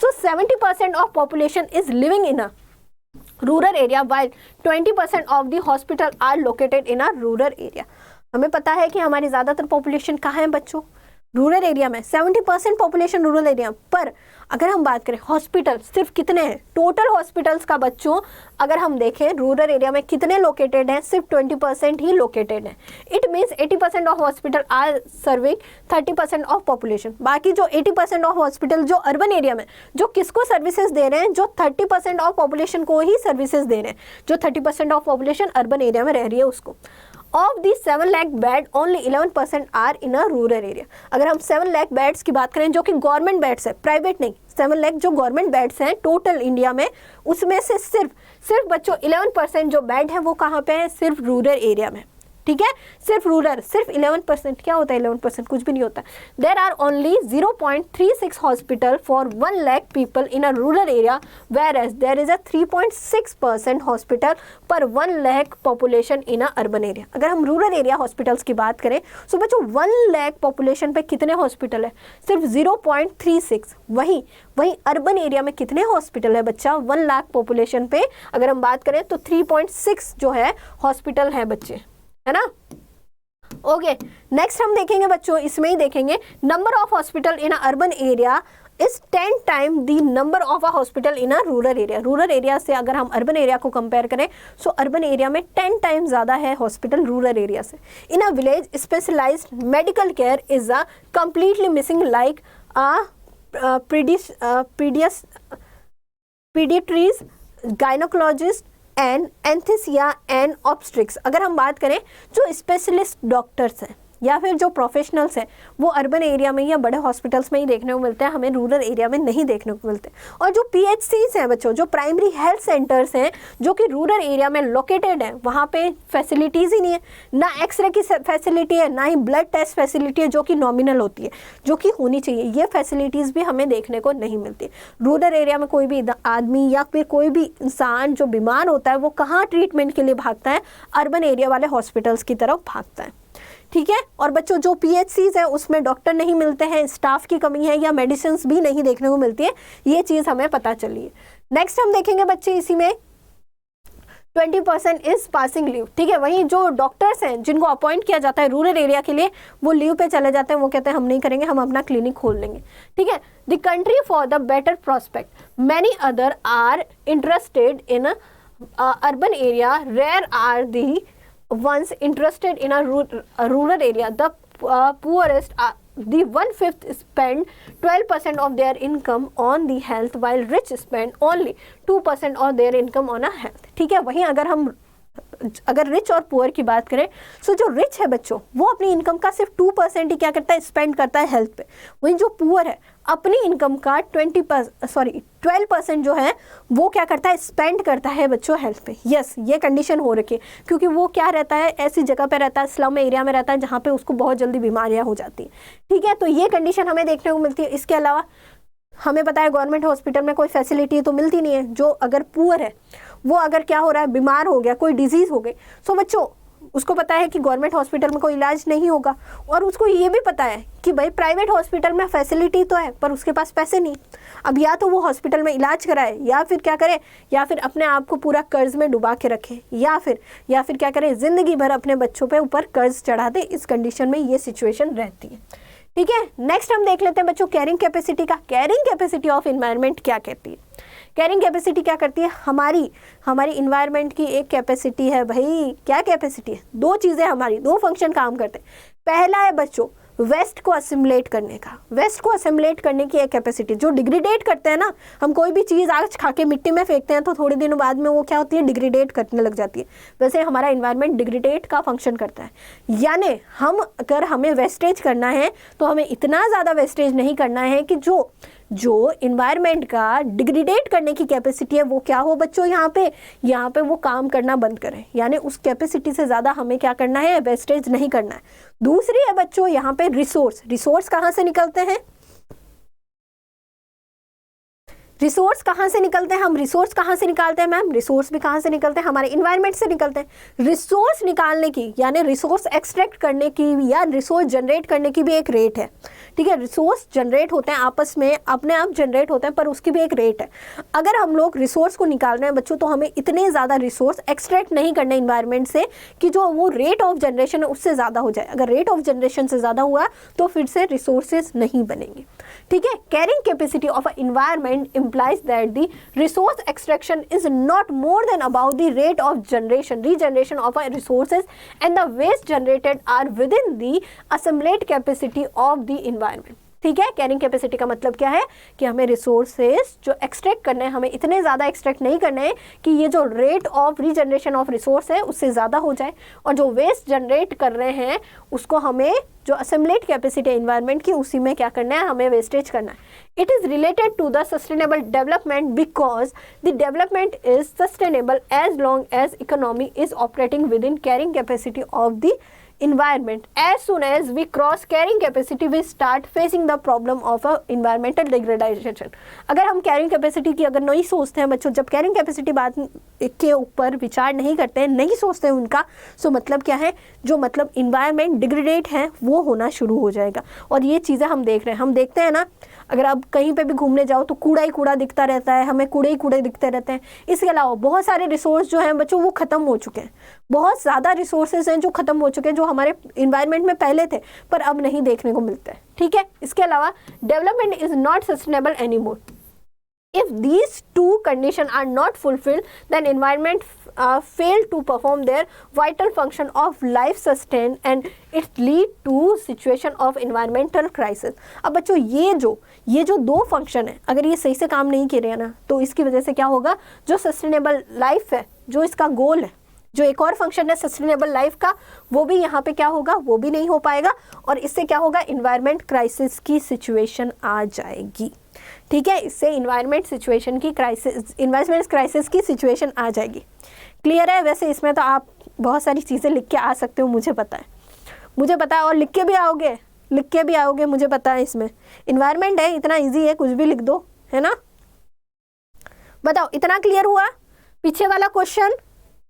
So 70% of population is living in a rural area while 20% of the hospital are located in a rural area. हमें पता है कि हमारी ज़्यादातर पॉपुलेशन कहाँ है बच्चों, रूरल एरिया में, 70% पॉपुलेशन रूरल एरिया। पर अगर हम बात करें हॉस्पिटल सिर्फ कितने हैं, टोटल हॉस्पिटल्स का बच्चों अगर हम देखें रूरल एरिया में कितने लोकेटेड हैं, सिर्फ 20% ही लोकेटेड हैं। It means 80% of hospital are serving 30% of population. बाकी जो 80% ऑफ हॉस्पिटल जो अर्बन एरिया में, जो किसको सर्विसेज दे रहे हैं, जो 30% ऑफ पॉपुलेशन को ही सर्विसेज दे रहे हैं, जो 30% ऑफ पॉपुलेशन अर्बन एरिया में रह रही है उसको। Of the 7 lakh bed only 11% are in a rural area. अगर हम 7 लाख बेड्स की बात करें जो कि गवर्नमेंट बेड्स है, प्राइवेट नहीं, 7 लाख जो गवर्नमेंट बेड्स हैं टोटल इंडिया में, उसमें से सिर्फ बच्चों 11% जो बेड है वो कहाँ पे है, सिर्फ रूरल एरिया में। ठीक है, सिर्फ रूरल, सिर्फ 11%। क्या होता है 11%? कुछ भी नहीं होता। There are only 0.36 hospital for 1 lakh people in a rural area, whereas there is a 3.6% hospital per 1 lakh population in a urban area. अगर हम रूरल एरिया हॉस्पिटल्स की बात करें तो बच्चों 1 लाख पॉपुलेशन पे कितने हॉस्पिटल है, सिर्फ 0.36। वहीं अर्बन एरिया में कितने हॉस्पिटल है बच्चा, 1 लाख पॉपुलेशन पे अगर हम बात करें तो 3.6 जो है हॉस्पिटल है बच्चे, है ना। ओके, नेक्स्ट हम देखेंगे बच्चों, इसमें ही देखेंगे number of hospital in urban area is 10 time the number of a hospital in a rural area. Rural area से अगर हम अर्बन एरिया को कंपेयर करें सो अर्बन एरिया में 10 टाइम ज़्यादा है हॉस्पिटल रूरल एरिया से। In a village specialised medical care is a completely missing like paediatrics, gynaecologist and anaesthesia and obstetrics. अगर हम बात करें जो स्पेशलिस्ट डॉक्टर्स हैं या फिर जो प्रोफेशनल्स हैं वो अर्बन एरिया में या बड़े हॉस्पिटल्स में ही देखने को मिलते हैं, हमें रूरल एरिया में नहीं देखने को मिलते। और जो PHCs हैं बच्चों, जो प्राइमरी हेल्थ सेंटर्स हैं जो कि रूरल एरिया में लोकेटेड हैं, वहाँ पे फैसिलिटीज़ ही नहीं है, ना एक्सरे की फैसिलिटी है, ना ही ब्लड टेस्ट फैसिलिटी है जो कि नॉमिनल होती है, जो कि होनी चाहिए। ये फैसिलिटीज़ भी हमें देखने को नहीं मिलती। रूरल एरिया में कोई भी आदमी या फिर कोई भी इंसान जो बीमार होता है वो कहाँ ट्रीटमेंट के लिए भागता है, अर्बन एरिया वाले हॉस्पिटल्स की तरफ भागता है। ठीक है, और बच्चों जो PHCs है उसमें डॉक्टर नहीं मिलते हैं, स्टाफ की कमी है या मेडिसिन भी नहीं देखने को मिलती है, ये चीज़ हमें पता चली है। नेक्स्ट हम देखेंगे बच्चे इसी में 20% इज पासिंग लीव। ठीक है, वहीं जो डॉक्टर्स हैं जिनको अपॉइंट किया जाता है रूरल एरिया के लिए वो लीव पे चले जाते हैं, वो कहते हैं हम नहीं करेंगे, हम अपना क्लिनिक खोल लेंगे। ठीक है, the country for the better prospect, many other are interested in urban area, rare are the ones interested in a rural area. The poorest, the 1/5 spend 12% of their income on the health, while rich spend only 2% of their income on a health. ठीक है, वहीं अगर हम अगर rich और poor की बात करें, सो जो रिच है बच्चों वो अपनी इनकम का सिर्फ 2% ही क्या करता है, स्पेंड करता है हेल्थ पे। वहीं जो पुअर है अपनी इनकम का 12% जो है वो क्या करता है, स्पेंड करता है बच्चों हेल्थ पे। यस, ये कंडीशन हो रखी है क्योंकि वो क्या रहता है, ऐसी जगह पे रहता है, स्लम एरिया में रहता है जहाँ पे उसको बहुत जल्दी बीमारियाँ हो जाती हैं। ठीक है, तो ये कंडीशन हमें देखने को मिलती है। इसके अलावा हमें पता है गवर्नमेंट हॉस्पिटल में कोई फैसिलिटी तो मिलती नहीं है। जो अगर पुअर है वो अगर क्या हो रहा है, बीमार हो गया, कोई डिजीज़ हो गई, सो बच्चों उसको पता है कि गवर्नमेंट हॉस्पिटल में कोई इलाज नहीं होगा, और उसको ये भी पता है कि भाई प्राइवेट हॉस्पिटल में फैसिलिटी तो है पर उसके पास पैसे नहीं। अब या तो वो हॉस्पिटल में इलाज कराए या फिर क्या करे, या फिर अपने आप को पूरा कर्ज में डुबा के रखे, या फिर क्या करे, ज़िंदगी भर अपने बच्चों पे ऊपर कर्ज चढ़ा दे। इस कंडीशन में ये सिचुएशन रहती है। ठीक है, नेक्स्ट हम देख लेते हैं बच्चों कैरिंग कैपेसिटी का। कैरिंग कैपेसिटी ऑफ इन्वायरमेंट क्या कहती है? कैरिंग कैपेसिटी क्या करती है, हमारी इन्वायरमेंट की एक कैपेसिटी है भाई। क्या कैपेसिटी है? दो चीज़ें हमारी, दो फंक्शन काम करते हैं। पहला है बच्चों वेस्ट को असिमुलेट करने का। वेस्ट को असिमुलेट करने की एक कैपेसिटी, जो डिग्रेडेट करते हैं ना, हम कोई भी चीज़ आज खा के मिट्टी में फेंकते हैं तो थोड़े दिनों बाद में वो क्या होती है, डिग्रेडेट करने लग जाती है। वैसे हमारा इन्वायरमेंट डिग्रेडेट का फंक्शन करता है। यानी अगर हमें वेस्टेज करना है तो हमें इतना ज़्यादा वेस्टेज नहीं करना है कि जो इन्वायरमेंट का डिग्रेडेट करने की कैपेसिटी है वो क्या हो बच्चों, यहाँ पे वो काम करना बंद करें। यानी उस कैपेसिटी से ज़्यादा हमें क्या करना है, वेस्टेज नहीं करना है। दूसरी है बच्चों यहाँ पे रिसोर्स कहाँ से निकलते हैं, रिसोर्स कहाँ से निकलते हैं, हम रिसोर्स कहाँ से निकालते हैं मैम, रिसोर्स भी कहाँ से निकलते हैं, हमारे इन्वायरमेंट से निकलते हैं। रिसोर्स निकालने की यानी रिसोर्स एक्सट्रैक्ट करने की या रिसोर्स जनरेट करने की भी एक रेट है। ठीक है, रिसोर्स जनरेट होते हैं आपस में, अपने आप जनरेट होते हैं, पर उसकी भी एक रेट है। अगर हम लोग रिसोर्स को निकाल रहे हैं बच्चों तो हमें इतने ज़्यादा रिसोर्स एक्सट्रैक्ट नहीं करने इन्वायरमेंट से कि जो वो रेट ऑफ जनरेशन है उससे ज़्यादा हो जाए। अगर रेट ऑफ जनरेशन से ज़्यादा हुआ तो फिर से रिसोर्सेज नहीं बनेंगे। ठीक है, carrying capacity of a environment implies that the resource extraction is not more than about the rate of regeneration of our resources, and the waste generated are within the assimilate capacity of the environment. ठीक है, carrying capacity का मतलब क्या है कि हमें resources जो extract करने हैं हमें इतने ज़्यादा एक्सट्रैक्ट नहीं करने हैं कि ये जो rate of regeneration of resource है उससे ज़्यादा हो जाए, और जो वेस्ट जनरेट कर रहे हैं उसको हमें जो असिमुलेट कैपेसिटी है इन्वायरमेंट की उसी में क्या करना है, हमें वेस्टेज करना है। It is related to the sustainable development because the development is sustainable as long as economy is operating within carrying capacity of the environment. As soon as we cross carrying capacity we start facing the problem of a environmental degradation. अगर हम carrying capacity की अगर नहीं सोचते हैं बच्चों, जब carrying capacity बात के ऊपर विचार नहीं करते हैं, नहीं सोचते हैं उनका, सो मतलब क्या है, जो मतलब इन्वायरमेंट डिग्रेडेट है वो होना शुरू हो जाएगा। और ये चीज़ें हम देख रहे हैं, हम देखते हैं ना, अगर आप कहीं पे भी घूमने जाओ तो कूड़ा ही कूड़ा दिखता रहता है, हमें कूड़े ही कूड़े दिखते रहते हैं। इसके अलावा बहुत सारे रिसोर्स जो हैं बच्चों वो ख़त्म हो चुके हैं, बहुत ज़्यादा रिसोर्सेज हैं जो ख़त्म हो चुके हैं, जो हमारे इन्वायरमेंट में पहले थे पर अब नहीं देखने को मिलते हैं। ठीक है, इसके अलावा development is not sustainable any more. If these two conditions are not fulfilled, then environment fail to perform their vital function of life sustain and it lead to situation of environmental crisis. अब बच्चों ये जो दो function है अगर ये सही से काम नहीं कर रहे हैं ना तो इसकी वजह से क्या होगा, जो सस्टेनेबल लाइफ है, जो इसका गोल है, जो एक और फंक्शन है सस्टेनेबल लाइफ का, वो भी यहाँ पे क्या होगा, वो भी नहीं हो पाएगा, और इससे क्या होगा, इन्वायरमेंट क्राइसिस की सिचुएशन आ जाएगी। ठीक है, इससे इन्वायरमेंट क्राइसिस की सिचुएशन आ जाएगी। क्लियर है? वैसे इसमें तो आप बहुत सारी चीज़ें लिख के आ सकते हो, मुझे पता है, और लिख के भी आओगे, मुझे पता है। इसमें इन्वायरमेंट है, इतना इजी है, कुछ भी लिख दो, है ना। बताओ, इतना क्लियर हुआ पीछे वाला क्वेश्चन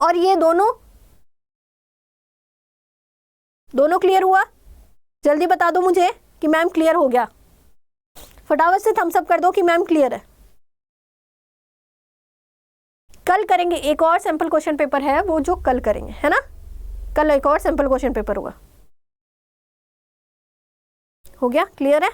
और ये दोनों क्लियर हुआ? जल्दी बता दो मुझे कि मैम क्लियर हो गया, फटाफट से थम्स अप कर दो कि मैम क्लियर है। कल करेंगे एक और सैंपल क्वेश्चन पेपर है, वो जो कल करेंगे, है ना, कल एक और सैंपल क्वेश्चन पेपर होगा। हो गया? क्लियर है?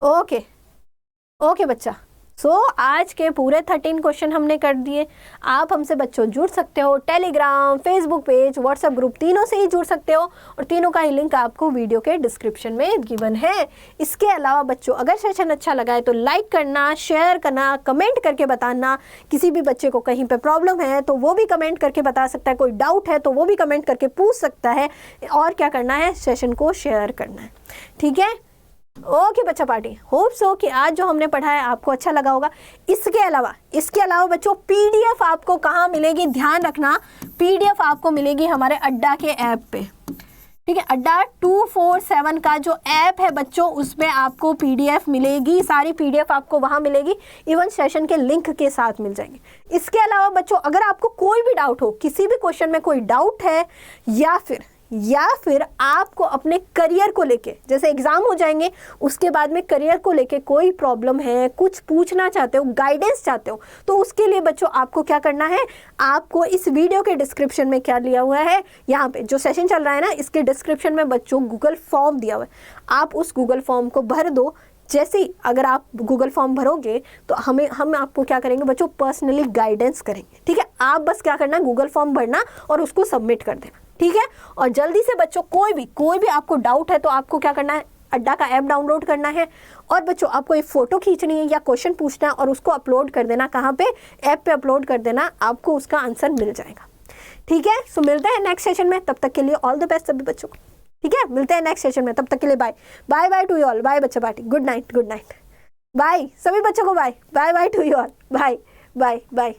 ओके बच्चा, सो आज के पूरे 13 क्वेश्चन हमने कर दिए। आप हमसे बच्चों जुड़ सकते हो, Telegram, Facebook page, WhatsApp group, तीनों से ही जुड़ सकते हो और तीनों का ही लिंक आपको वीडियो के डिस्क्रिप्शन में गिवन है। इसके अलावा बच्चों अगर सेशन अच्छा लगा है तो लाइक करना, शेयर करना, कमेंट करके बताना। किसी भी बच्चे को कहीं पे प्रॉब्लम है तो वो भी कमेंट करके बता सकता है, कोई डाउट है तो वो भी कमेंट करके पूछ सकता है, और क्या करना है, सेशन को शेयर करना है। ठीक है, ओके बच्चा पार्टी, होप सो कि आज जो हमने पढ़ा है आपको अच्छा लगा होगा। इसके अलावा बच्चों पीडीएफ आपको कहाँ मिलेगी, ध्यान रखना, पीडीएफ आपको मिलेगी हमारे अड्डा के ऐप पे। ठीक है, अड्डा 247 का जो ऐप है बच्चों, उसमें आपको पीडीएफ मिलेगी, सारी पीडीएफ आपको वहाँ मिलेगी, इवन सेशन के लिंक के साथ मिल जाएंगे। इसके अलावा बच्चों अगर आपको कोई भी डाउट हो, किसी भी क्वेश्चन में कोई डाउट है, या फिर आपको अपने करियर को लेके, जैसे एग्जाम हो जाएंगे उसके बाद में करियर को लेके कोई प्रॉब्लम है, कुछ पूछना चाहते हो, गाइडेंस चाहते हो, तो उसके लिए बच्चों आपको क्या करना है, आपको इस वीडियो के डिस्क्रिप्शन में क्या दिया हुआ है, यहाँ पे जो सेशन चल रहा है ना, इसके डिस्क्रिप्शन में बच्चों गूगल फॉर्म दिया हुआ है, आप उस गूगल फॉर्म को भर दो। जैसे ही अगर आप गूगल फॉर्म भरोगे तो हम आपको क्या करेंगे बच्चों, पर्सनली गाइडेंस करेंगे। ठीक है, आप बस क्या करना, गूगल फॉर्म भरना और उसको सबमिट कर देना। ठीक है, और जल्दी से बच्चों कोई भी आपको डाउट है तो आपको क्या करना है, अड्डा का ऐप डाउनलोड करना है, और बच्चों आपको एक फ़ोटो खींचनी है या क्वेश्चन पूछना है और उसको अपलोड कर देना, कहाँ पे, ऐप पे अपलोड कर देना, आपको उसका आंसर मिल जाएगा। ठीक है, सो मिलते हैं नेक्स्ट सेशन में, तब तक के लिए ऑल द बेस्ट सभी बच्चों को। ठीक है, मिलते हैं नेक्स्ट सेशन में, तब तक के लिए bye bye to you all, bye बच्चा पार्टी, गुड नाइट, बाय सभी बच्चों को, bye to you all, bye.